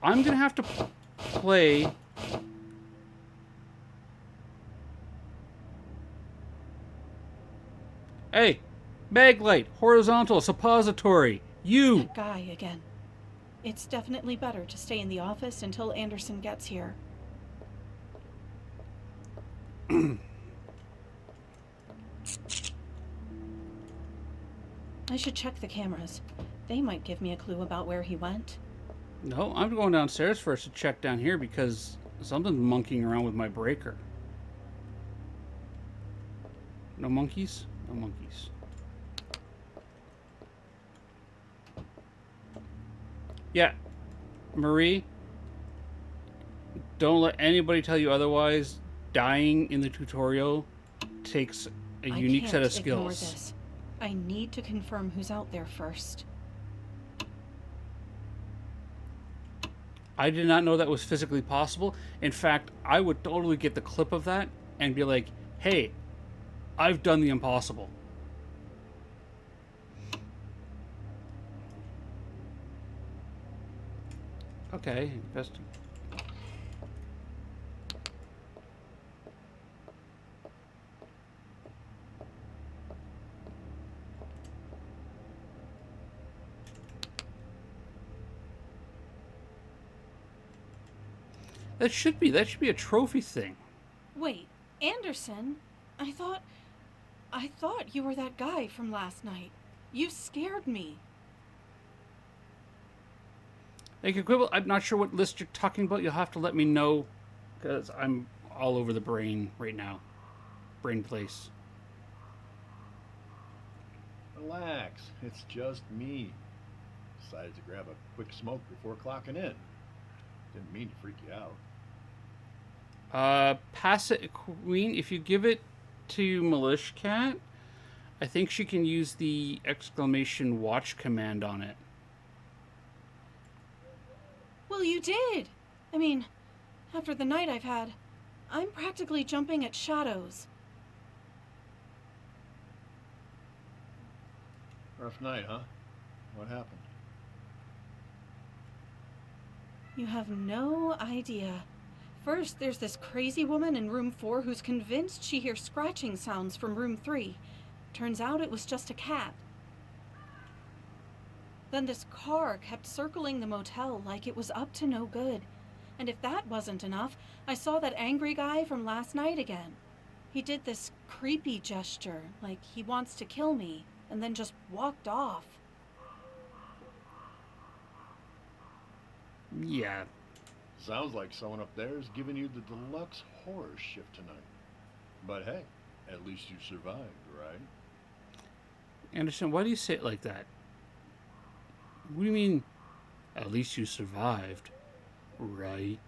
I'm gonna have to play. Hey, Maglite, horizontal, suppository. You! That guy again. It's definitely better to stay in the office until Anderson gets here. I should check the cameras. They might give me a clue about where he went. No, I'm going downstairs first to check down here because something's monkeying around with my breaker. No monkeys? No monkeys. Yeah, Marie, don't let anybody tell you otherwise. Dying in the tutorial takes a unique set of skills. Ignore this. I need to confirm who's out there first. I did not know that was physically possible. In fact, I would totally get the clip of that and be like, hey, I've done the impossible. Okay, investing. That should be a trophy thing. Wait, Anderson? I thought you were that guy from last night. You scared me. Thank you, Quibble. I'm not sure what list you're talking about. You'll have to let me know, because I'm all over the brain right now. Brain place. Relax, it's just me. Decided to grab a quick smoke before clocking in. Didn't mean to freak you out. Pass it, Queen. If you give it to Milish Cat, I think she can use the exclamation watch command on it. Well, you did. I mean, after the night I've had, I'm practically jumping at shadows. Rough night, huh? What happened? You have no idea. First, there's this crazy woman in room 4 who's convinced she hears scratching sounds from room 3. Turns out it was just a cat. Then this car kept circling the motel like it was up to no good. And if that wasn't enough, I saw that angry guy from last night again. He did this creepy gesture, like he wants to kill me, and then just walked off. Yeah. Sounds like someone up there is giving you the deluxe horror shift tonight. But hey, at least you survived, right? Anderson, why do you say it like that? What do you mean, at least you survived, right?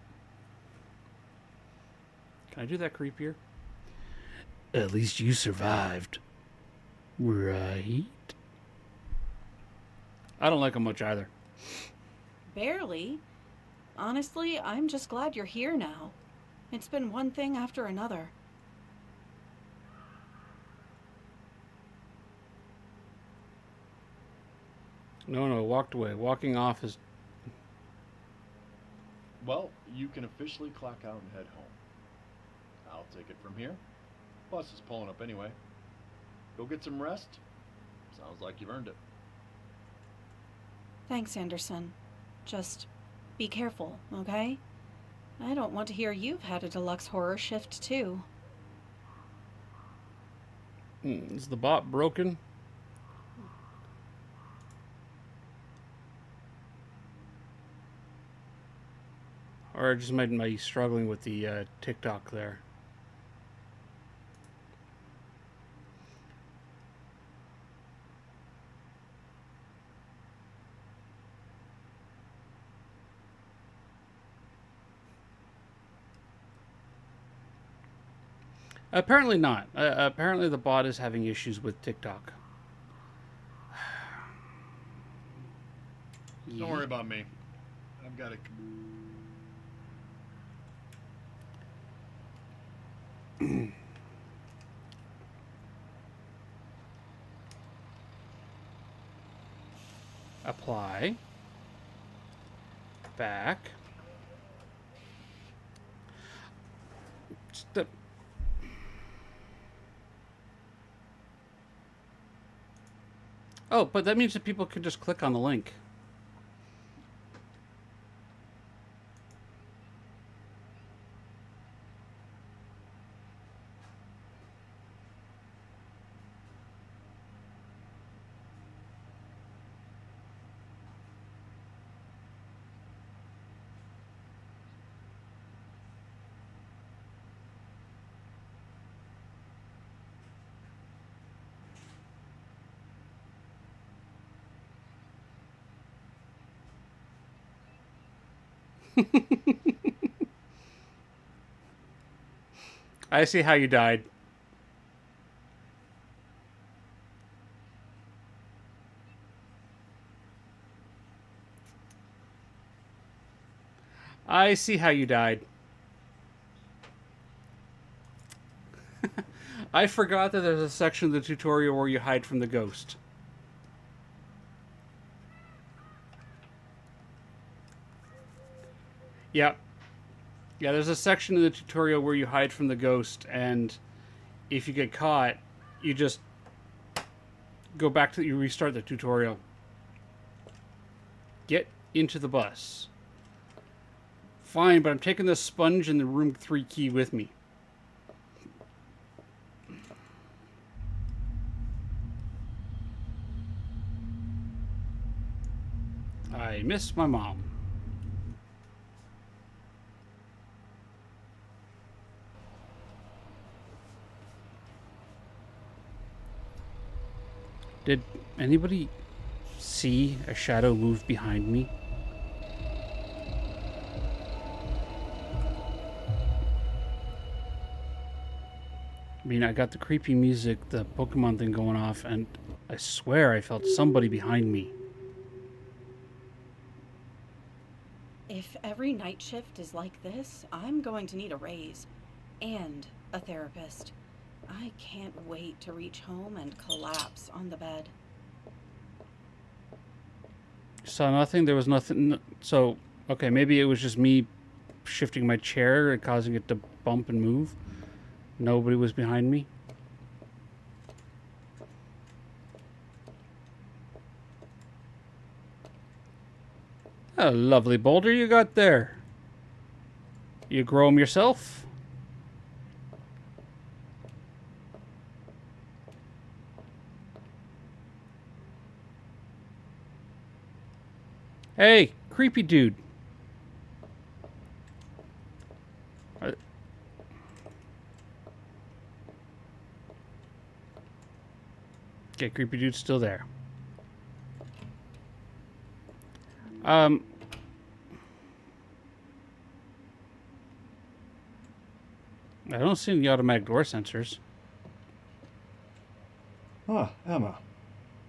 Can I do that creepier? At least you survived, right? I don't like him much either. Barely. Honestly, I'm just glad you're here now. It's been one thing after another. No, walked away. Walking off is... Well, you can officially clock out and head home. I'll take it from here. Bus is pulling up anyway. Go get some rest. Sounds like you've earned it. Thanks, Anderson. Just be careful, okay? I don't want to hear you've had a deluxe horror shift, too. Is the bot broken? Or just might be struggling with the TikTok there. Apparently not. Apparently the bot is having issues with TikTok. Don't worry about me. I've got it. Apply. Back. Step. Oh, but that means that people can just click on the link. I see how you died. I see how you died. I forgot that there's a section of the tutorial where you hide from the ghost. Yeah. Yeah, there's a section in the tutorial where you hide from the ghost, and if you get caught, you just go back to, you restart the tutorial. Get into the bus. Fine, but I'm taking the sponge and the room 3 key with me. I miss my mom. Did anybody see a shadow move behind me? I mean, I got the creepy music, the Pokemon thing going off, and I swear I felt somebody behind me. If every night shift is like this, I'm going to need a raise. And a therapist. I can't wait to reach home and collapse on the bed. Saw nothing? There was nothing. So, okay, maybe it was just me shifting my chair and causing it to bump and move. Nobody was behind me. A lovely boulder you got there. You grow them yourself? Hey, creepy dude. Okay, creepy dude's still there. I don't see any automatic door sensors. Ah, Emma.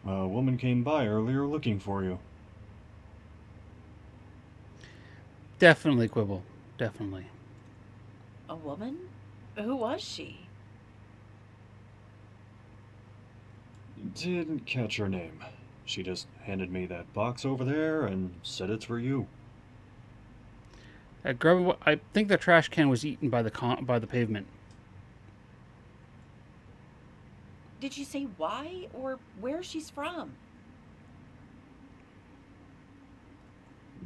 A woman came by earlier looking for you. Definitely Quibble. Definitely. A woman? Who was she? Didn't catch her name. She just handed me that box over there and said it's for you. I think the trash can was eaten by the pavement. Did you say why or where she's from?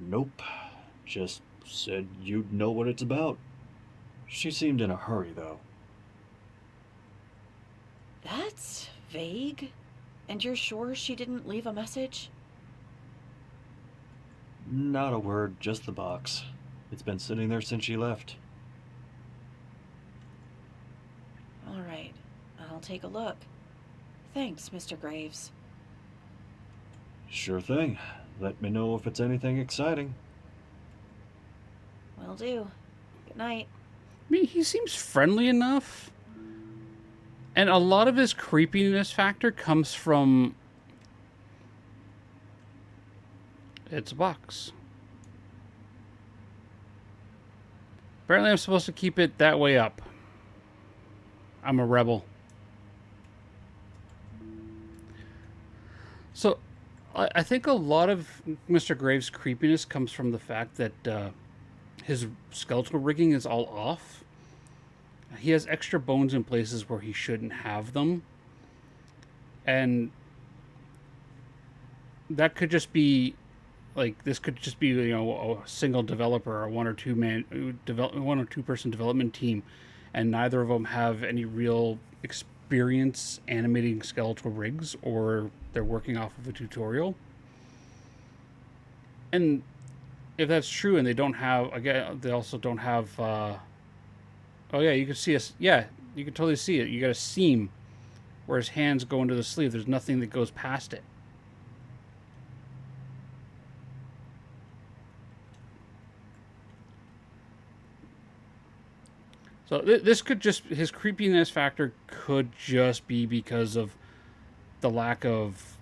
Nope. Just said you'd know what it's about. She seemed in a hurry, though. That's vague. And you're sure she didn't leave a message? Not a word, just the box. It's been sitting there since she left. All right, I'll take a look. Thanks, Mr. Graves. Sure thing. Let me know if it's anything exciting. Will do. Good night. I mean, he seems friendly enough. And a lot of his creepiness factor comes from... It's a box. Apparently I'm supposed to keep it that way up. I'm a rebel. So, I think a lot of Mr. Graves' creepiness comes from the fact that his skeletal rigging is all off. He has extra bones in places where he shouldn't have them. And that could just be, like, this could just be, you know, a single developer or one or two person development team. And neither of them have any real experience animating skeletal rigs, or they're working off of a tutorial. And if that's true, and they don't have, again, they also don't have, oh yeah, you can see us, yeah, you can totally see it. You got a seam where his hands go into the sleeve. There's nothing that goes past it. So this could just, his creepiness factor could just be because of the lack of,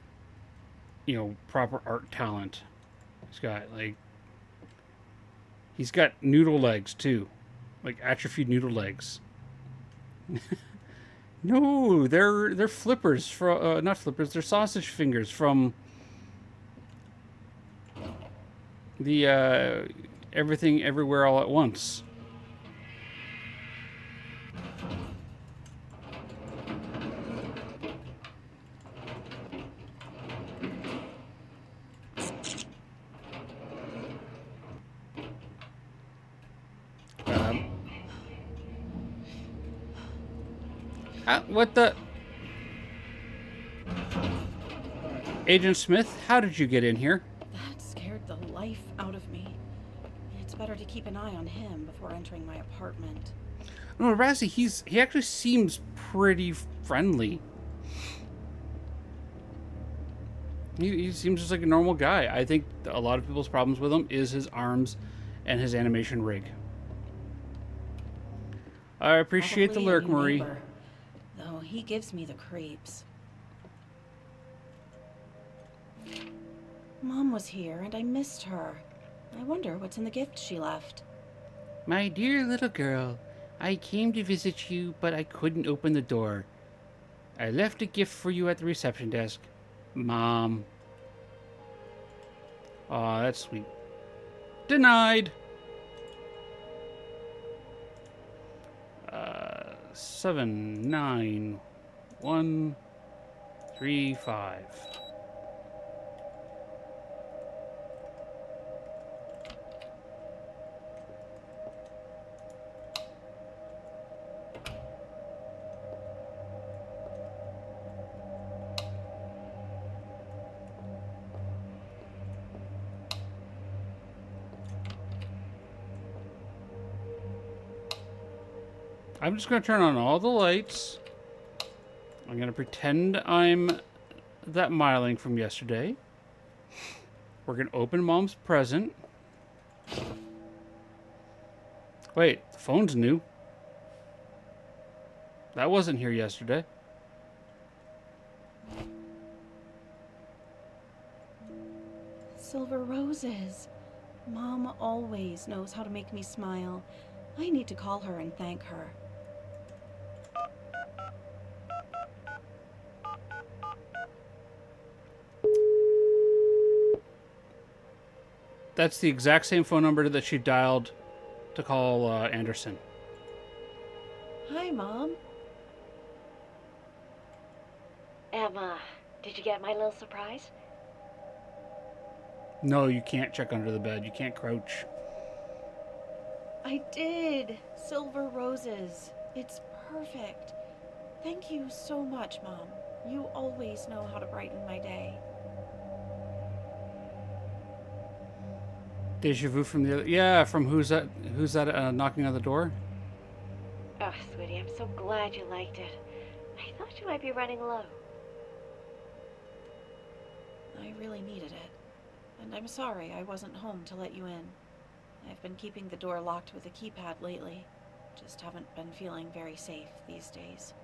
you know, proper art talent. He's got noodle legs too, like atrophied noodle legs. No, they're flippers from not flippers. They're sausage fingers from the Everything Everywhere All at Once. What the? Agent Smith, how did you get in here? That scared the life out of me. It's better to keep an eye on him before entering my apartment. No, Razzie, he actually seems pretty friendly. He seems just like a normal guy. I think a lot of people's problems with him is his arms and his animation rig. I appreciate Probably the lurk, a new Marie. neighbor, though he gives me the creeps. Mom was here and I missed her. I wonder what's in the gift she left. My dear little girl, I came to visit you, but I couldn't open the door. I left a gift for you at the reception desk. Mom. Aw, that's sweet. Denied. 7, 9, 1, 3, 5. I'm just going to turn on all the lights. I'm going to pretend I'm that Myling from yesterday. We're going to open Mom's present. Wait, the phone's new. That wasn't here yesterday. Silver roses. Mom always knows how to make me smile. I need to call her and thank her. That's the exact same phone number that she dialed to call Anderson. Hi, Mom. Emma, did you get my little surprise? No, you can't check under the bed. You can't crouch. I did! Silver roses. It's perfect. Thank you so much, Mom. You always know how to brighten my day. Deja vu from the other. Yeah, from who's that? Who's that knocking on the door? Oh, sweetie, I'm so glad you liked it. I thought you might be running low. I really needed it. And I'm sorry I wasn't home to let you in. I've been keeping the door locked with a keypad lately. Just haven't been feeling very safe these days.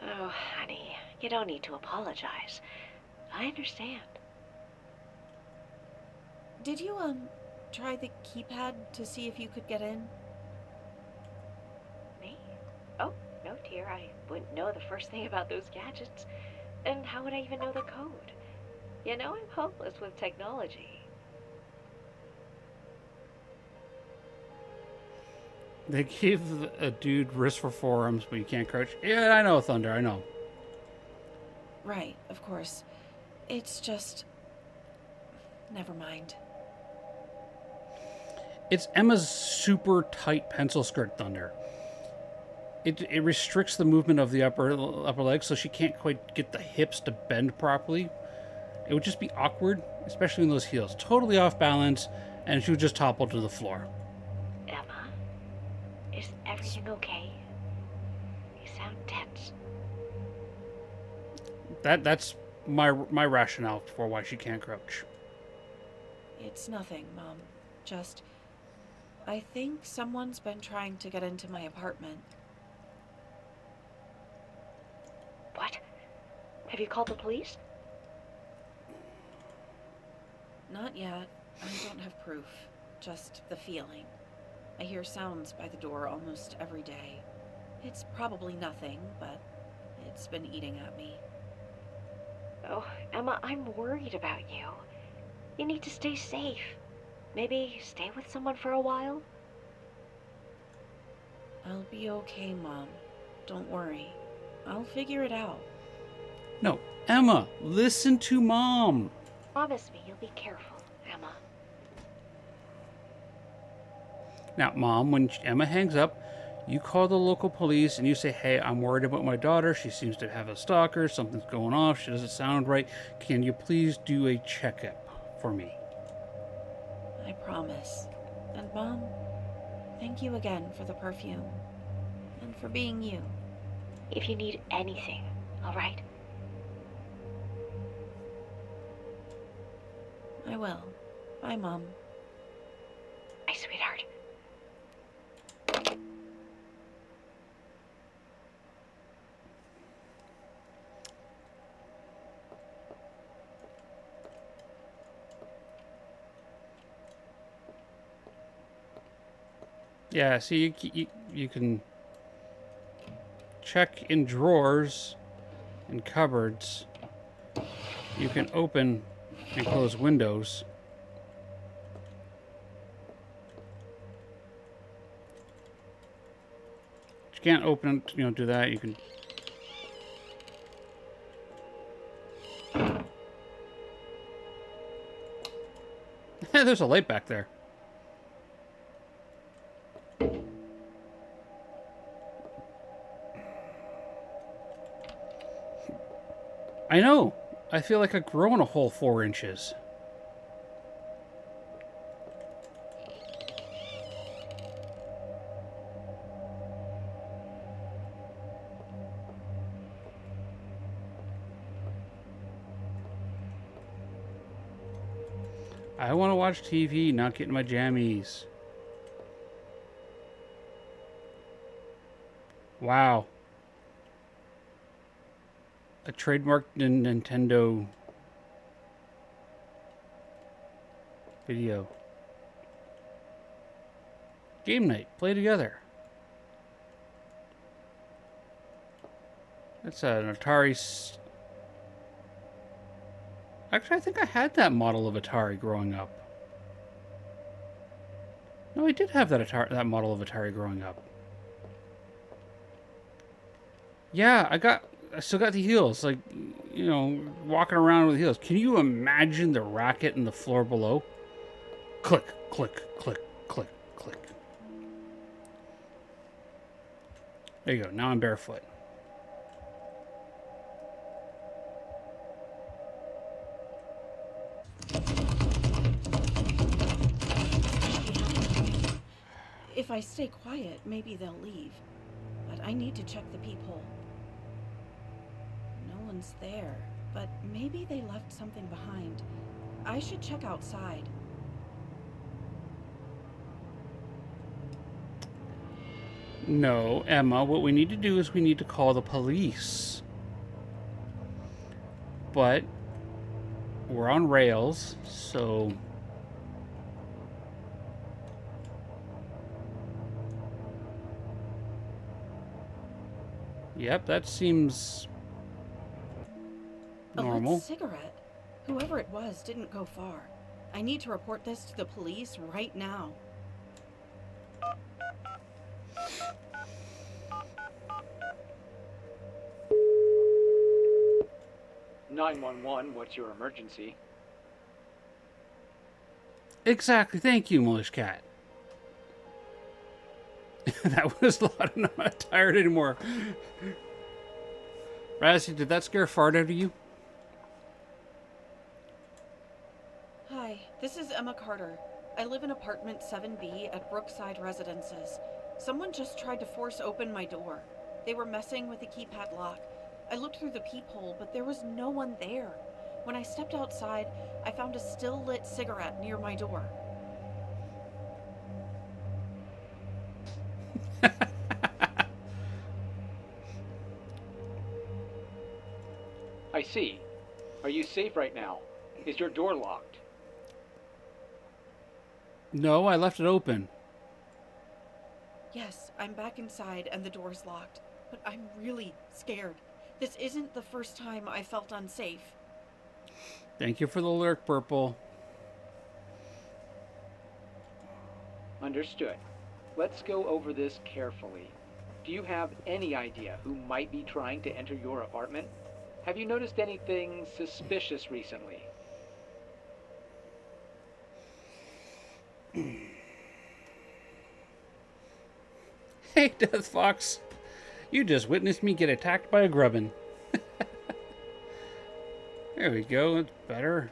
Oh, honey, you don't need to apologize. I understand. Did you, try the keypad to see if you could get in? Me? Oh, no, dear, I wouldn't know the first thing about those gadgets. And how would I even know the code? You know, I'm hopeless with technology. They gave a dude wrist for forearms, but you can't crouch. Yeah, I know, Thunder. I know. Right, of course. It's just... Never mind. It's Emma's super tight pencil skirt, Thunder. It restricts the movement of the upper leg, so she can't quite get the hips to bend properly. It would just be awkward, especially in those heels. Totally off balance, and she would just topple to the floor. Emma, is everything okay? You sound tense. That's my rationale for why she can't crouch. It's nothing, Mom. Just... I think someone's been trying to get into my apartment. What? Have you called the police? Not yet. I don't have proof. Just the feeling. I hear sounds by the door almost every day. It's probably nothing, but it's been eating at me. Oh, Emma, I'm worried about you. You need to stay safe. Maybe stay with someone for a while? I'll be okay, Mom. Don't worry. I'll figure it out. No, Emma, listen to Mom. Promise me you'll be careful, Emma. Now, Mom, when Emma hangs up, you call the local police and you say, hey, I'm worried about my daughter. She seems to have a stalker. Something's going off. She doesn't sound right. Can you please do a checkup for me? I promise. And Mom, thank you again for the perfume. And for being you. If you need anything, all right? I will. Bye, Mom. My sweetheart. Yeah, see, you can check in drawers and cupboards. You can open and close windows. You can't open, do that. You can... There's a light back there. I know. I feel like I've grown a whole 4 inches. I want to watch TV, not get in my jammies. Wow. A trademarked Nintendo video. Game night. Play together. That's an Atari... Actually, I think I had that model of Atari growing up. No, I did have that model of Atari growing up. Yeah, I got I still got the heels. Like, you know, walking around with heels. Can you imagine the racket in the floor below? Click, click, click, click, click. There you go. Now I'm barefoot. If I stay quiet, maybe they'll leave. But I need to check the peephole. No one's there, but maybe they left something behind. I should check outside. No, Emma, what we need to do is we need to call the police. But we're on rails, so... Yep, that seems A normal. lit cigarette. Whoever it was didn't go far. I need to report this to the police right now. What's your emergency? Exactly. Thank you, Milish Cat. That was loud enough. I'm not tired anymore. Razzie, did that scare a fart out of you? Hi, this is Emma Carter. I live in apartment 7B at Brookside Residences. Someone just tried to force open my door. They were messing with the keypad lock. I looked through the peephole, but there was no one there. When I stepped outside, I found a still lit cigarette near my door. I see. Are you safe right now? Is your door locked? No, I left it open. Yes, I'm back inside and the door's locked. But I'm really scared. This isn't the first time I felt unsafe. Thank you for the lurk, Purple. Understood. Let's go over this carefully. Do you have any idea who might be trying to enter your apartment? Have you noticed anything suspicious recently? Hey, Death Fox. You just witnessed me get attacked by a grubbin. There we go. It's better.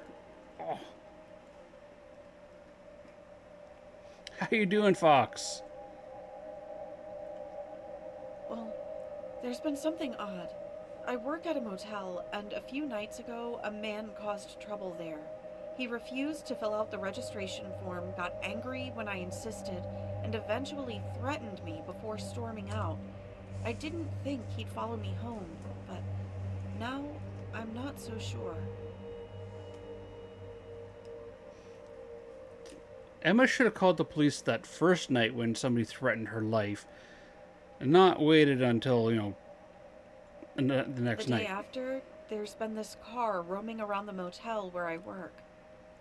Oh. How you doing, Fox? Well, there's been something odd. I work at a motel, and a few nights ago, a man caused trouble there. He refused to fill out the registration form, got angry when I insisted, and eventually threatened me before storming out. I didn't think he'd follow me home, but now I'm not so sure. Emma should have called the police that first night when somebody threatened her life, and not waited until, you know, the next The day night. after, there's been this car roaming around the motel where I work.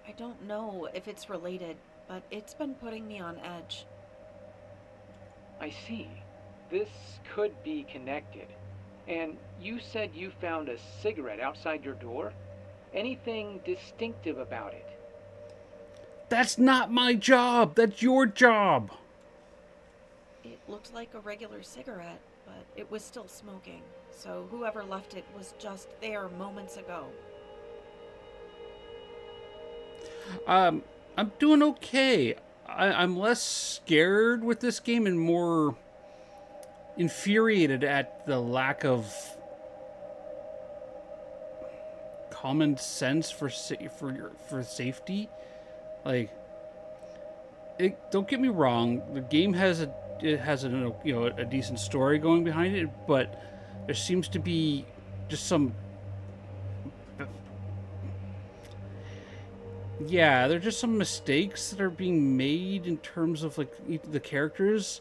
I don't know if it's related, but it's been putting me on edge. I see. This could be connected. And you said you found a cigarette outside your door? Anything distinctive about it? That's not my job. That's your job. It looked like a regular cigarette, but it was still smoking. So whoever left it was just there moments ago. I'm doing okay. I'm less scared with this game and more infuriated at the lack of common sense for safety. Like, don't get me wrong, the game has a decent story going behind it, but there seems to be just some there are just some mistakes that are being made in terms of like the characters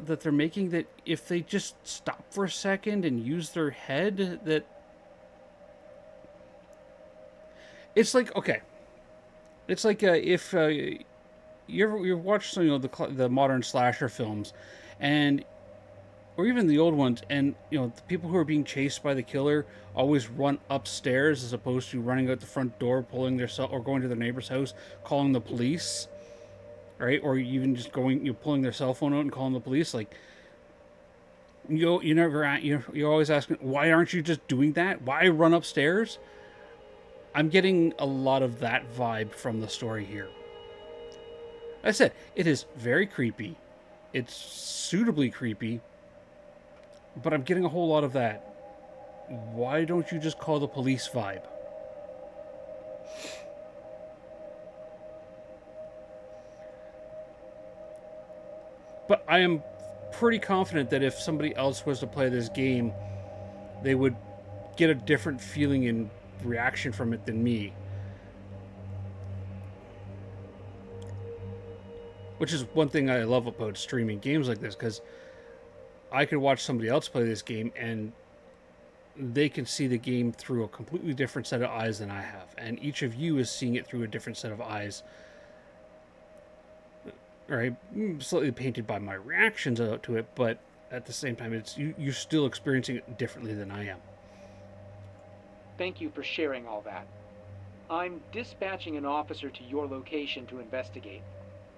that they're making, that if they just stop for a second and use their head, that it's like, okay, it's like if you watch some, the modern slasher films, and or even the old ones, and the people who are being chased by the killer always run upstairs as opposed to running out the front door, pulling their cell, or going to their neighbor's house, calling the police, right? Or even just going, pulling their cell phone out and calling the police. Like, you always ask, why aren't you just doing that? Why run upstairs? I'm getting a lot of that vibe from the story here. I said, it is very creepy. It's suitably creepy, but I'm getting a whole lot of that. Why don't you just call the police vibe? But I am pretty confident that if somebody else was to play this game, they would get a different feeling and reaction from it than me. Which is one thing I love about streaming games like this, because I could watch somebody else play this game and they can see the game through a completely different set of eyes than I have. And each of you is seeing it through a different set of eyes. Right? Slightly painted by my reactions to it, but at the same time, you're still experiencing it differently than I am. Thank you for sharing all that. I'm dispatching an officer to your location to investigate.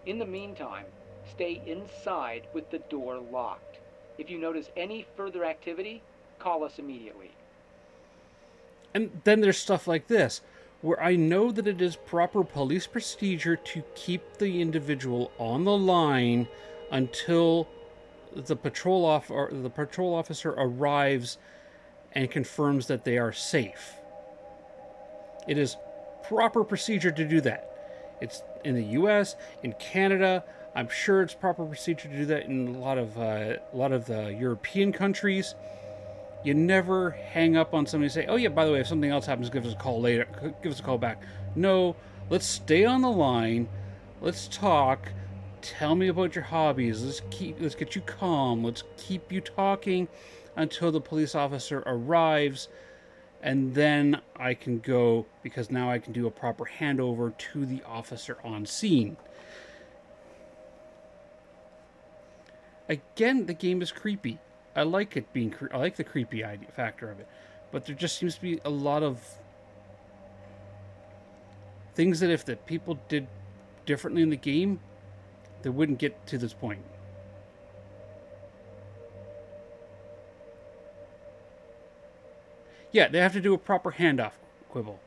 In the meantime, stay inside with the door locked. If you notice any further activity, call us immediately. And then there's stuff like this, where I know that it is proper police procedure to keep the individual on the line until the patrol officer arrives and confirms that they are safe. It is proper procedure to do that. It's in the U.S., in Canada. I'm sure it's proper procedure to do that in a lot of the European countries. You never hang up on somebody and say, "Oh yeah, by the way, if something else happens, give us a call later. Give us a call back." No, let's stay on the line. Let's talk. Tell me about your hobbies. Let's get you calm. Let's keep you talking until the police officer arrives, and then I can go, because now I can do a proper handover to the officer on scene. Again, the game is creepy. I like it being. I like the creepy idea factor of it, but there just seems to be a lot of things that if the people did differently in the game, they wouldn't get to this point. Yeah, they have to do a proper handoff, Quibble.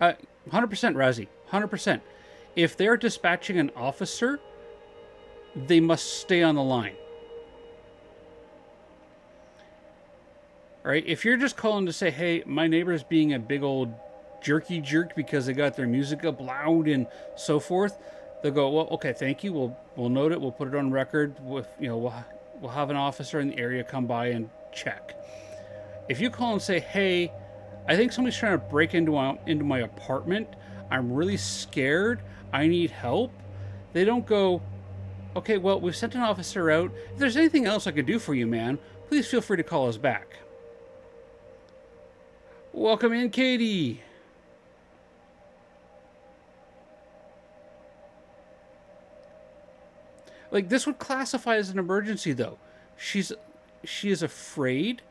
100% Razzie, 100%. If they're dispatching an officer, they must stay on the line. Right? If you're just calling to say, hey, my neighbor's being a big old jerky jerk because they got their music up loud and so forth, they'll go, well, okay, thank you. We'll note it. We'll put it on record. We'll have an officer in the area come by and check. If you call and say, hey, I think somebody's trying to break into my apartment. I'm really scared. I need help. They don't go, okay, well, we've sent an officer out. If there's anything else I could do for you, man, please feel free to call us back. Welcome in, Katie. Like, this would classify as an emergency, though. She is afraid.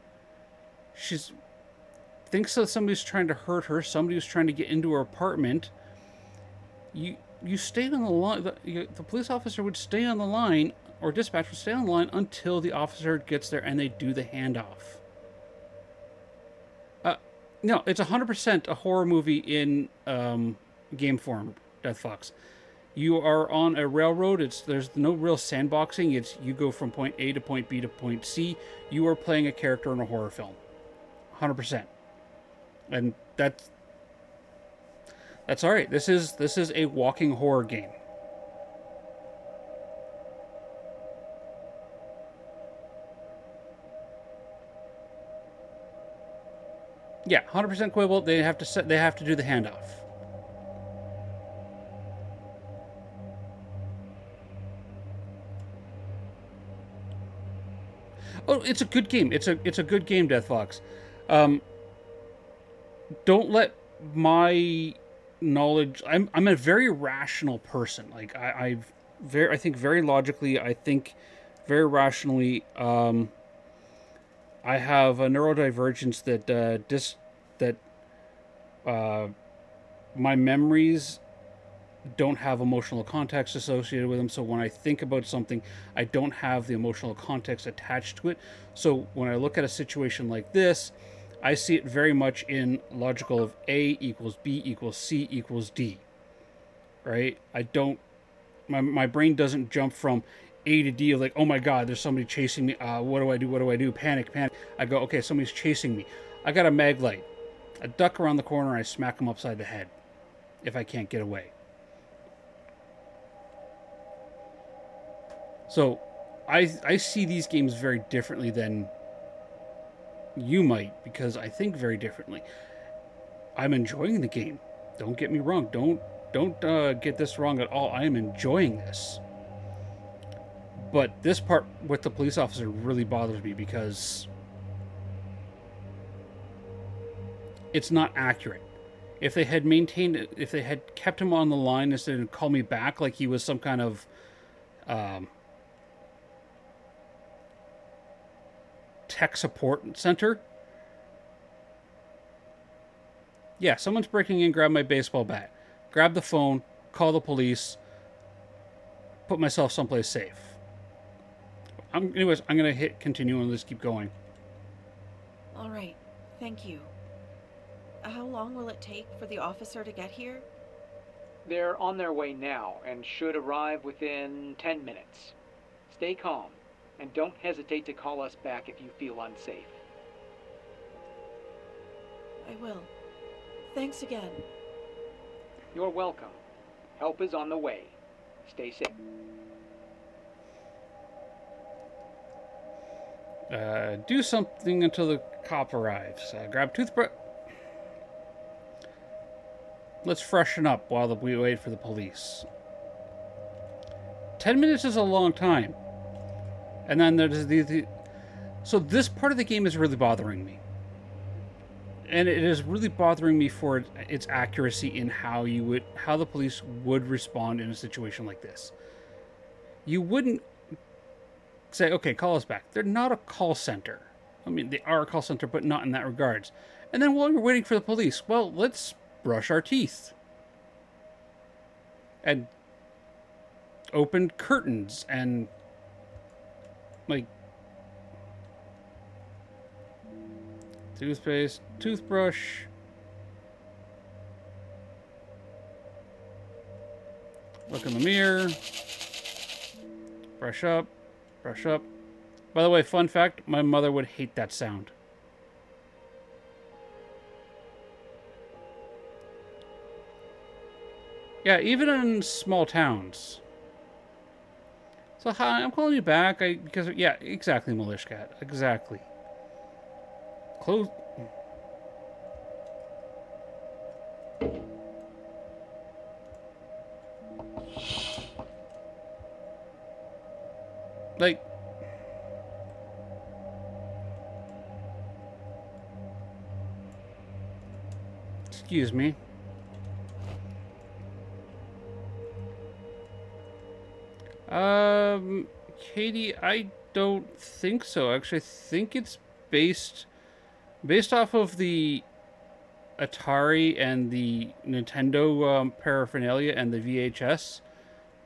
Thinks that somebody's trying to hurt her. Somebody was trying to get into her apartment. You stayed on the line. The police officer would stay on the line, or dispatch would stay on the line until the officer gets there and they do the handoff. No, it's 100% a horror movie in game form, Death Fox. You are on a railroad. There's no real sandboxing. It's you go from point A to point B to point C. You are playing a character in a horror film. 100%. And that's all right. This is a walking horror game. Yeah, 100% Quibble. They have to do the handoff. Oh, it's a good game. It's a good game, Death Fox. Don't let my knowledge. I'm a very rational person. Like I think very logically. I think very rationally. I have a neurodivergence that my memories don't have emotional context associated with them. So when I think about something, I don't have the emotional context attached to it. So when I look at a situation like this, I see it very much in logical of A equals B equals C equals D. Right? I don't. My brain doesn't jump from A to D of like, oh my God, there's somebody chasing me. What do I do? What do I do? Panic, panic. I go, okay, somebody's chasing me. I got a mag light. I duck around the corner and I smack him upside the head if I can't get away. So I see these games very differently than you might, because I think very differently. I'm enjoying the game. Don't get me wrong. Don't get this wrong at all. I am enjoying this. But this part with the police officer really bothers me because it's not accurate. If they had maintained it, if they had kept him on the line instead of call me back like he was some kind of tech support center. Yeah, someone's breaking in, grab my baseball bat, grab the phone, call the police, put myself someplace safe. Anyways, I'm going to hit continue and let's keep going. All right, thank you. How long will it take for the officer to get here? They're on their way now and should arrive within 10 minutes. Stay calm and don't hesitate to call us back if you feel unsafe. I will. Thanks again. You're welcome. Help is on the way. Stay safe. Do something until the cop arrives. Grab toothbrush. Let's freshen up while we wait for the police. 10 minutes is a long time. And then there's so this part of the game is really bothering me. And it is really bothering me for its accuracy in how the police would respond in a situation like this. You wouldn't say, okay, call us back. They're not a call center. I mean, they are a call center, but not in that regards. And then while you're waiting for the police, well, let's brush our teeth. And open curtains and, like, toothpaste, toothbrush. Look in the mirror. Brush up. Brush up. By the way, fun fact, my mother would hate that sound. Yeah, even in small towns. So hi, I'm calling you back because yeah, exactly, Milishkat. Exactly. Close. Like, excuse me. Katie, I don't think so. Actually, I think it's based off of the Atari and the Nintendo paraphernalia and the VHS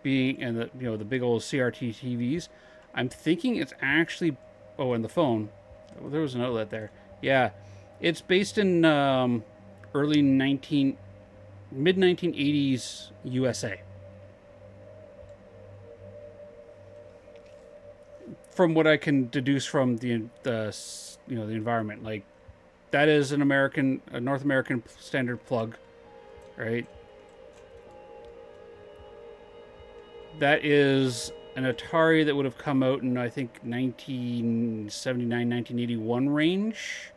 being and the big old CRT TVs. I'm thinking it's actually and the phone. Oh, there was an outlet there. Yeah, it's based in mid 1980s USA. From what I can deduce from the environment, like that is a North American standard plug, right? That is an Atari that would have come out in, I think, 1979, 1981 range.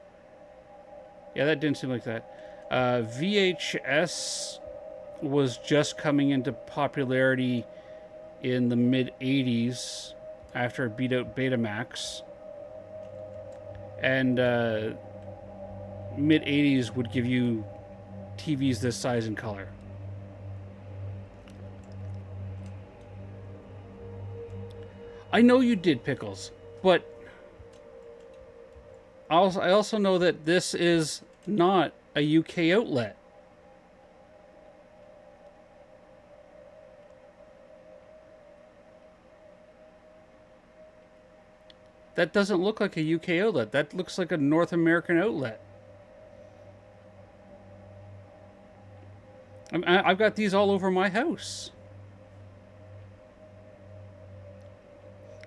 Yeah, that didn't seem like that. VHS was just coming into popularity in the mid 80s after it beat out Betamax. And mid 80s would give you TVs this size and color. I know you did, Pickles, but I also know that this is not a UK outlet. That doesn't look like a UK outlet. That looks like a North American outlet. I've got these all over my house.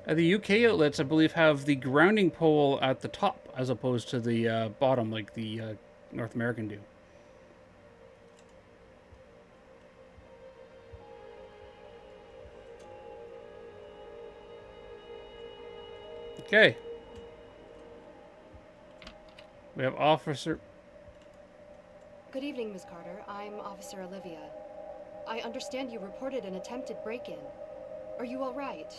The UK outlets, I believe, have the grounding pole at the top as opposed to the bottom like the North American do. Okay. We have Officer... Good evening, Miss Carter. I'm Officer Olivia. I understand you reported an attempted break-in. Are you all right?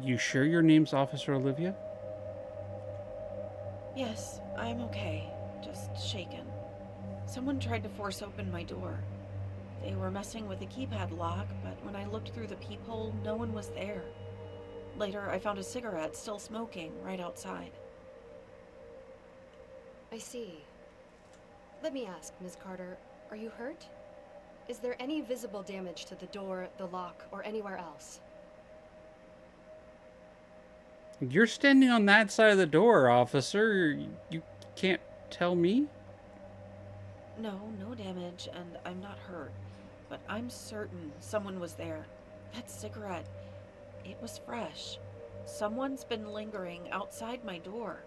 You sure your name's Officer Olivia? Yes, I'm okay. Just shaken. Someone tried to force open my door. They were messing with the keypad lock, but when I looked through the peephole, no one was there. Later, I found a cigarette still smoking right outside. I see. Let me ask, Miss Carter, are you hurt? Is there any visible damage to the door, the lock, or anywhere else? You're standing on that side of the door, officer. You can't tell me? No damage, and I'm not hurt. But I'm certain someone was there. That cigarette, it was fresh. Someone's been lingering outside my door.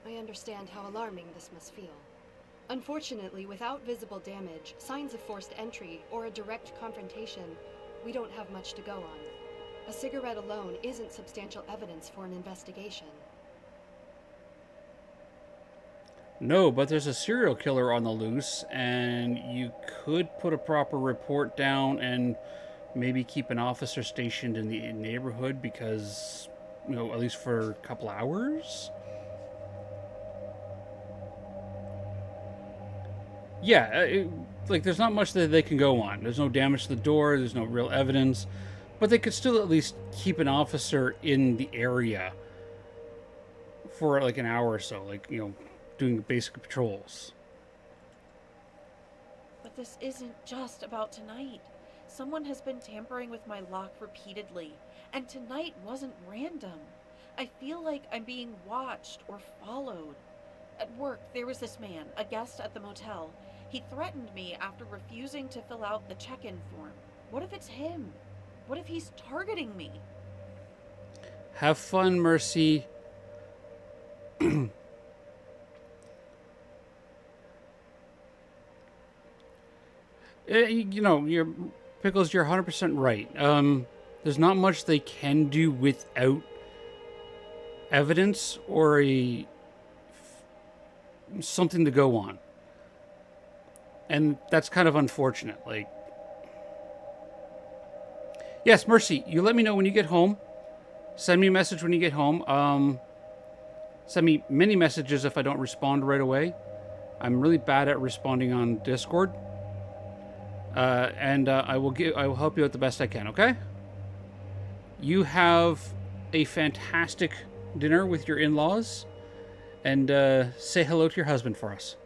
I understand how alarming this must feel. Unfortunately, without visible damage, signs of forced entry, or a direct confrontation, we don't have much to go on. A cigarette alone isn't substantial evidence for an investigation. No, but there's a serial killer on the loose, and you could put a proper report down and maybe keep an officer stationed in the neighborhood because, at least for a couple hours? Yeah, there's not much that they can go on. There's no damage to the door, there's no real evidence, but they could still at least keep an officer in the area for like an hour or so, doing basic patrols. But this isn't just about tonight. Someone has been tampering with my lock repeatedly, and tonight wasn't random. I feel like I'm being watched or followed. At work, there was this man, a guest at the motel. He threatened me after refusing to fill out the check-in form. What if it's him? What if he's targeting me? Have fun, Mercy. Your Pickles, you're 100% right. There's not much they can do without evidence or something to go on. And that's kind of unfortunate. Yes, Mercy, you let me know when you get home. Send me a message when you get home. Send me many messages if I don't respond right away. I'm really bad at responding on Discord. And I will help you out the best I can, okay? You have a fantastic dinner with your in-laws, and say hello to your husband for us.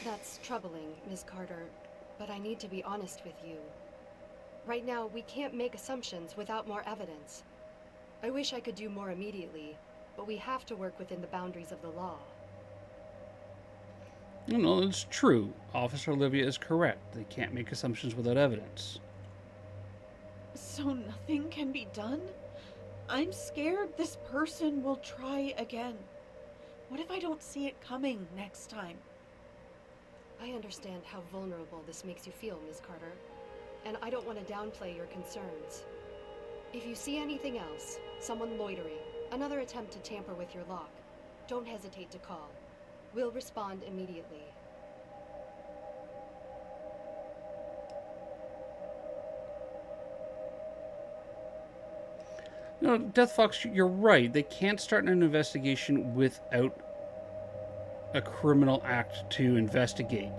That's troubling, Ms. Carter, but I need to be honest with you. Right now, we can't make assumptions without more evidence. I wish I could do more immediately, but we have to work within the boundaries of the law. No, it's true. Officer Olivia is correct. They can't make assumptions without evidence. So nothing can be done? I'm scared this person will try again. What if I don't see it coming next time? I understand how vulnerable this makes you feel, Ms. Carter, and I don't want to downplay your concerns. If you see anything else, someone loitering, another attempt to tamper with your lock, don't hesitate to call. We'll respond immediately. No, Death Fox, you're right. They can't start an investigation without a criminal act to investigate.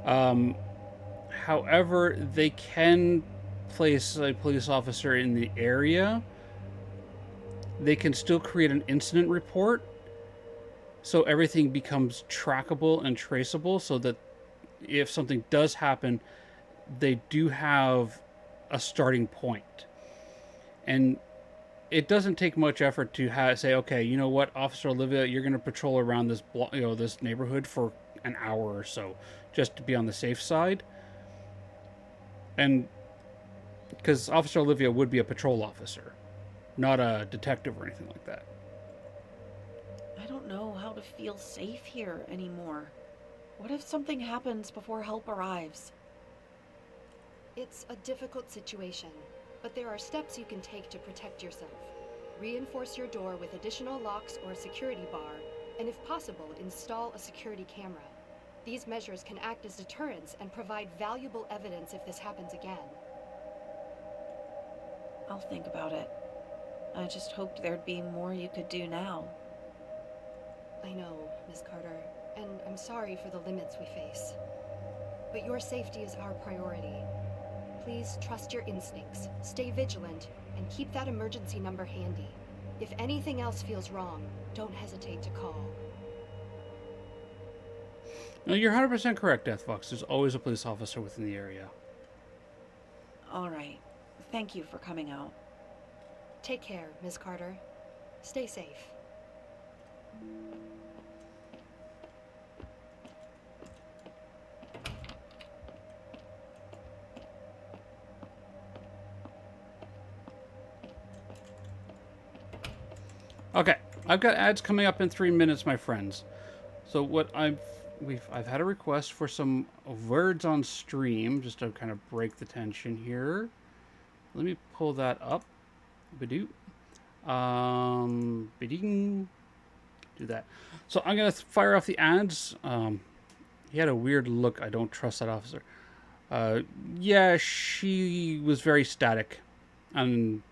However, they can place a police officer in the area. They can still create an incident report, so everything becomes trackable and traceable, so that if something does happen, they do have a starting point. And it doesn't take much effort to say, okay, you know what, Officer Olivia, you're going to patrol around this this neighborhood for an hour or so, just to be on the safe side. And because Officer Olivia would be a patrol officer, not a detective or anything like that. I don't know how to feel safe here anymore. What if something happens before help arrives? It's a difficult situation, but there are steps you can take to protect yourself. Reinforce your door with additional locks or a security bar, and if possible, install a security camera. These measures can act as deterrents and provide valuable evidence if this happens again. I'll think about it. I just hoped there'd be more you could do now. I know, Miss Carter, and I'm sorry for the limits we face. But your safety is our priority. Please trust your instincts, stay vigilant, and keep that emergency number handy. If anything else feels wrong, don't hesitate to call. No, you're 100% correct, Deathfox. There's always a police officer within the area. All right. Thank you for coming out. Take care, Miss Carter. Stay safe. Okay, I've got ads coming up in 3 minutes, my friends. So what I've had a request for some words on stream, just to kind of break the tension here. Let me pull that up. Badoo. Bidding. Do that. So I'm gonna fire off the ads. He had a weird look. I don't trust that officer. Yeah, she was very static, and.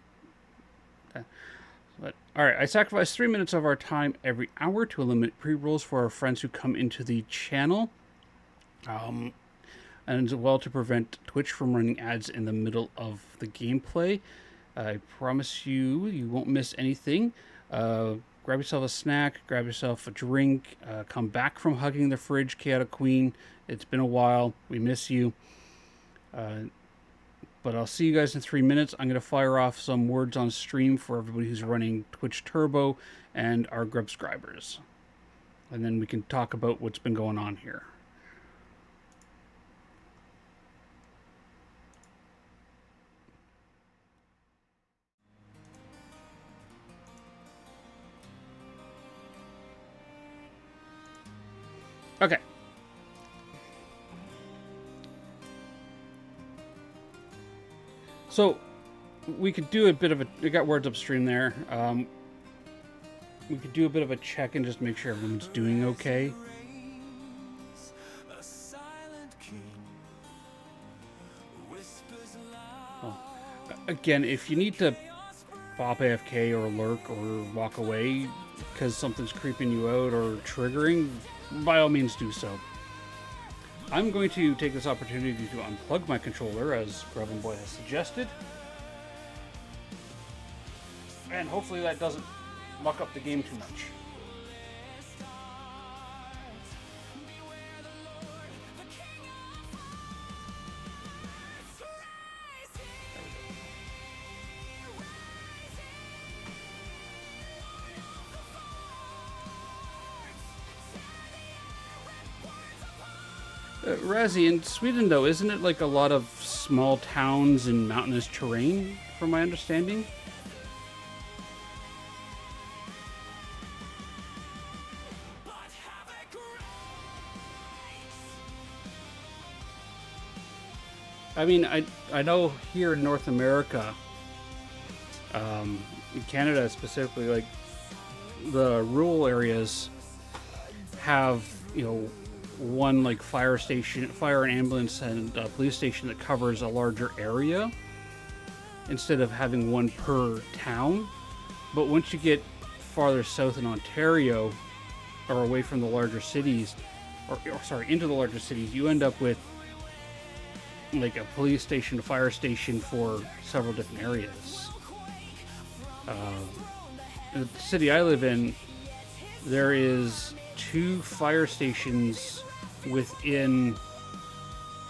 But all right, I sacrifice 3 minutes of our time every hour to eliminate pre-rolls for our friends who come into the channel, and as well to prevent Twitch from running ads in the middle of the gameplay. I promise you won't miss anything. Grab yourself a snack, grab yourself a drink, come back from hugging the fridge, Chaotic Queen. It's been a while. We miss you. But I'll see you guys in 3 minutes. I'm going to fire off some words on stream for everybody who's running Twitch Turbo and our Grubscribers. And then we can talk about what's been going on here. Okay. So, we could do a bit of we got words upstream there. We could do a bit of a check and just make sure everyone's doing okay. Well, again, if you need to pop AFK or lurk or walk away because something's creeping you out or triggering, by all means do so. I'm going to take this opportunity to unplug my controller, as Grubin Boy has suggested. And hopefully that doesn't muck up the game too much. Razzie, in Sweden, though, isn't it like a lot of small towns and mountainous terrain, from my understanding? I mean, I know here in North America, in Canada specifically, like, the rural areas have, one like fire and ambulance and police station that covers a larger area instead of having one per town. But once you get farther south in Ontario, or away from the larger cities, or sorry, into the larger cities, you end up with like a police station, a fire station for several different areas. The city I live in, there is 2 fire stations within,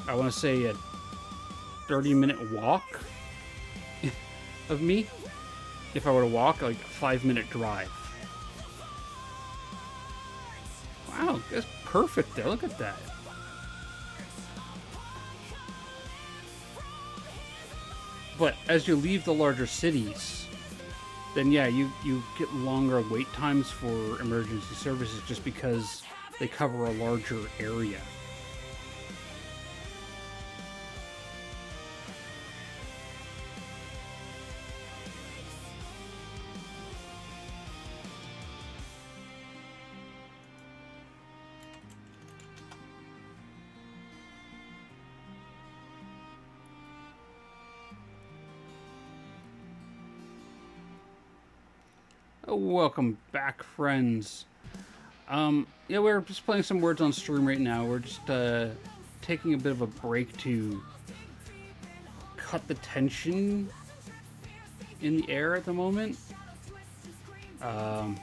I want to say, a 30-minute walk of me. If I were to walk, like a 5-minute drive. Wow, that's perfect there. Look at that. But as you leave the larger cities, then yeah, you get longer wait times for emergency services just because they cover a larger area. Welcome back, friends. Yeah, we're just playing some words on stream right now. We're just taking a bit of a break to cut the tension in the air at the moment. I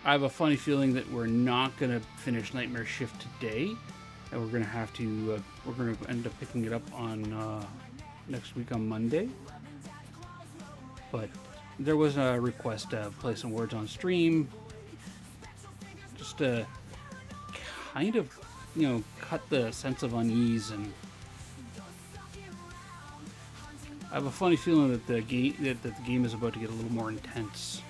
have a funny feeling that we're not gonna finish Nightmare Shift today, and we're gonna have to. We're gonna end up picking it up on next week on Monday. But there was a request to play some words on stream, just to kind of, cut the sense of unease. And I have a funny feeling that the game is about to get a little more intense.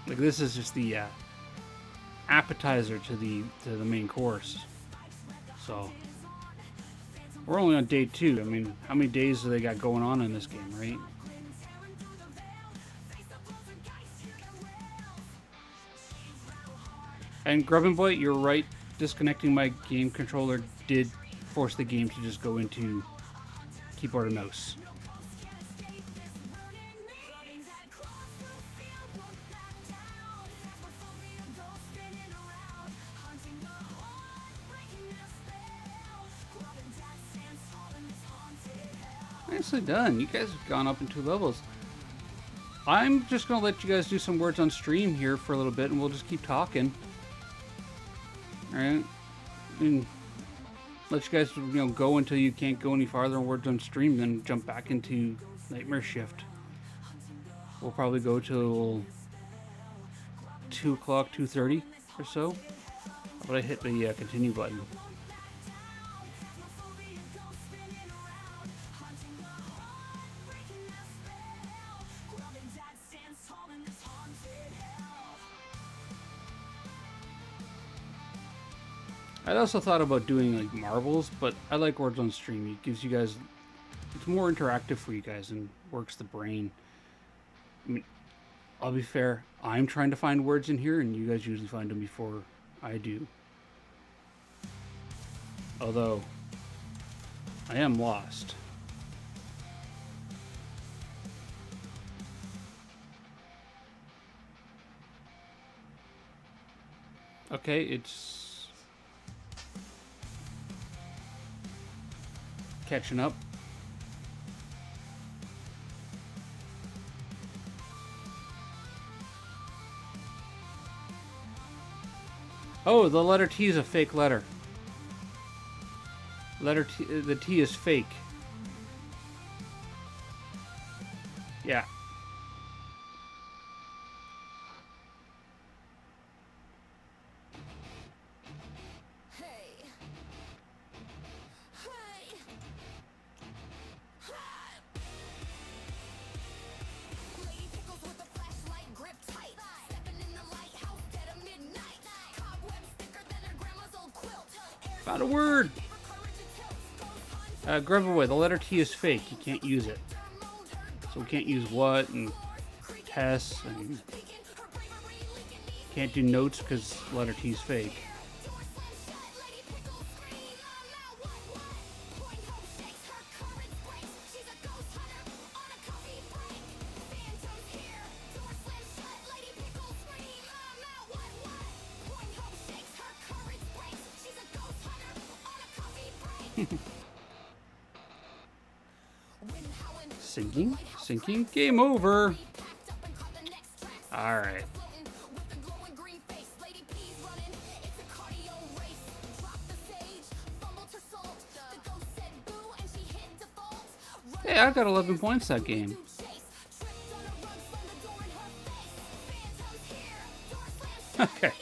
Like, this is just the appetizer to the main course. So we're only on day 2. I mean, how many days do they got going on in this game, right? And Grubbin Boy, you're right. Disconnecting my game controller did force the game to just go into keyboard and mouse. Nicely done. You guys have gone up in 2 levels. I'm just going to let you guys do some words on stream here for a little bit, and we'll just keep talking. Alright? And let you guys, go until you can't go any farther on words on stream, then jump back into Nightmare Shift. We'll probably go till 2 o'clock, 2:30 or so. But I hit the continue button. I'd also thought about doing like marbles, but I like words on stream. It gives you guys, it's more interactive for you guys and works the brain. I mean, I'll be fair, I'm trying to find words in here, and you guys usually find them before I do. Although, I am lost. Okay, it's catching up. Oh, the letter T is a fake letter. Letter T, the T is fake. Yeah. Found a word! Grubberway, the letter T is fake. You can't use it. So we can't use what and tests and can't do notes because letter T is fake. Sinking, sinking, game over. All right. Hey, I got 11 points that game. Okay.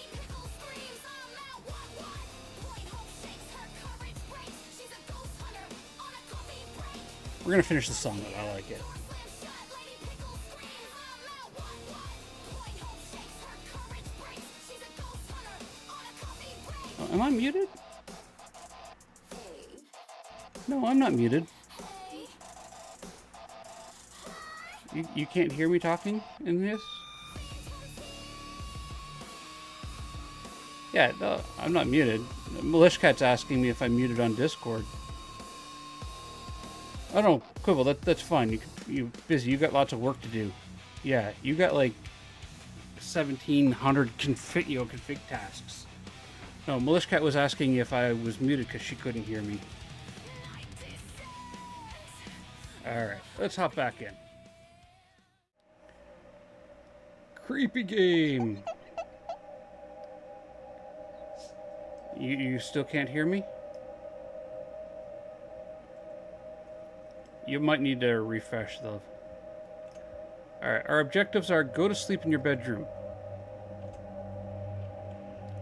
We're gonna finish the song, but I like it. Oh, am I muted? No, I'm not muted. You can't hear me talking in this? Yeah, no, I'm not muted. Milishcat's asking me if I'm muted on Discord. Oh no, Quibble, that's fine. You busy. You got lots of work to do. Yeah, you got like 1,700 config tasks. No, Milishcat was asking if I was muted because she couldn't hear me. All right, let's hop back in. Creepy game. You still can't hear me? You might need to refresh though. Alright, our objectives are go to sleep in your bedroom.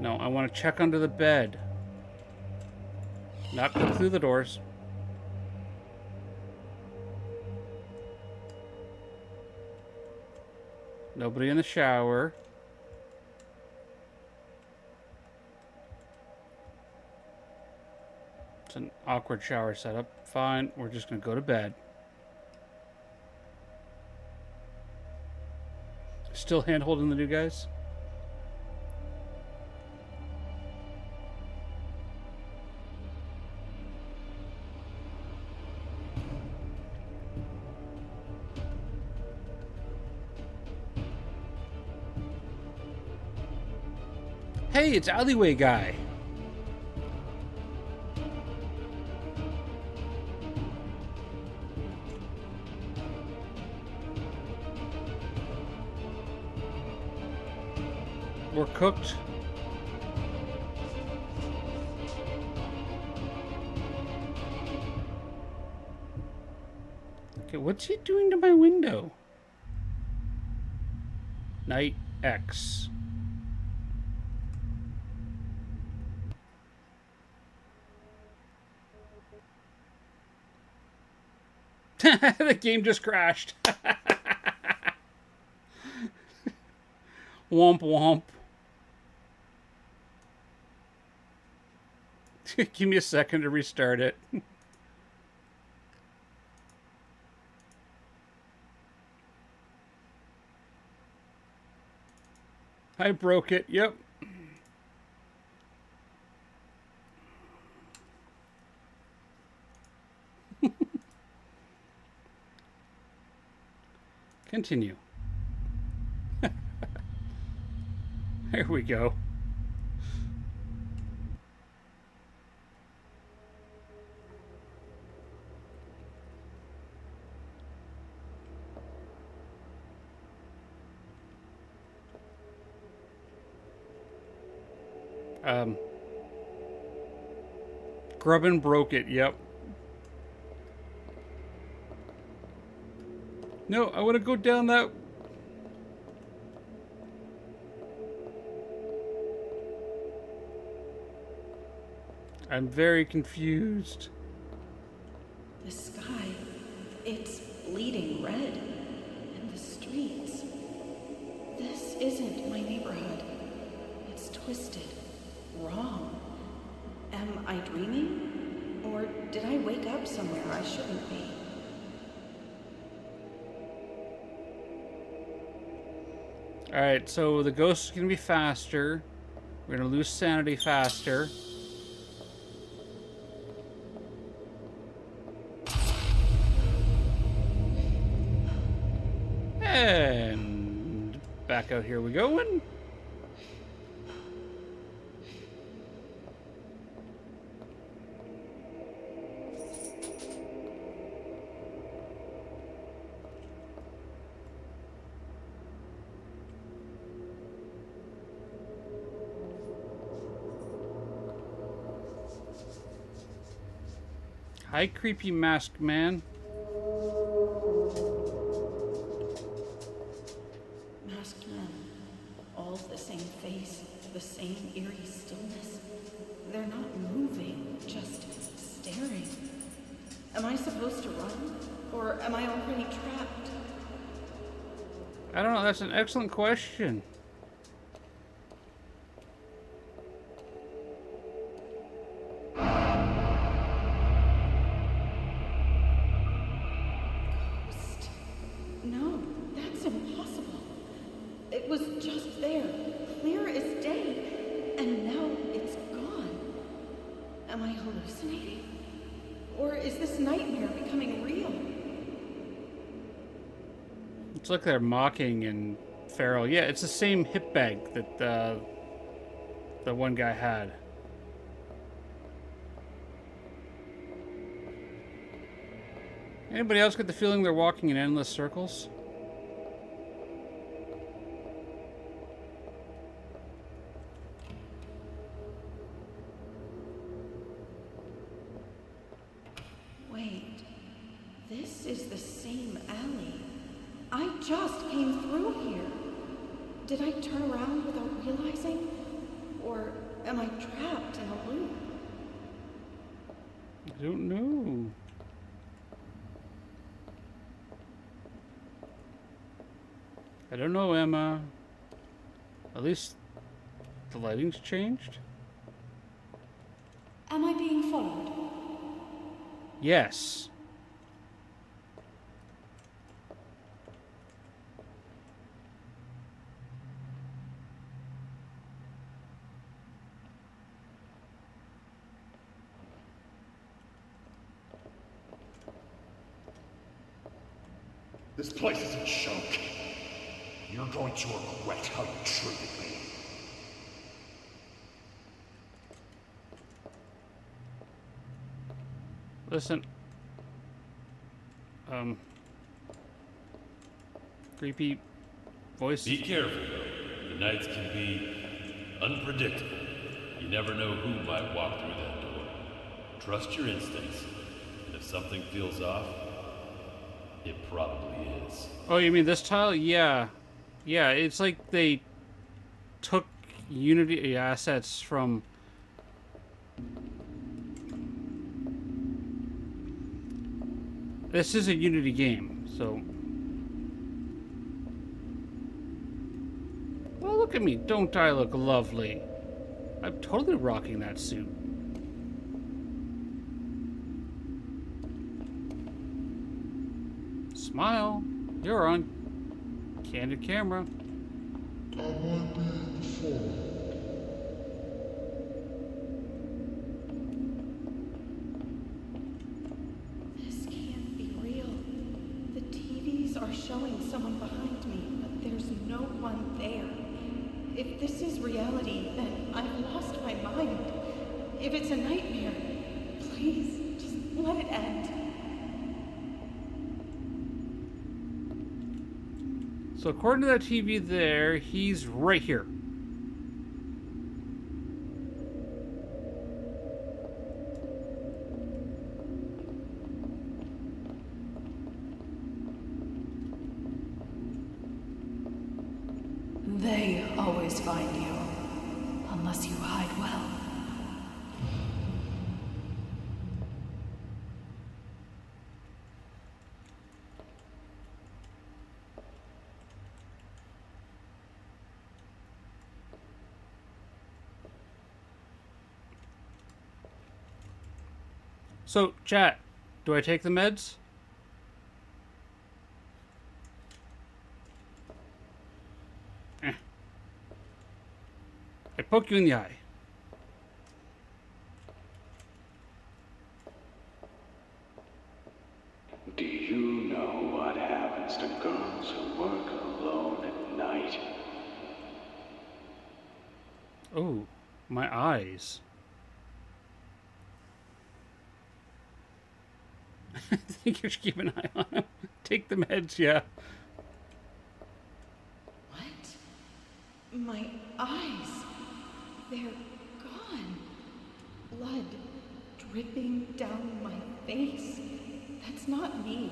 No, I want to check under the bed. Not go through the doors. Nobody in the shower. It's an awkward shower setup. Fine, we're just going to go to bed. Still hand-holding the new guys? Hey, it's Alleyway Guy. We're cooked. Okay, what's he doing to my window? Night X. The game just crashed. Womp womp. Give me a second to restart it. I broke it. Yep. Continue. There we go. Grubbin broke it, yep. No, I want to go down that... I'm very confused. The sky, it's bleeding red. And the streets. This isn't my neighborhood. It's twisted. Wrong. Am I dreaming? Or did I wake up somewhere I shouldn't be? Alright, so the ghost is going to be faster. We're going to lose sanity faster. And back out here we go. Hi, creepy masked man. Masked men, all the same face, the same eerie stillness. They're not moving, just staring. Am I supposed to run? Or am I already trapped? I don't know, that's an excellent question. Ghost? No, that's impossible. It was just there, clear as day, and now it's gone. Am I hallucinating? Or is this nightmare becoming real? It's like they're mocking and feral. Yeah, it's the same hip bag that the one guy had. Anybody else get the feeling they're walking in endless circles? Wait, this is the same alley. I just came through here. Did I turn around without realizing? Or am I trapped in a loop? I don't know. I don't know, Emma. At least the lighting's changed? Am I being followed? Yes. This place is a joke. You're going to regret how you treated me. Listen. Creepy voice. Be careful, though. The nights can be unpredictable. You never know who might walk through that door. Trust your instincts. And if something feels off, it probably is. Oh, you mean this tile? Yeah. Yeah, it's like they took Unity assets from... This is a Unity game, so... Well, look at me. Don't I look lovely? I'm totally rocking that suit. Smile. You're on candid camera. Am I being followed? This can't be real. The TVs are showing someone behind me, but there's no one there. If this is reality, then I've lost my mind. If it's a nightmare, please, just let it end. So according to that TV there, he's right here. They always find you, unless you hide well. So, chat, do I take the meds? I poke you in the eye. Do you know what happens to girls who work alone at night? Oh, my eyes. I think you should keep an eye on him. Take the meds, yeah. What? My eyes. They're gone. Blood dripping down my face. That's not me.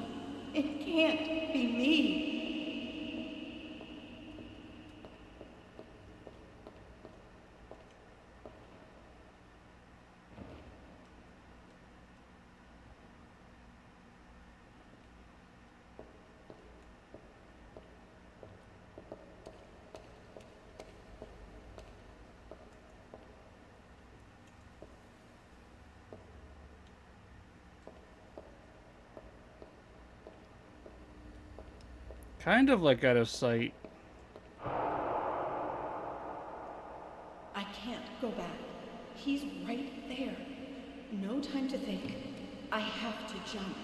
It can't be me. Kind of like out of sight. I can't go back. He's right there. No time to think. I have to jump.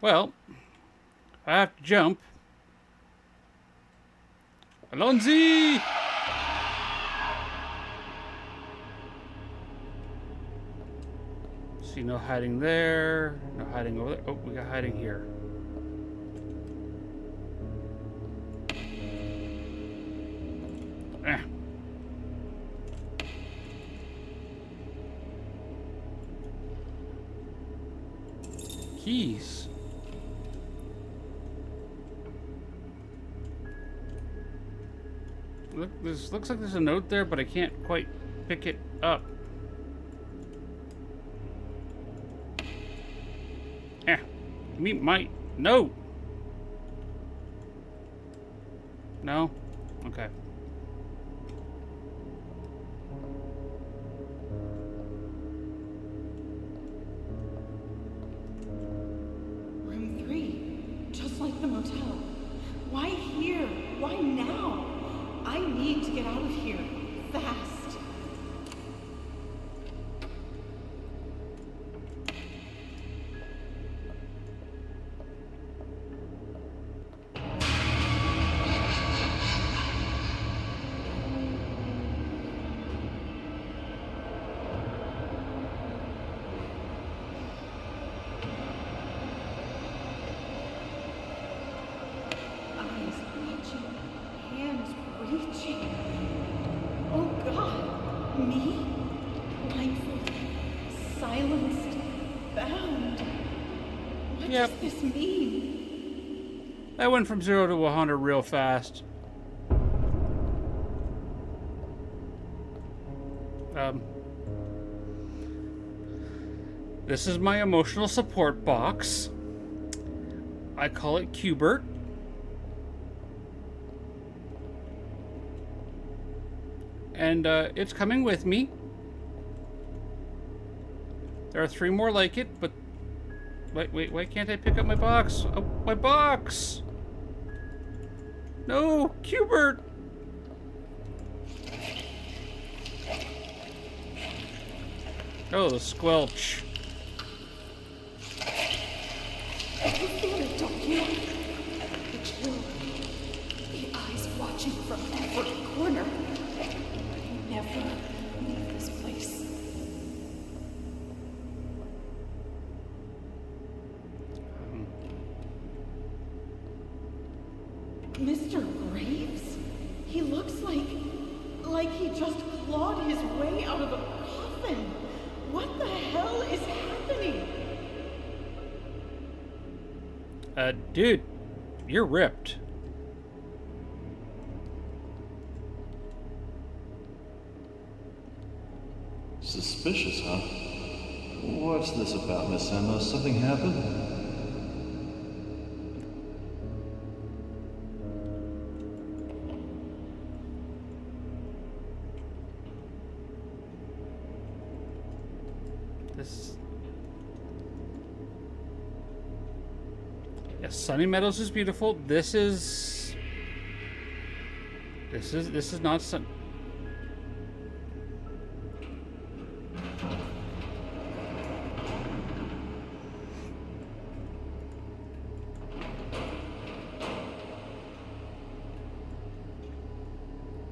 Well, I have to jump. Alonzi! See, no hiding there. No hiding over there. Oh, we got hiding here. Eh. Keys. Look, this looks like there's a note there, but I can't quite pick it up. Eh. Me might. No! No? Okay. Room 3. Just like the motel. Why here? Why now? I need to get out of here. Fast. Eyes watching, hands reaching. Oh God, me? Blindfolded, silenced, bound. What Yep. does this mean? That went from 0 to 100 real fast. This is my emotional support box. I call it Qbert. And it's coming with me. There are 3 more like it, but wait, why can't I pick up my box? Oh, my box! No, Qbert! Oh, the squelch. You feel it, don't you? The chill. The eyes watching from every corner. Never leave this place. Mr. Graves? He looks like he just clawed his way out of a coffin. What the hell is happening? Dude, you're ripped. Suspicious, huh? What's this about, Miss Emma? Something happened? This... Yes, Sunny Meadows is beautiful. This is not sun.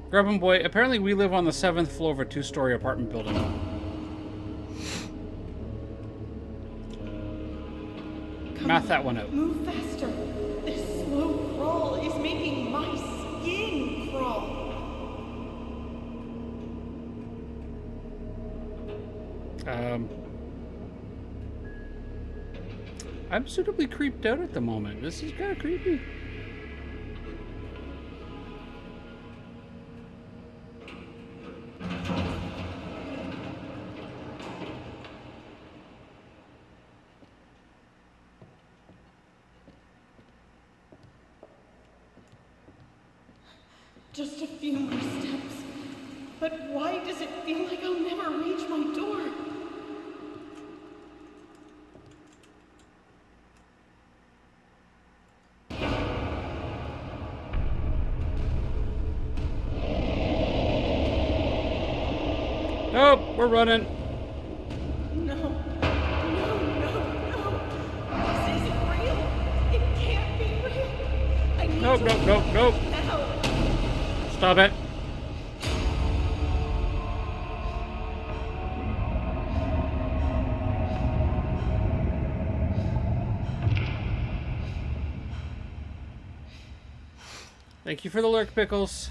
Grub Boy, apparently we live on the 7th floor of a 2-story apartment building. Math that one out. Move faster. This slow crawl is making my skin crawl. Um, I'm suitably creeped out at the moment. This is kind of creepy. Just a few more steps. But why does it feel like I'll never reach my door? Nope, we're running. No. No, no, no. This isn't real. It can't be real. I need Nope, to nope, nope, nope. now. Stop it. Thank you for the lurk, Pickles.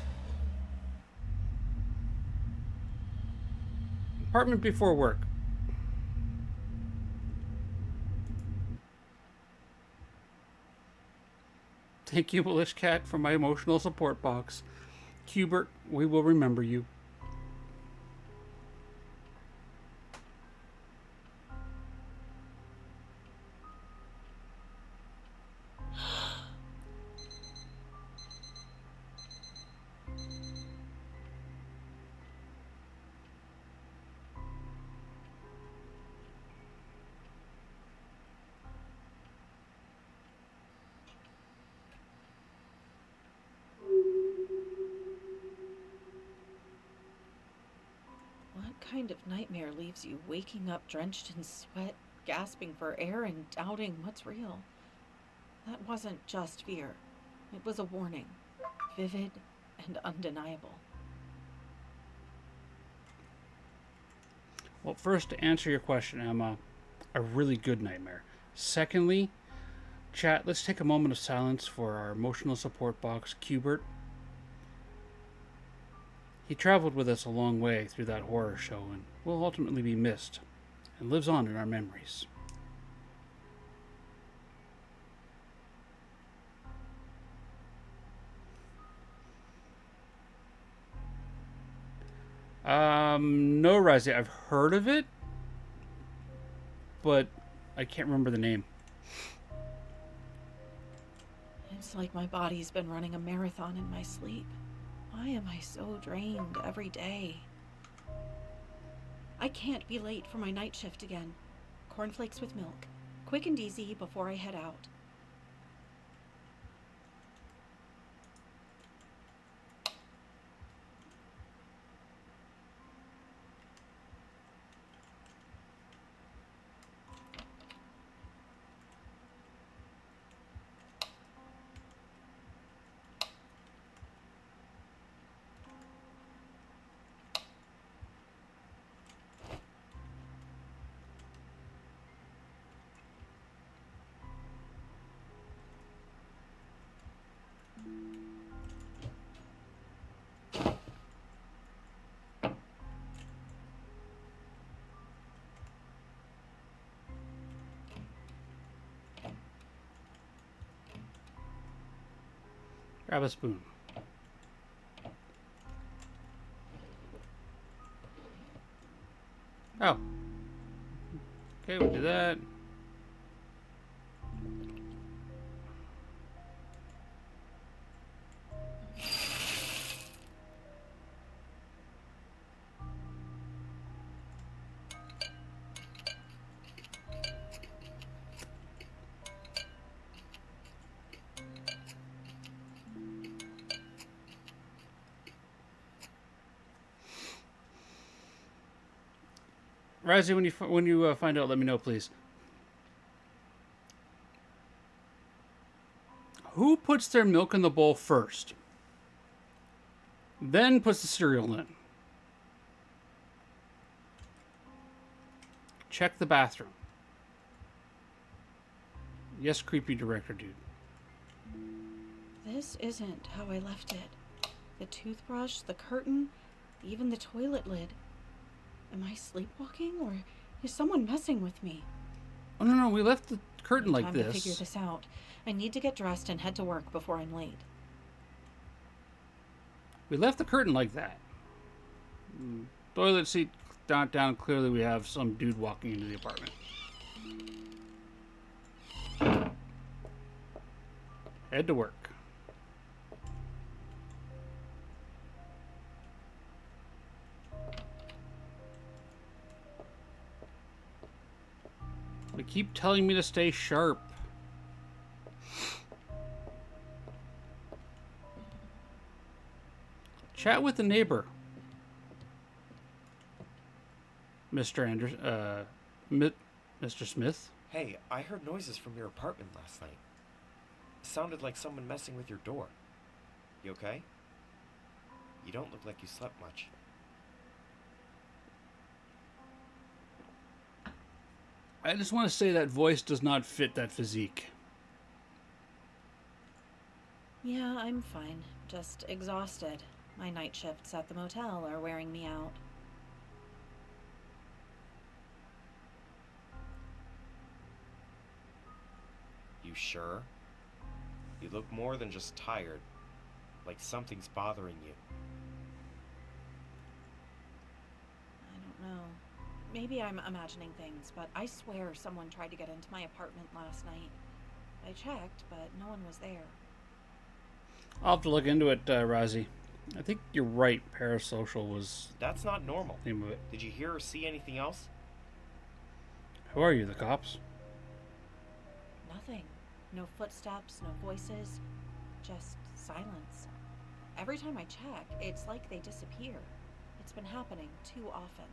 Apartment before work. Thank you, Milish Cat, for my emotional support box. Hubert, we will remember you. What kind of nightmare leaves you waking up drenched in sweat, gasping for air, and doubting what's real? That wasn't just fear. It was a warning, vivid and undeniable. Well, first, to answer your question, Emma, a really good nightmare. Secondly, chat, let's take a moment of silence for our emotional support box, Hubert. He traveled with us a long way through that horror show and will ultimately be missed and lives on in our memories. No, Razzie, I've heard of it, but I can't remember the name. It's like my body's been running a marathon in my sleep. Why am I so drained every day? I can't be late for my night shift again. Cornflakes with milk. Quick and easy before I head out. Grab a spoon. Oh. Okay, we'll do that. Razzie, when you find out, let me know, please. Who puts their milk in the bowl first? Then puts the cereal in. Check the bathroom. Yes, creepy director dude. This isn't how I left it. The toothbrush, the curtain, even the toilet lid. Am I sleepwalking, or Is someone messing with me? Oh, no, we left the curtain like Time this. to figure this out. I need to get dressed and head to work before I'm late. We left the curtain like that. Toilet seat down. Clearly, we have some dude walking into the apartment. Head to work. They keep telling me to stay sharp. Chat with the neighbor. Mr. Mr. Smith? Hey, I heard noises from your apartment last night. It sounded like someone messing with your door. You okay? You don't look like you slept much. I just want to say that voice does not fit that physique. Yeah, I'm fine. Just exhausted. My night shifts at the motel are wearing me out. You sure? You look more than just tired. Like something's bothering you. I don't know. Maybe I'm imagining things, but I swear someone tried to get into my apartment last night. I checked, but no one was there. I'll have to look into it, Rozzy. I think you're right. Parasocial was... That's not normal. the name of it. Did you hear or see anything else? Who are you, the cops? Nothing. No footsteps, no voices. Just silence. Every time I check, it's like they disappear. It's been happening too often.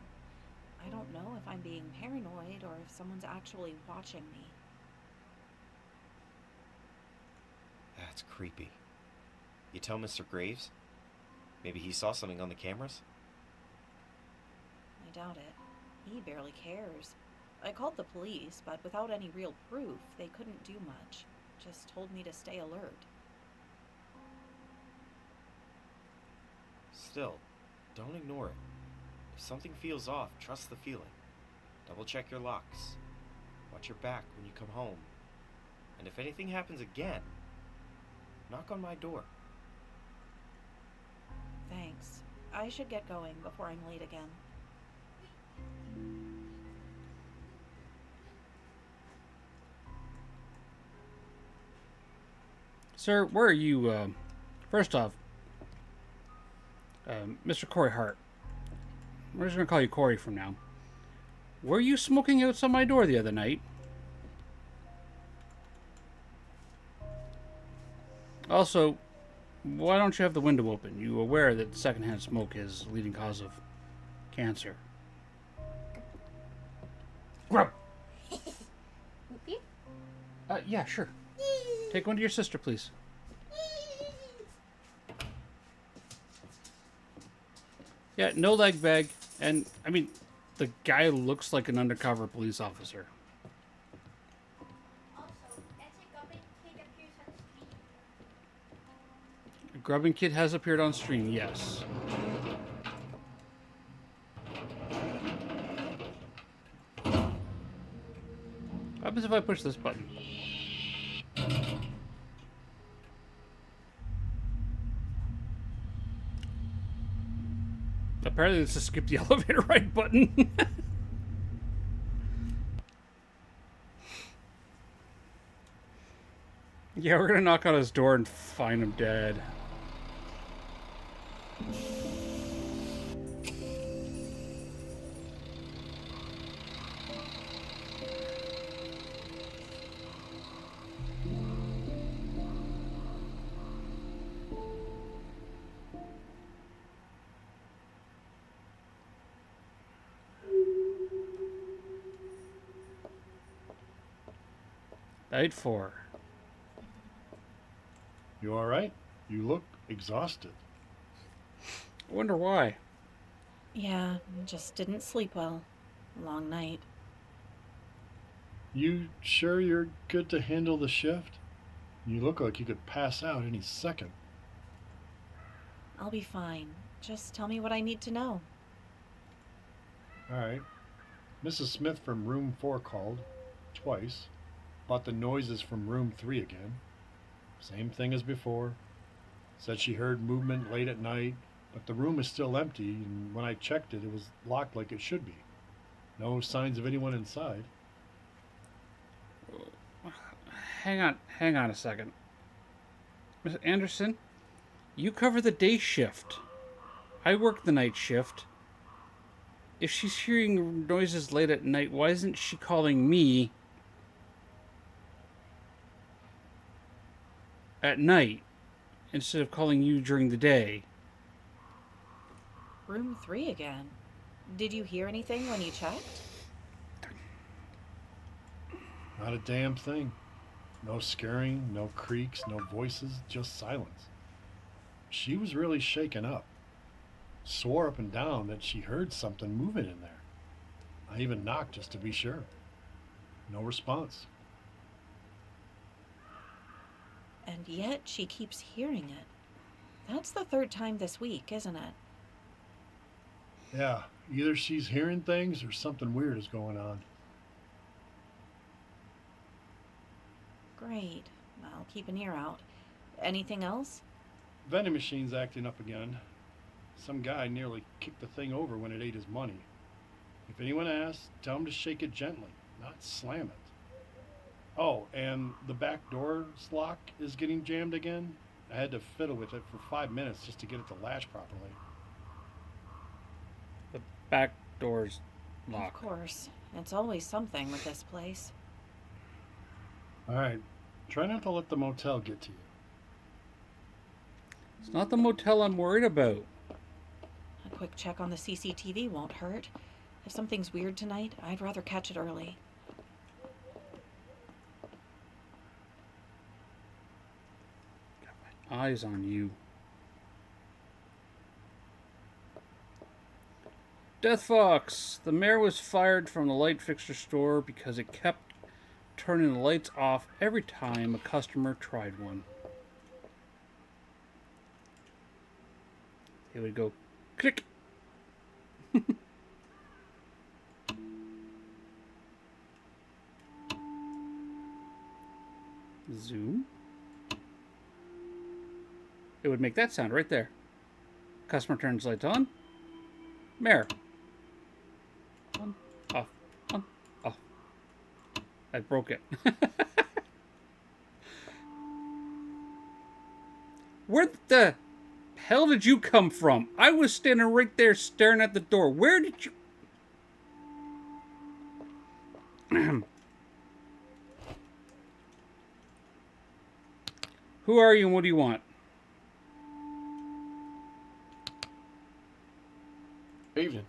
I don't know if I'm being paranoid or if someone's actually watching me. That's creepy. You tell Mr. Graves? Maybe he saw something on the cameras? I doubt it. He barely cares. I called the police, but without any real proof, they couldn't do much. Just told me to stay alert. Still, don't ignore it. If something feels off, trust the feeling. Double check your locks. Watch your back when you come home. And if anything happens again, knock on my door. Thanks. I should get going before I'm late again. Sir, where are you, first off, Mr. Corey Hart. We're just going to call you Corey from now. Were you smoking outside my door the other night? Also, why don't you have the window open? You aware that secondhand smoke is a leading cause of cancer? Grub! Yeah, sure. Take one to your sister, please. Yeah, no leg bag. And, I mean, the guy looks like an undercover police officer. A grubbing kid has appeared on stream, yes. What happens if I push this button? Apparently it's a skip the elevator right button. Yeah, we're gonna knock on his door and find him dead. Night 4. You alright? You look exhausted. I wonder why. Yeah, just didn't sleep well. Long night. You sure you're good to handle the shift? You look like you could pass out any second. I'll be fine. Just tell me what I need to know. Alright. Mrs. Smith from room 4 called, twice, about the noises from room 3 again. Same thing as before. Said she heard movement late at night, but the room is still empty, and when I checked it, it was locked like it should be. No signs of anyone inside. Hang on a second. Miss Anderson, you cover the day shift. I work the night shift. If she's hearing noises late at night, why isn't she calling me at night instead of calling you during the day? Room 3 again. Did you hear anything when you checked? Not a damn thing. No scurrying, no creaks, no voices, just silence. She was really shaken up. Swore up and down that she heard something moving in there. I even knocked just to be sure. No response. And yet she keeps hearing it. That's the 3rd time this week, isn't it? Yeah, either she's hearing things or something weird is going on. Great. I'll keep an ear out. Anything else? Vending machine's acting up again. Some guy nearly kicked the thing over when it ate his money. If anyone asks, tell him to shake it gently, not slam it. Oh, and the back door's lock is getting jammed again. I had to fiddle with it for 5 minutes just to get it to latch properly. The back door's locked. Of course. It's always something with this place. Alright, try not to let the motel get to you. It's not the motel I'm worried about. A quick check on the CCTV won't hurt. If something's weird tonight, I'd rather catch it early. Got my eyes on you. Death Fox! The Mare was fired from the light fixture store because it kept turning the lights off every time a customer tried one. It would go click. Zoom. It would make that sound right there. Customer turns lights on. Mare. On, off, on, off. I broke it. Where the hell did you come from? I was standing right there staring at the door. Where did you... Who are you and what do you want? Evening.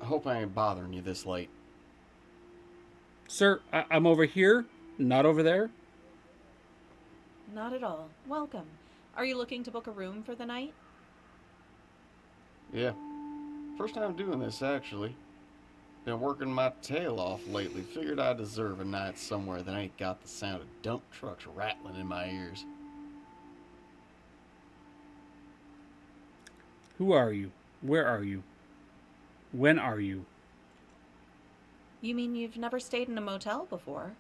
I hope I ain't bothering you this late. Sir, I'm over here, not over there. Not at all. Welcome. Are you looking to book a room for the night? Yeah. First time doing this, actually. Been working my tail off lately. Figured I deserve a night somewhere that ain't got the sound of dump trucks rattling in my ears. Who are you? Where are you? When are you? You mean you've never stayed in a motel before?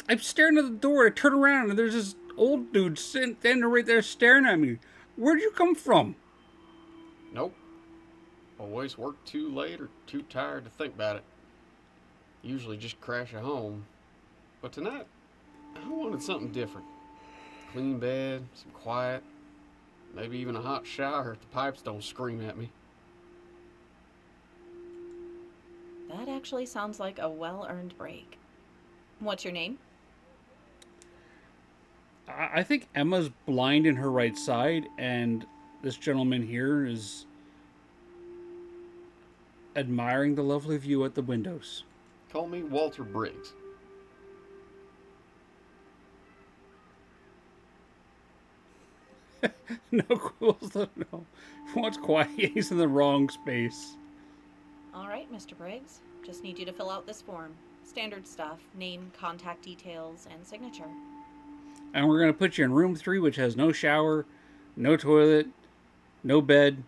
I'm staring at the door. I turn around and there's this old dude standing right there staring at me. Where'd you come from? Nope. Always work too late or too tired to think about it. Usually just crash at home. But tonight, I wanted something different. Clean bed, some quiet, maybe even a hot shower if the pipes don't scream at me. That actually sounds like a well-earned break. What's your name? I think Emma's blind in her right side, and this gentleman here is admiring the lovely view at the windows. Call me Walter Briggs. No quills, no. What's quiet? He's in the wrong space. All right, Mr. Briggs. Just need you to fill out this form. Standard stuff. Name, contact details, and signature. And we're going to put you in room 3, which has no shower, no toilet, no bed,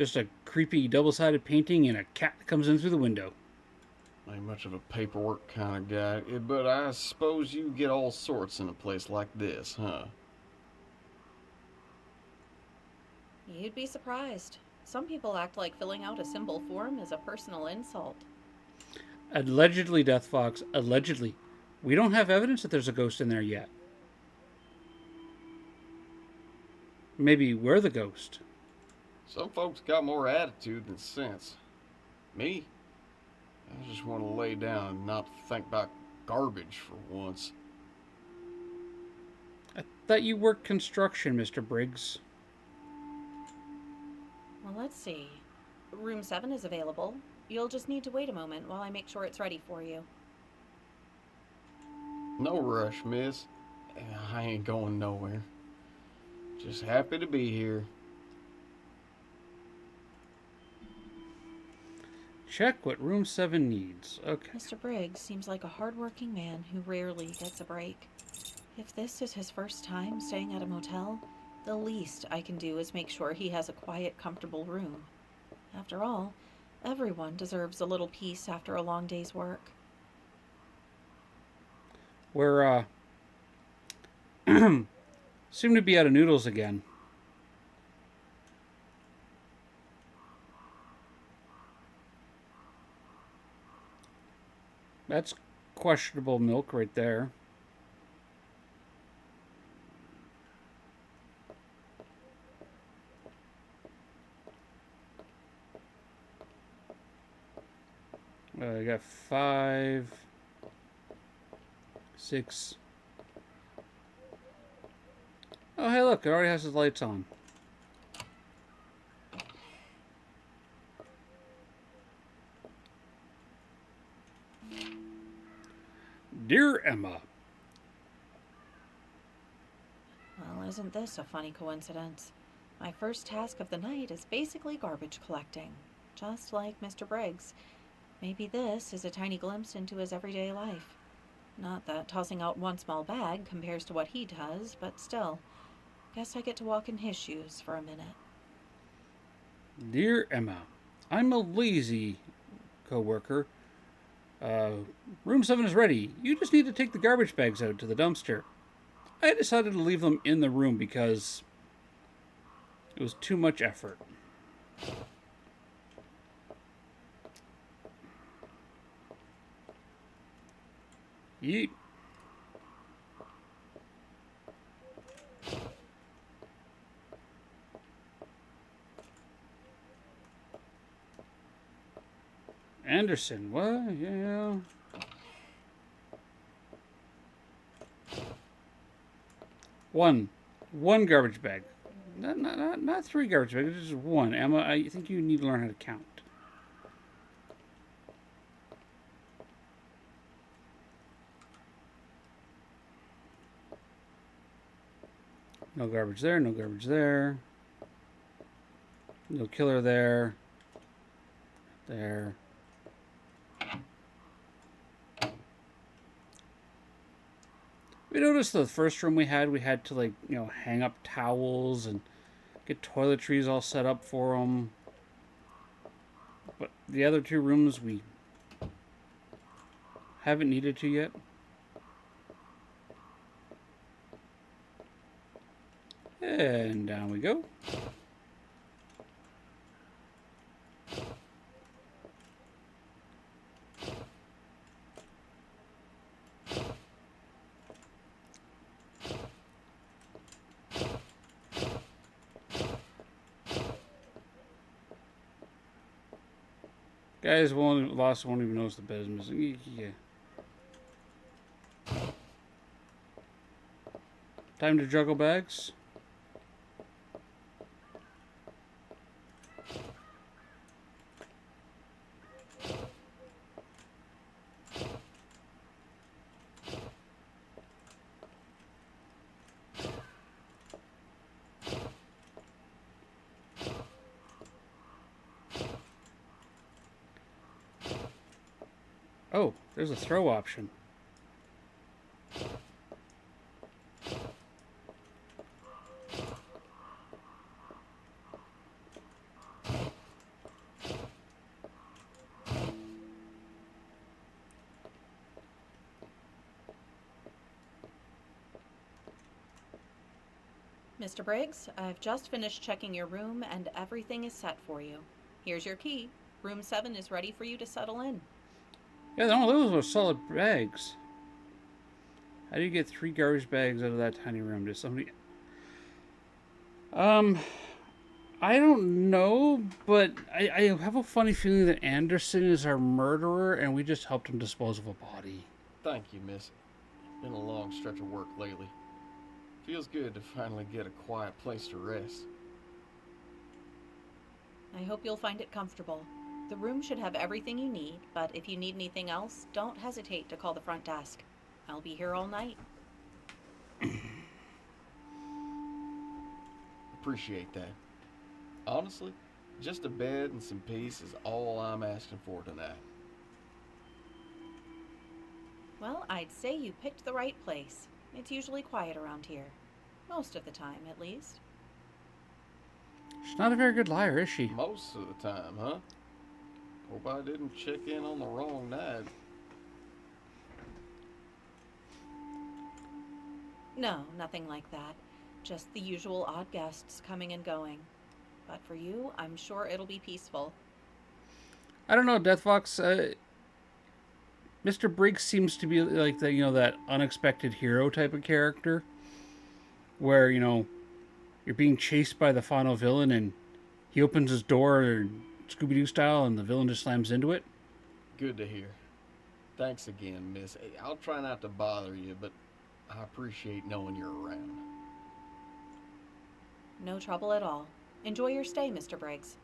Just a creepy double-sided painting and a cat that comes in through the window. Ain't much of a paperwork kind of guy, but I suppose you get all sorts in a place like this, huh? You'd be surprised. Some people act like filling out a symbol form is a personal insult. Allegedly, Death Fox. Allegedly. We don't have evidence that there's a ghost in there yet. Maybe we're the ghost. Some folks got more attitude than sense. Me? I just want to lay down and not think about garbage for once. I thought you worked construction, Mr. Briggs. Well, let's see. Room 7 is available. You'll just need to wait a moment while I make sure it's ready for you. No rush, miss. I ain't going nowhere. Just happy to be here. Check what room 7 needs. Okay. Mr. Briggs seems like a hardworking man who rarely gets a break. If this is his first time staying at a motel, the least I can do is make sure he has a quiet, comfortable room. After all, everyone deserves a little peace after a long day's work. We're, seem to be out of noodles again. That's questionable milk right there. I got 5, 6. Oh, hey, look, it already has its lights on. Dear Emma. Well, isn't this a funny coincidence? My first task of the night is basically garbage collecting, just like Mr. Briggs. Maybe this is a tiny glimpse into his everyday life. Not that tossing out one small bag compares to what he does, but still. Guess I get to walk in his shoes for a minute. Dear Emma, I'm a lazy co-worker. Room 7 is ready. You just need to take the garbage bags out to the dumpster. I decided to leave them in the room because it was too much effort. Yeet. Anderson, what? Yeah. One garbage bag. Not 3 garbage bags, just 1. Emma, I think you need to learn how to count. No garbage there, no garbage there. No killer there. There. We noticed the first room we had to, like, you know, hang up towels and get toiletries all set up for them. But the other 2 rooms we haven't needed to yet. And down we go. Guys lost won't even notice the bed is missing. Yeah. Time to juggle bags. Oh, there's a throw option. Mr. Briggs, I've just finished checking your room and everything is set for you. Here's your key. Room 7 is ready for you to settle in. Yeah, no, those were solid bags. How do you get 3 garbage bags out of that tiny room? Did somebody... I don't know, but I have a funny feeling that Anderson is our murderer and we just helped him dispose of a body. Thank you, Missy. Been a long stretch of work lately. Feels good to finally get a quiet place to rest. I hope you'll find it comfortable. The room should have everything you need, but if you need anything else, don't hesitate to call the front desk. I'll be here all night. Appreciate that. Honestly, just a bed and some peace is all I'm asking for tonight. Well, I'd say you picked the right place. It's usually quiet around here. Most of the time, at least. She's not a very good liar, is she? Most of the time, huh? Hope I didn't check in on the wrong night. No, nothing like that. Just the usual odd guests coming and going. But for you, I'm sure it'll be peaceful. I don't know, Deathfox. Mr. Briggs seems to be like the, that unexpected hero type of character, where you're being chased by the final villain, and he opens his door Scooby-Doo style, and the villain just slams into it. Good to hear. Thanks again, Miss. Hey, I'll try not to bother you, but I appreciate knowing you're around. No trouble at all. Enjoy your stay, Mr. Briggs.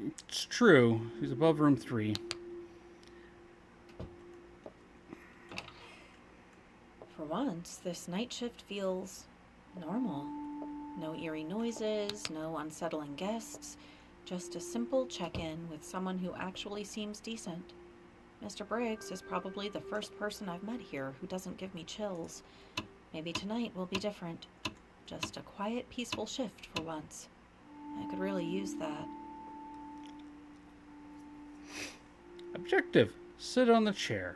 It's true. He's above room 3. For once, this night shift feels normal. No eerie noises, no unsettling guests, just a simple check-in with someone who actually seems decent. Mr. Briggs is probably the first person I've met here who doesn't give me chills. Maybe tonight will be different. Just a quiet, peaceful shift for once. I could really use that. Objective. Sit on the chair.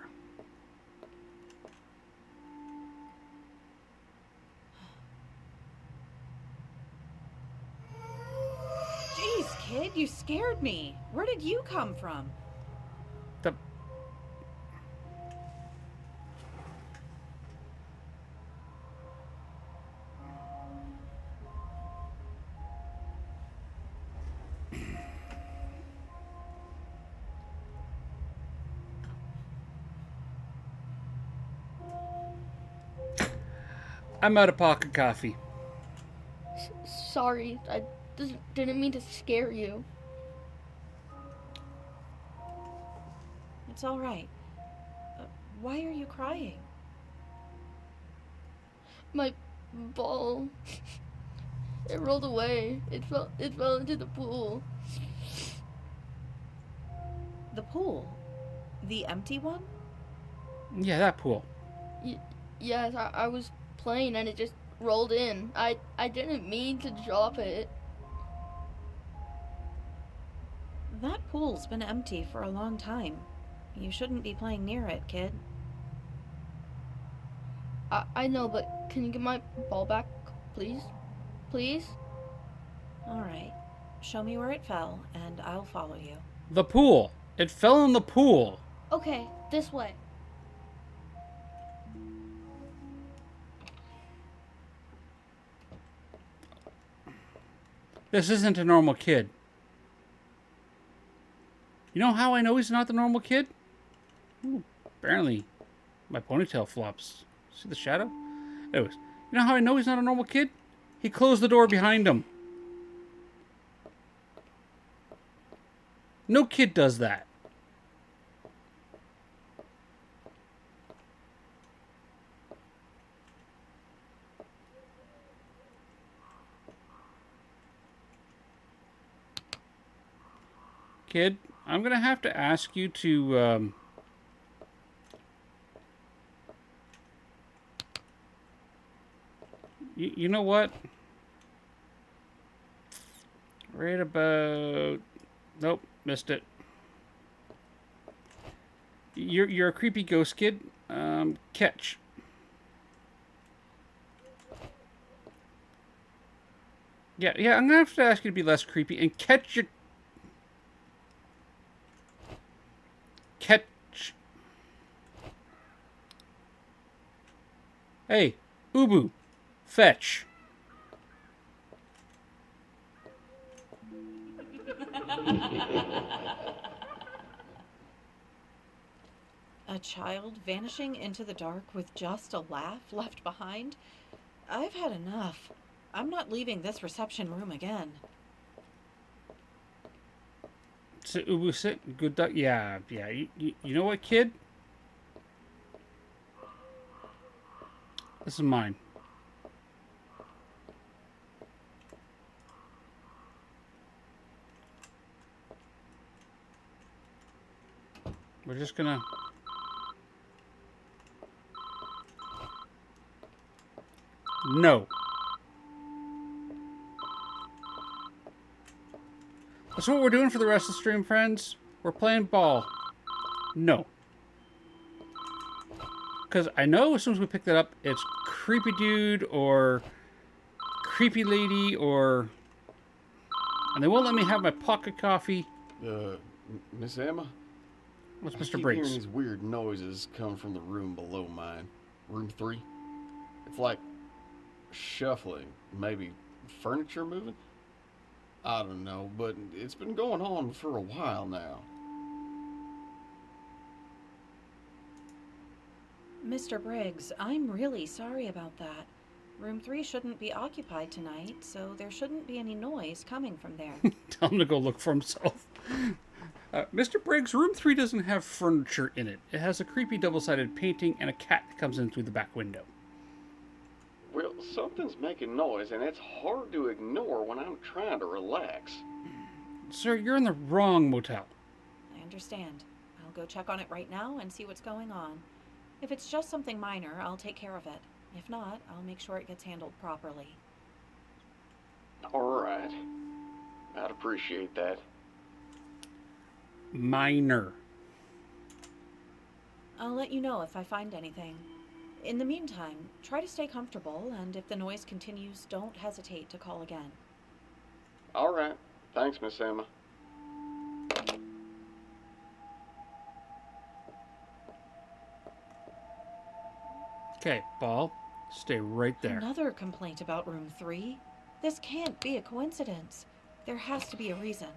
Jeez, kid, you scared me. Where did you come from? I'm out of pocket coffee. Sorry, I didn't mean to scare you. It's all right. Why are you crying? My ball. It rolled away. It fell into the pool. The pool? The empty one? Yeah, that pool. Yes, I was playing and it just rolled in. I didn't mean to drop it. That pool's been empty for a long time. You shouldn't be playing near it, kid. I know, but can you get my ball back, please? Please? Alright. Show me where it fell, and I'll follow you. The pool. It fell in the pool. Okay, this way. This isn't a normal kid. You know how I know he's not the normal kid? Ooh, apparently, my ponytail flops. See the shadow? Anyways, you know how I know he's not a normal kid? He closed the door behind him. No kid does that. Kid, I'm going to have to ask you to, you know what? Right about... Nope, missed it. You're a creepy ghost kid. Catch. Yeah, I'm gonna have to ask you to be less creepy and catch. Hey, Ubu, fetch. A child vanishing into the dark with just a laugh left behind? I've had enough. I'm not leaving this reception room again. So Ubu, sit. Good. Yeah. You know what, kid? This is mine. We're just gonna. No. That's what we're doing for the rest of the stream, friends. We're playing ball. No. Because I know as soon as we pick that up, it's creepy dude or creepy lady or... And they won't let me have my pocket coffee. Miss Emma? What's I Mr. keep Briggs? hearing these weird noises come from the room below mine. Room 3. It's like shuffling, maybe furniture moving? I don't know, but it's been going on for a while now. Mr. Briggs, I'm really sorry about that. Room 3 shouldn't be occupied tonight, so there shouldn't be any noise coming from there. Tell him to go look for himself. Mr. Briggs, room 3 doesn't have furniture in it. It has a creepy double-sided painting and a cat that comes in through the back window. Well, something's making noise, and it's hard to ignore when I'm trying to relax. Sir, you're in the wrong motel. I understand. I'll go check on it right now and see what's going on. If it's just something minor, I'll take care of it. If not, I'll make sure it gets handled properly. All right. I'd appreciate that. Minor. I'll let you know if I find anything. In the meantime, try to stay comfortable, and if the noise continues, don't hesitate to call again. All right. Thanks, Miss Emma. Okay, Ball, stay right there. Another complaint about room 3? This can't be a coincidence. There has to be a reason.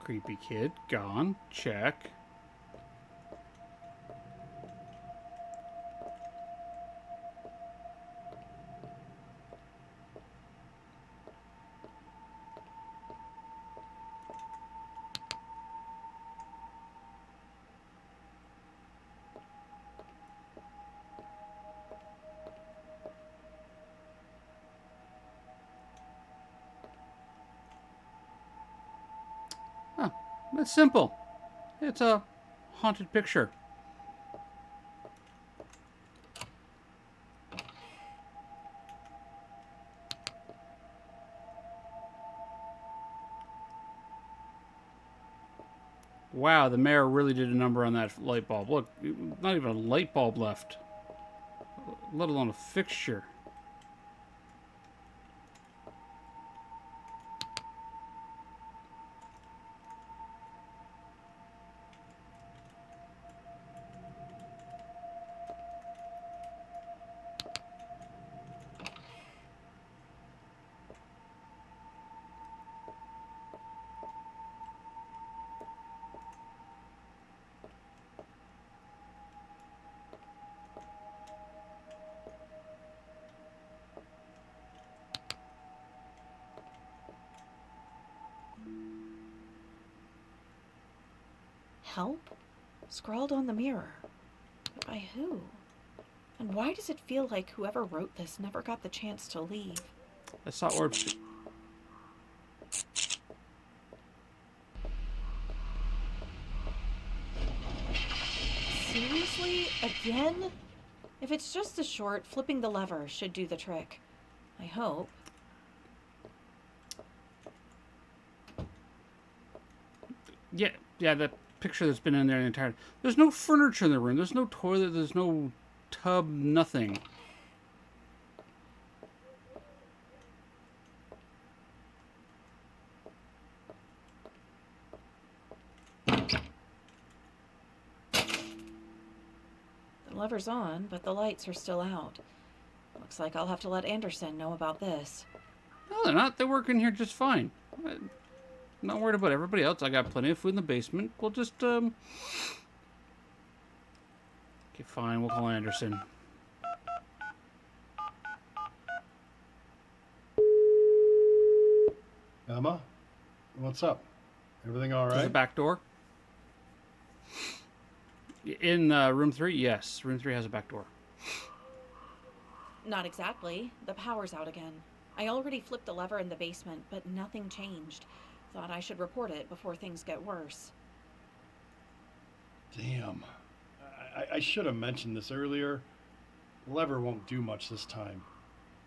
Creepy kid, gone. Check. It's simple. It's a haunted picture. Wow, the mayor really did a number on that light bulb. Look, not even a light bulb left, let alone a fixture. Help? Scrawled on the mirror. But by who? And why does it feel like whoever wrote this never got the chance to leave? That's not word. Seriously? Again? If it's just a short, flipping the lever should do the trick. I hope. Yeah, the picture that's been in there the entire time. There's no furniture in the room. There's no toilet. There's no tub. Nothing. The lever's on, but the lights are still out. Looks like I'll have to let Anderson know about this. No, they're not. They work in here just fine. I'm not worried about everybody else. I got plenty of food in the basement. We'll just, Okay, fine. We'll call Anderson. Emma, what's up? Everything all There's right? a back door. In room 3, yes. Room 3 has a back door. Not exactly. The power's out again. I already flipped the lever in the basement, but nothing changed. Thought I should report it before things get worse. Damn. I should have mentioned this earlier. The lever won't do much this time.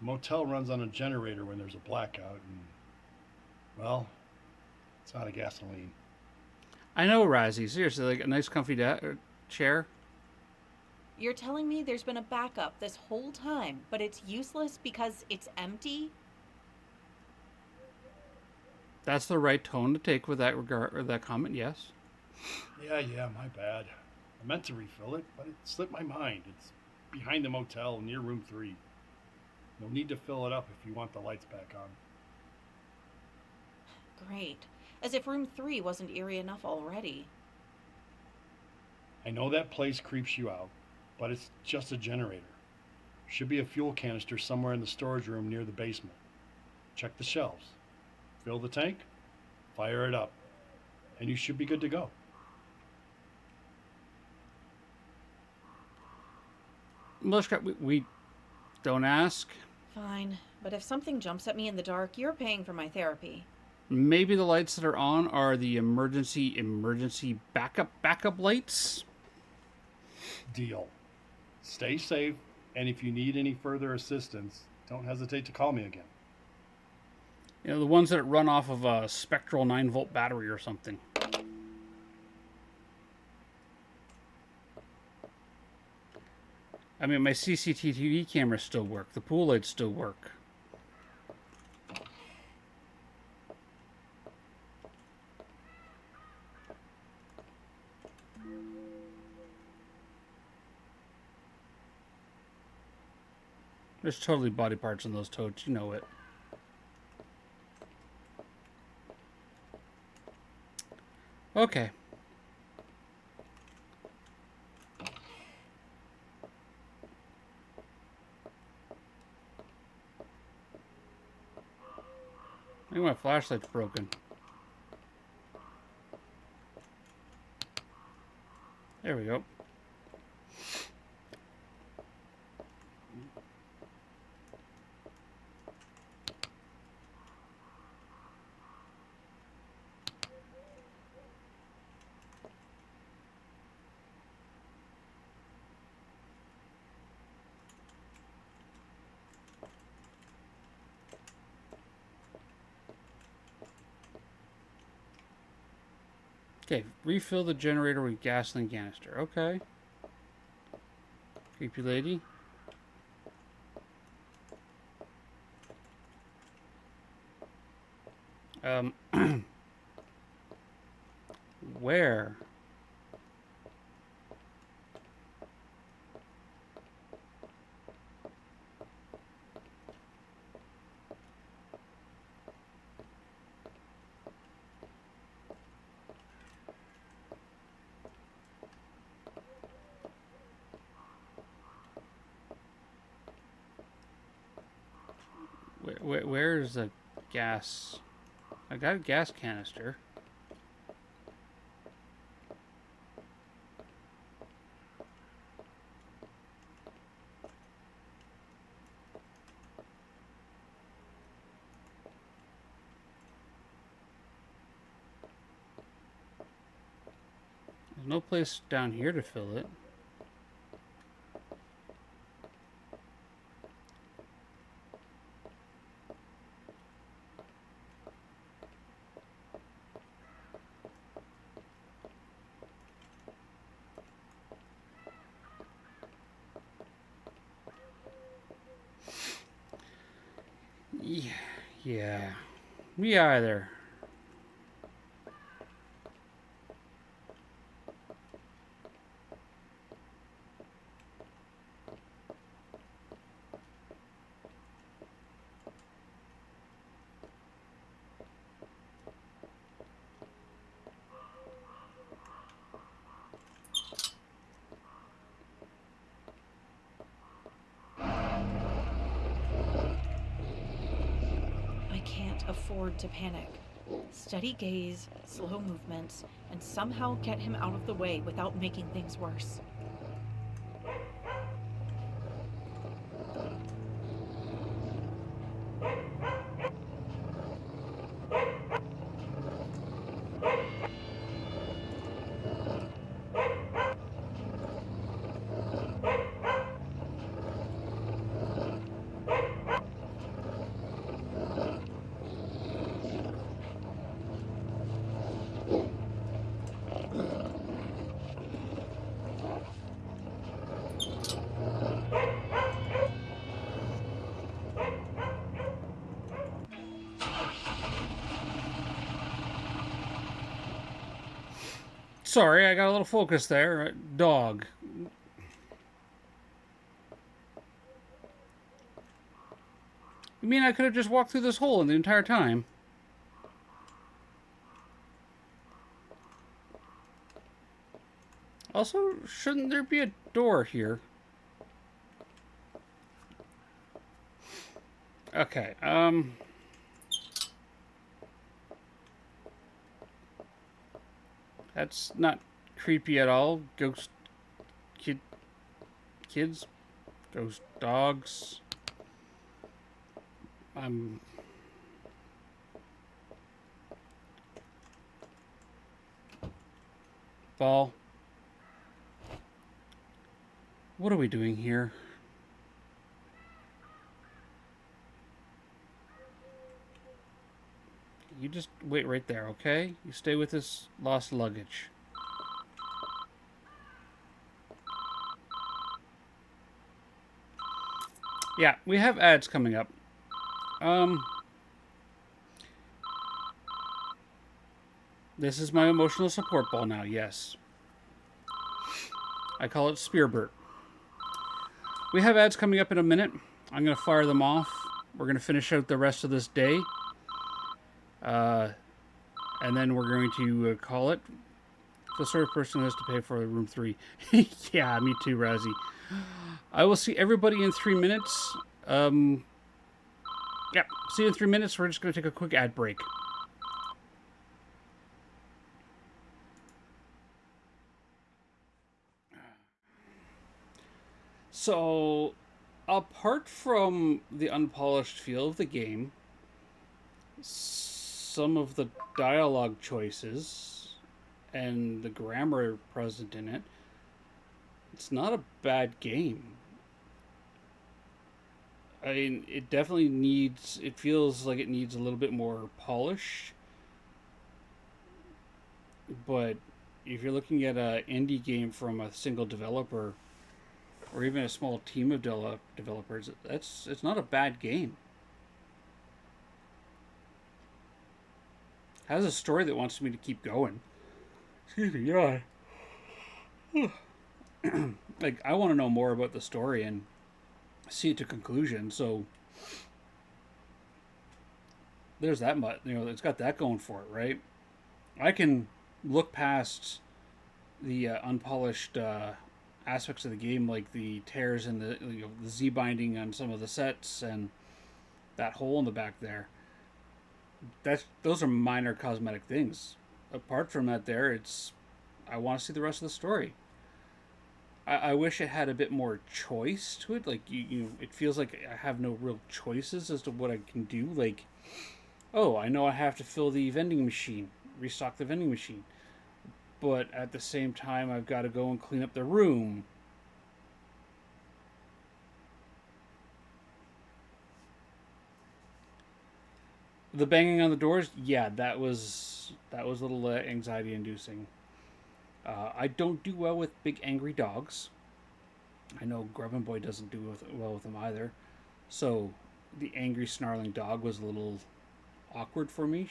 The motel runs on a generator when there's a blackout, and, well, it's out of gasoline. I know, Razzie. Seriously, like a nice comfy chair. You're telling me there's been a backup this whole time, but it's useless because it's empty? That's the right tone to take with that regard or that comment, yes. Yeah, my bad. I meant to refill it, but it slipped my mind. It's behind the motel near room 3. You'll need to fill it up if you want the lights back on. Great. As if room 3 wasn't eerie enough already. I know that place creeps you out, but it's just a generator. Should be a fuel canister somewhere in the storage room near the basement. Check the shelves. Fill the tank, fire it up, and you should be good to go. Melissa, we don't ask. Fine, but if something jumps at me in the dark, you're paying for my therapy. Maybe the lights that are on are the emergency backup lights. Deal. Stay safe, and if you need any further assistance, don't hesitate to call me again. You know, the ones that run off of a spectral 9-volt battery or something. I mean, my CCTV cameras still work. The pool lights still work. There's totally body parts in those totes. You know it. Okay. I think my flashlight's broken. There we go. Okay, refill the generator with gasoline canister. Okay. Creepy lady. Where? Where's the gas? I got a gas canister. There's no place down here to fill it. Yeah. Me either. I can't afford to panic. Steady gaze, slow movements, and somehow get him out of the way without making things worse. Sorry, I got a little focus there. Dog. You mean I could have just walked through this hole the entire time? Also, shouldn't there be a door here? Okay, that's not creepy at all. Ghost kids, ghost dogs. Ball. What are we doing here? You just wait right there, okay? You stay with this lost luggage. Yeah, we have ads coming up. This is my emotional support ball now, yes. I call it Spearbert. We have ads coming up in a minute. I'm going to fire them off. We're going to finish out the rest of this day. And then we're going to call it the sort of person who has to pay for room 3. Yeah, me too, Razzie. I will see everybody in 3 minutes. Yeah, see you in 3 minutes. We're just going to take a quick ad break. So, apart from the unpolished feel of the game, some of the dialogue choices and the grammar present in it, it's not a bad game. I mean, it definitely needs, it feels like it needs a little bit more polish. But if you're looking at an indie game from a single developer, or even a small team of developers, it's not a bad game. It has a story that wants me to keep going. Excuse me, yeah. Like, I want to know more about the story and see it to conclusion, so there's that much, it's got that going for it, right? I can look past the unpolished aspects of the game, like the tears and the Z binding on some of the sets and that hole in the back there. Those are minor cosmetic things. Apart from that, I want to see the rest of the story. I wish it had a bit more choice to it. Like it feels like I have no real choices as to what I can do. Like, oh, I know I have to fill the vending machine, restock the vending machine, but at the same time, I've got to go and clean up the room. The banging on the doors, yeah, that was a little anxiety inducing. I don't do well with big angry dogs. I know Grubbin Boy doesn't do well with them either. So the angry snarling dog was a little awkward for me.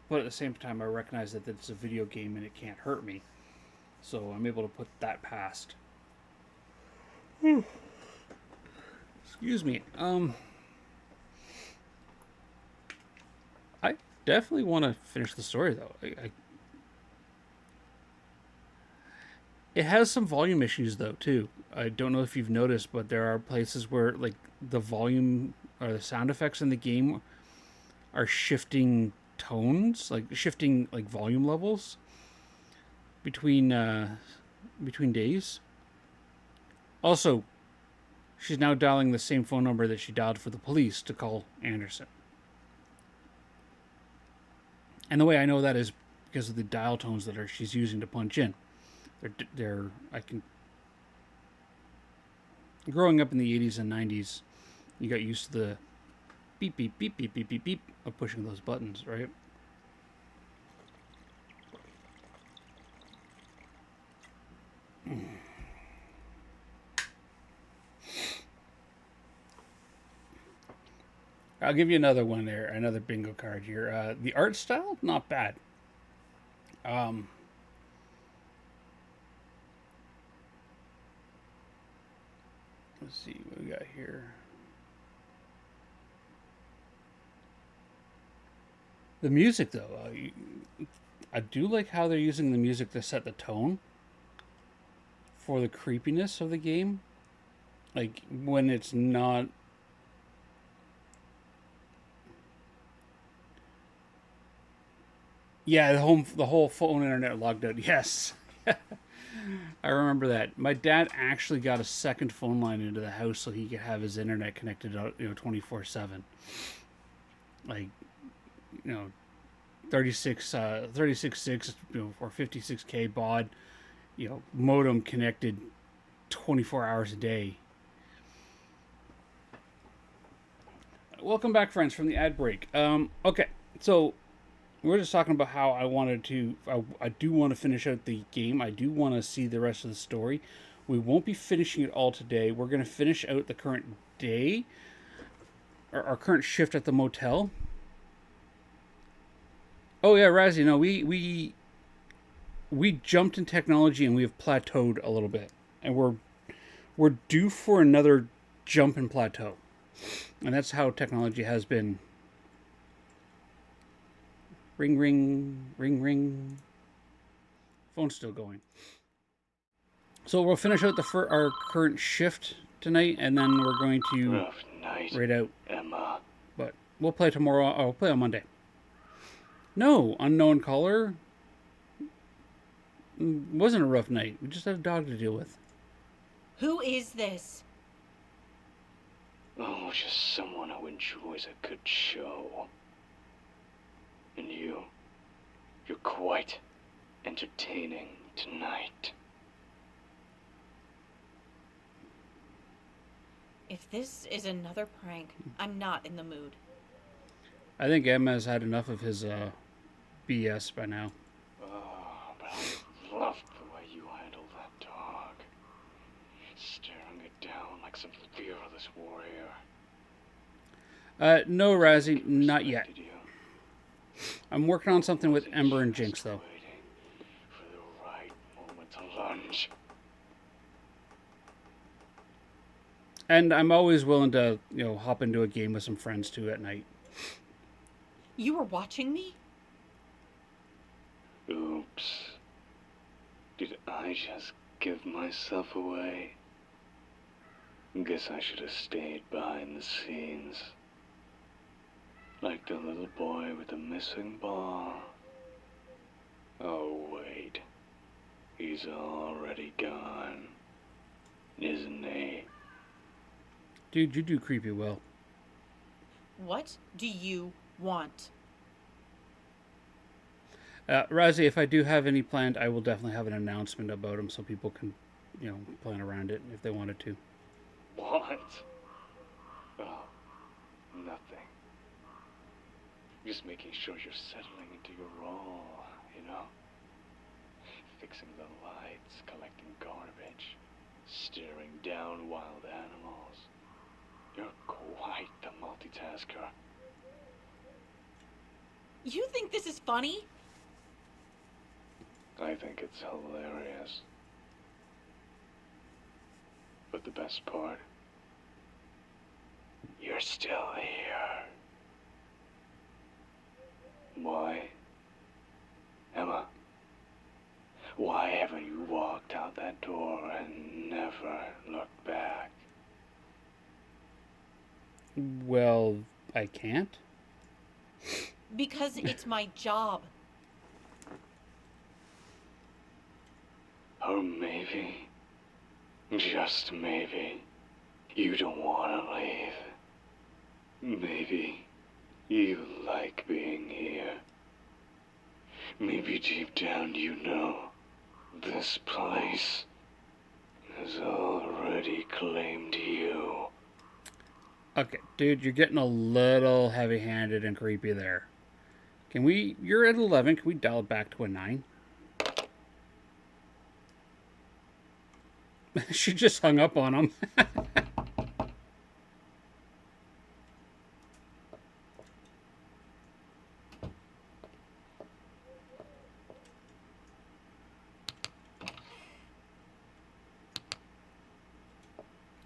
But at the same time, I recognize that it's a video game and it can't hurt me, so I'm able to put that past. Excuse me. I definitely want to finish the story though. It has some volume issues though too. I don't know if you've noticed, but there are places where like the volume or the sound effects in the game are shifting tones, like shifting like volume levels between days. Also, she's now dialing the same phone number that she dialed for the police to call Anderson. And the way I know that is because of the dial tones that she's using to punch in. Growing up in the 80s and 90s, you got used to the beep, beep, beep, beep, beep, beep, beep of pushing those buttons, right? I'll give you another one there, another bingo card here. The art style, not bad. Let's see what we got here. The music, though, I do like how they're using the music to set the tone for the creepiness of the game. Like when it's not. Yeah, the whole phone internet logged out. Yes. I remember that. My dad actually got a second phone line into the house so he could have his internet connected out, 24/7. Like, 36.6, or 56K baud, modem connected 24 hours a day. Welcome back, friends, from the ad break. Okay, so we're just talking about how I do want to finish out the game. I do want to see the rest of the story. We won't be finishing it all today. We're going to finish out the current day, or our current shift at the motel. Oh yeah, Razzie, no, we jumped in technology and we have plateaued a little bit. And we're due for another jump in plateau. And that's how technology has been. Ring, ring, ring, ring. Phone's still going. So we'll finish out our current shift tonight, and then we're going to rate out. Emma. But we'll play tomorrow. Oh, we'll play on Monday. No, unknown caller. Wasn't a rough night. We just had a dog to deal with. Who is this? Oh, just someone who enjoys a good show. And you're quite entertaining tonight. If this is another prank, I'm not in the mood. I think Emma's had enough of his BS by now. Oh, but I loved the way you handled that dog. Staring it down like some fearless warrior. No, Razzie, not yet. I'm working on something with Ember and Jinx, though. For the right moment to lunge. And I'm always willing to, hop into a game with some friends, too, at night. You were watching me? Oops. Did I just give myself away? Guess I should have stayed behind the scenes. Like the little boy with the missing ball. Oh, wait. He's already gone. Isn't he? Dude, you do creepy well. What do you want? Razzie, if I do have any planned, I will definitely have an announcement about them so people can, plan around it if they wanted to. What? Oh, nothing. Just making sure you're settling into your role, Fixing the lights, collecting garbage, staring down wild animals. You're quite the multitasker. You think this is funny? I think it's hilarious. But the best part, you're still here. Why? Emma, why haven't you walked out that door and never looked back? Well, I can't. Because it's my job. Or maybe, just maybe, you don't want to leave. Maybe you like being here. Maybe deep down you know this place has already claimed you. Okay, dude, you're getting a little heavy-handed and creepy there. You're at 11, can we dial it back to a 9? She just hung up on him.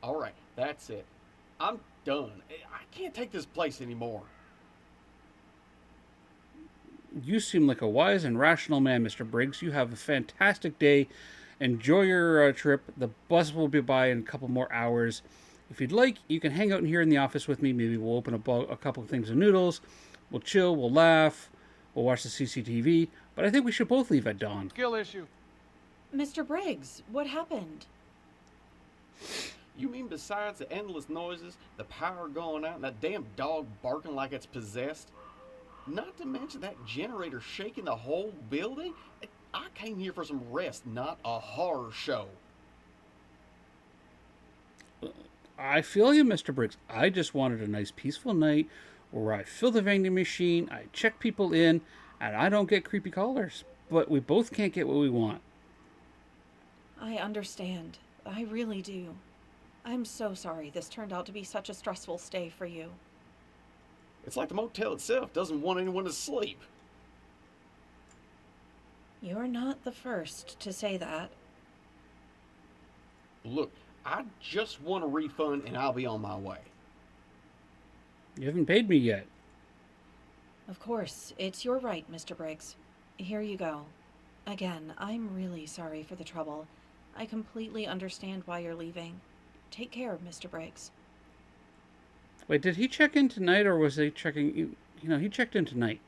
Alright, that's it. I'm done. I can't take this place anymore. You seem like a wise and rational man, Mr. Briggs. You have a fantastic day. Enjoy your trip. The bus will be by in a couple more hours. If you'd like, you can hang out in here in the office with me. Maybe we'll open a couple of things of noodles. We'll chill, we'll laugh, we'll watch the CCTV. But I think we should both leave at dawn. Skill issue. Mr. Briggs, what happened? You mean besides the endless noises, the power going out, and that damn dog barking like it's possessed? Not to mention that generator shaking the whole building? I came here for some rest, not a horror show. I feel you, Mr. Briggs. I just wanted a nice peaceful night where I fill the vending machine, I check people in, and I don't get creepy callers. But we both can't get what we want. I understand. I really do. I'm so sorry this turned out to be such a stressful stay for you. It's like the motel itself doesn't want anyone to sleep. You're not the first to say that. Look, I just want a refund and I'll be on my way. You haven't paid me yet. Of course, it's your right, Mr. Briggs. Here you go. Again, I'm really sorry for the trouble. I completely understand why you're leaving. Take care, Mr. Briggs. Wait, did he check in tonight or was he checking... he checked in tonight.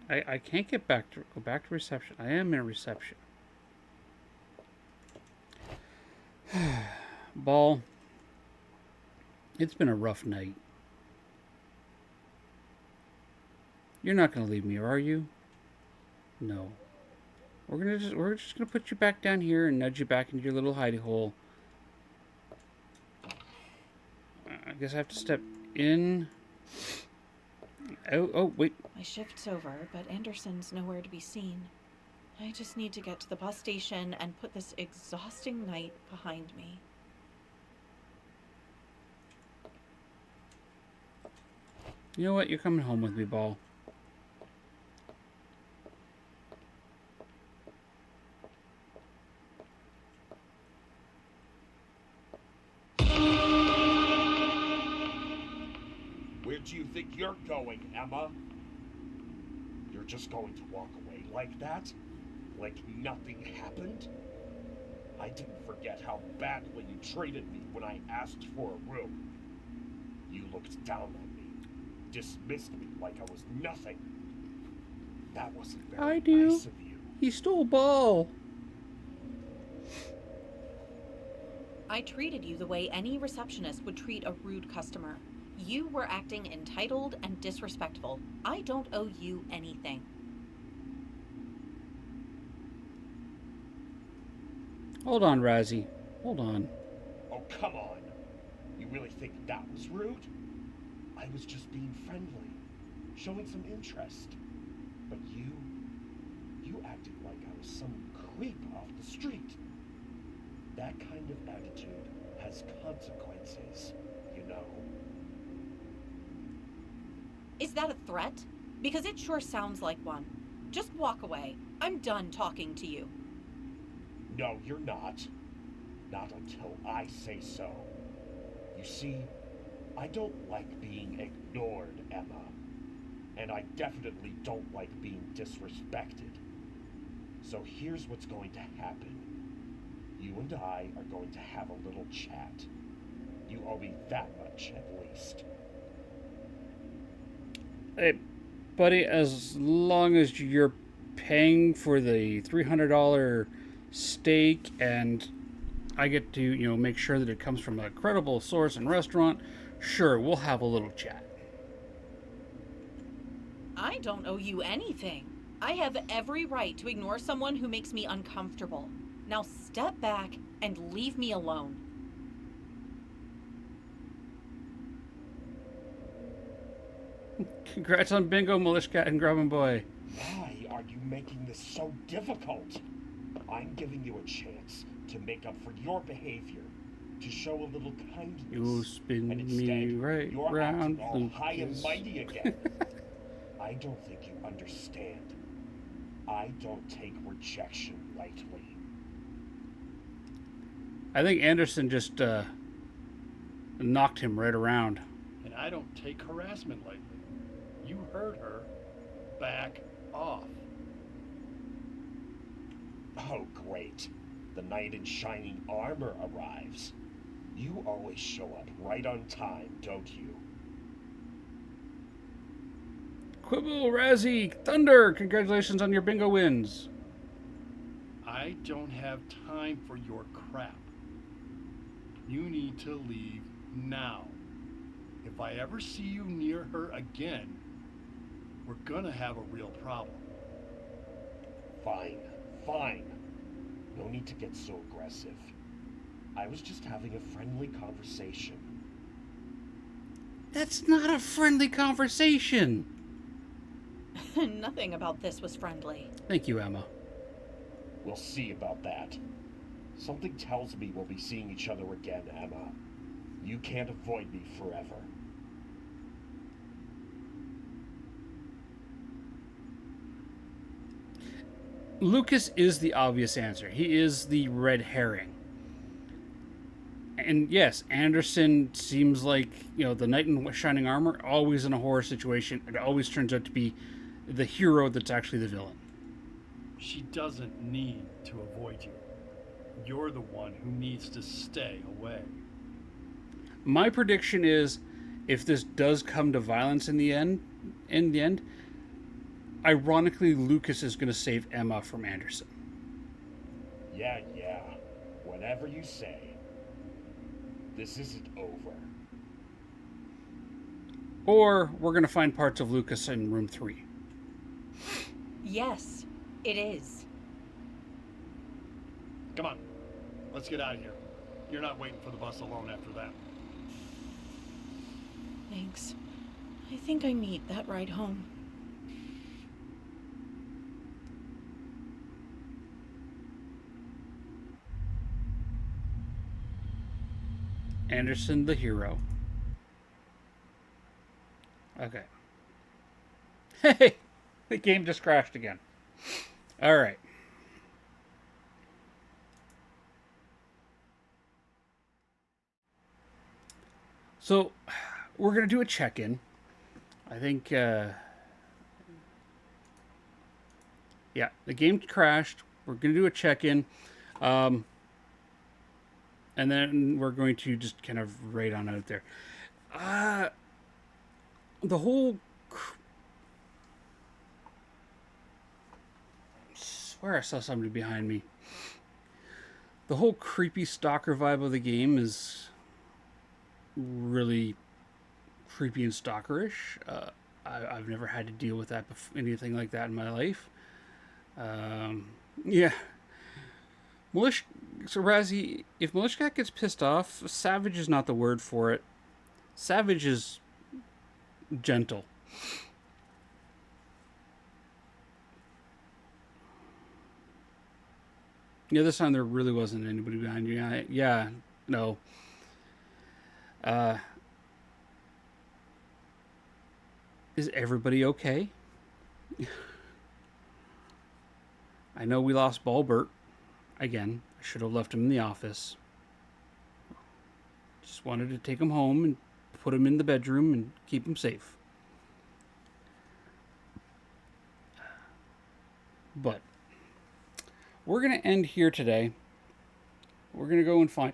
I can't go back to reception. I am in reception. Ball, it's been a rough night. You're not going to leave me, are you? No. We're just gonna put you back down here and nudge you back into your little hidey hole. I guess I have to step in. Oh, wait. My shift's over, but Anderson's nowhere to be seen. I just need to get to the bus station and put this exhausting night behind me. You know what? You're coming home with me, Ball. Where do you think you're going, Emma? You're just going to walk away like that? Like nothing happened? I didn't forget how badly you treated me when I asked for a room. You looked down on me, dismissed me like I was nothing. That wasn't very nice of you. He stole Ball. I treated you the way any receptionist would treat a rude customer. You were acting entitled and disrespectful. I don't owe you anything. Hold on, Razzie. Hold on. Oh, come on. You really think that was rude? I was just being friendly, showing some interest. But you acted like I was some creep off the street. That kind of attitude has consequences, you know. Is that a threat? Because it sure sounds like one. Just walk away. I'm done talking to you. No, you're not. Not until I say so. You see, I don't like being ignored, Emma. And I definitely don't like being disrespected. So here's what's going to happen. You and I are going to have a little chat. You owe me that much, at least. Hey, buddy, as long as you're paying for the $300 steak and I get to, make sure that it comes from a credible source and restaurant, sure, we'll have a little chat. I don't owe you anything. I have every right to ignore someone who makes me uncomfortable. Now step back and leave me alone. Congrats on bingo, Milishkat and Grubbin Boy. Why are you making this so difficult? I'm giving you a chance to make up for your behavior, to show a little kindness. You spin and instead, me right you're round, acting all high and Lucas. mighty again. I don't think you understand. I don't take rejection lightly. I think Anderson just knocked him right around. And I don't take harassment lightly. You heard her. Back off. Oh, great. The knight in shining armor arrives. You always show up right on time, don't you? Quibble, Razzie, Thunder, congratulations on your bingo wins. I don't have time for your crap. You need to leave now. If I ever see you near her again, we're gonna have a real problem. Fine, fine. No need to get so aggressive. I was just having a friendly conversation. That's not a friendly conversation. Nothing about this was friendly. Thank you, Emma. We'll see about that. Something tells me we'll be seeing each other again, Emma. You can't avoid me forever. Lucas is the obvious answer. He is the red herring. And yes, Anderson seems like, the knight in shining armor, always in a horror situation. It always turns out to be the hero that's actually the villain. She doesn't need to avoid you. You're the one who needs to stay away. My prediction is, if this does come to violence in the end, ironically, Lucas is going to save Emma from Anderson. Yeah. Whatever you say. This isn't over. Or we're going to find parts of Lucas in room 3. Yes, it is. Come on, let's get out of here. You're not waiting for the bus alone after that. Thanks. I think I need that ride home. Anderson, the hero. Okay. Hey! The game just crashed again. Alright. So, we're going to do a check-in. I think, yeah, the game crashed. We're going to do a check-in. And then we're going to just kind of raid on out there. The whole... I swear I saw somebody behind me. The whole creepy stalker vibe of the game is really creepy and stalkerish. I've never had to deal with that anything like that in my life. Yeah. So Razzie, if Milishkat gets pissed off, savage is not the word for it. Savage is gentle. Yeah, this time there really wasn't anybody behind you. Yeah, no. Uh, is everybody okay? I know we lost Bulbert. Again, I should have left him in the office. Just wanted to take him home and put him in the bedroom and keep him safe. But we're going to end here today. We're going to go and find,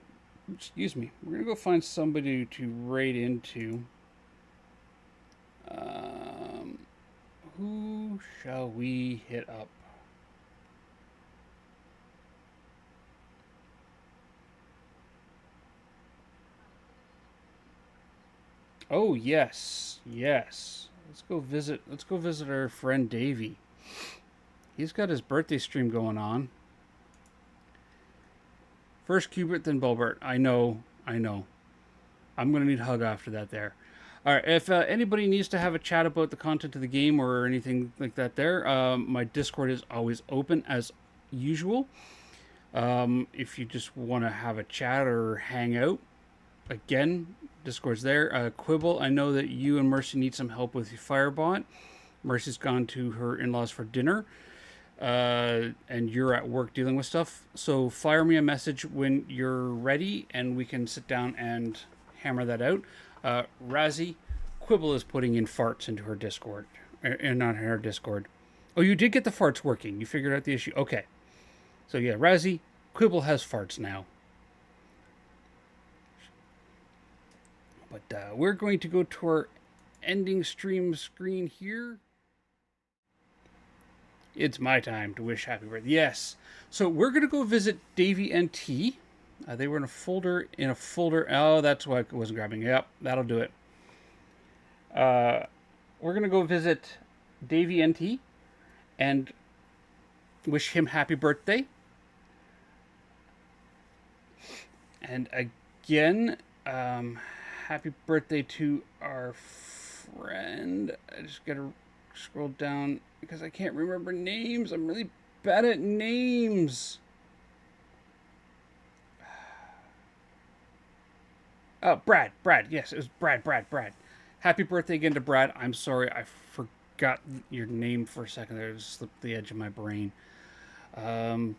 excuse me, we're going to go find somebody to raid into. Who shall we hit up? Oh, yes. Yes. Let's go visit our friend Davey. He's got his birthday stream going on. First Cubert, then Bulbert. I know. I'm going to need a hug after that there. All right, if anybody needs to have a chat about the content of the game or anything like that there, my Discord is always open as usual. If you just want to have a chat or hang out, again, Discord's there. Quibble, I know that you and Mercy need some help with your Firebot. Mercy's gone to her in-laws for dinner. And you're at work dealing with stuff. So fire me a message when you're ready and we can sit down and hammer that out. Razzie, Quibble is putting in farts into her Discord. And not her Discord. Oh, you did get the farts working. You figured out the issue. Okay. So yeah, Razzie, Quibble has farts now. But we're going to go to our ending stream screen here. It's my time to wish happy birthday. Yes. So we're going to go visit Davey and T. They were in a folder. Oh, that's why I wasn't grabbing. Yep, that'll do it. We're going to go visit Davey and T and wish him happy birthday. And again, happy birthday to our friend. I just got to scroll down because I can't remember names. I'm really bad at names. Oh, Brad. Yes, it was Brad. Happy birthday again to Brad. I'm sorry, I forgot your name for a second there. It just slipped the edge of my brain.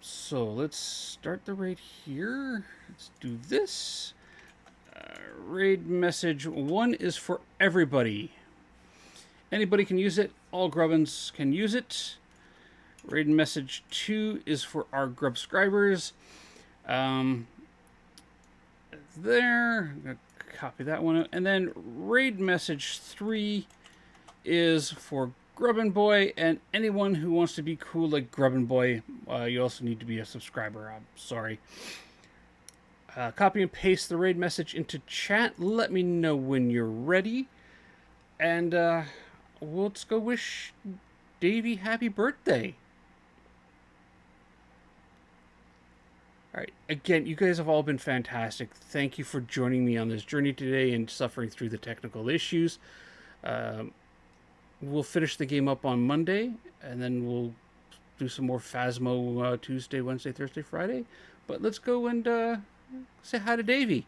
So let's start the raid here. Let's do this. Raid message 1 is for everybody. Anybody can use it. All Grubbins can use it. Raid message 2 is for our Grubscribers. There. I'm going to copy that one out. And then raid message 3 is for Grubbin Boy and anyone who wants to be cool like Grubbin Boy. You also need to be a subscriber. I'm sorry. Copy and paste the raid message into chat. Let me know when you're ready. And let's go wish Davey happy birthday. All right. Again, you guys have all been fantastic. Thank you for joining me on this journey today and suffering through the technical issues. We'll finish the game up on Monday, and then we'll do some more Phasmo Tuesday, Wednesday, Thursday, Friday. But let's go and say hi to Davey.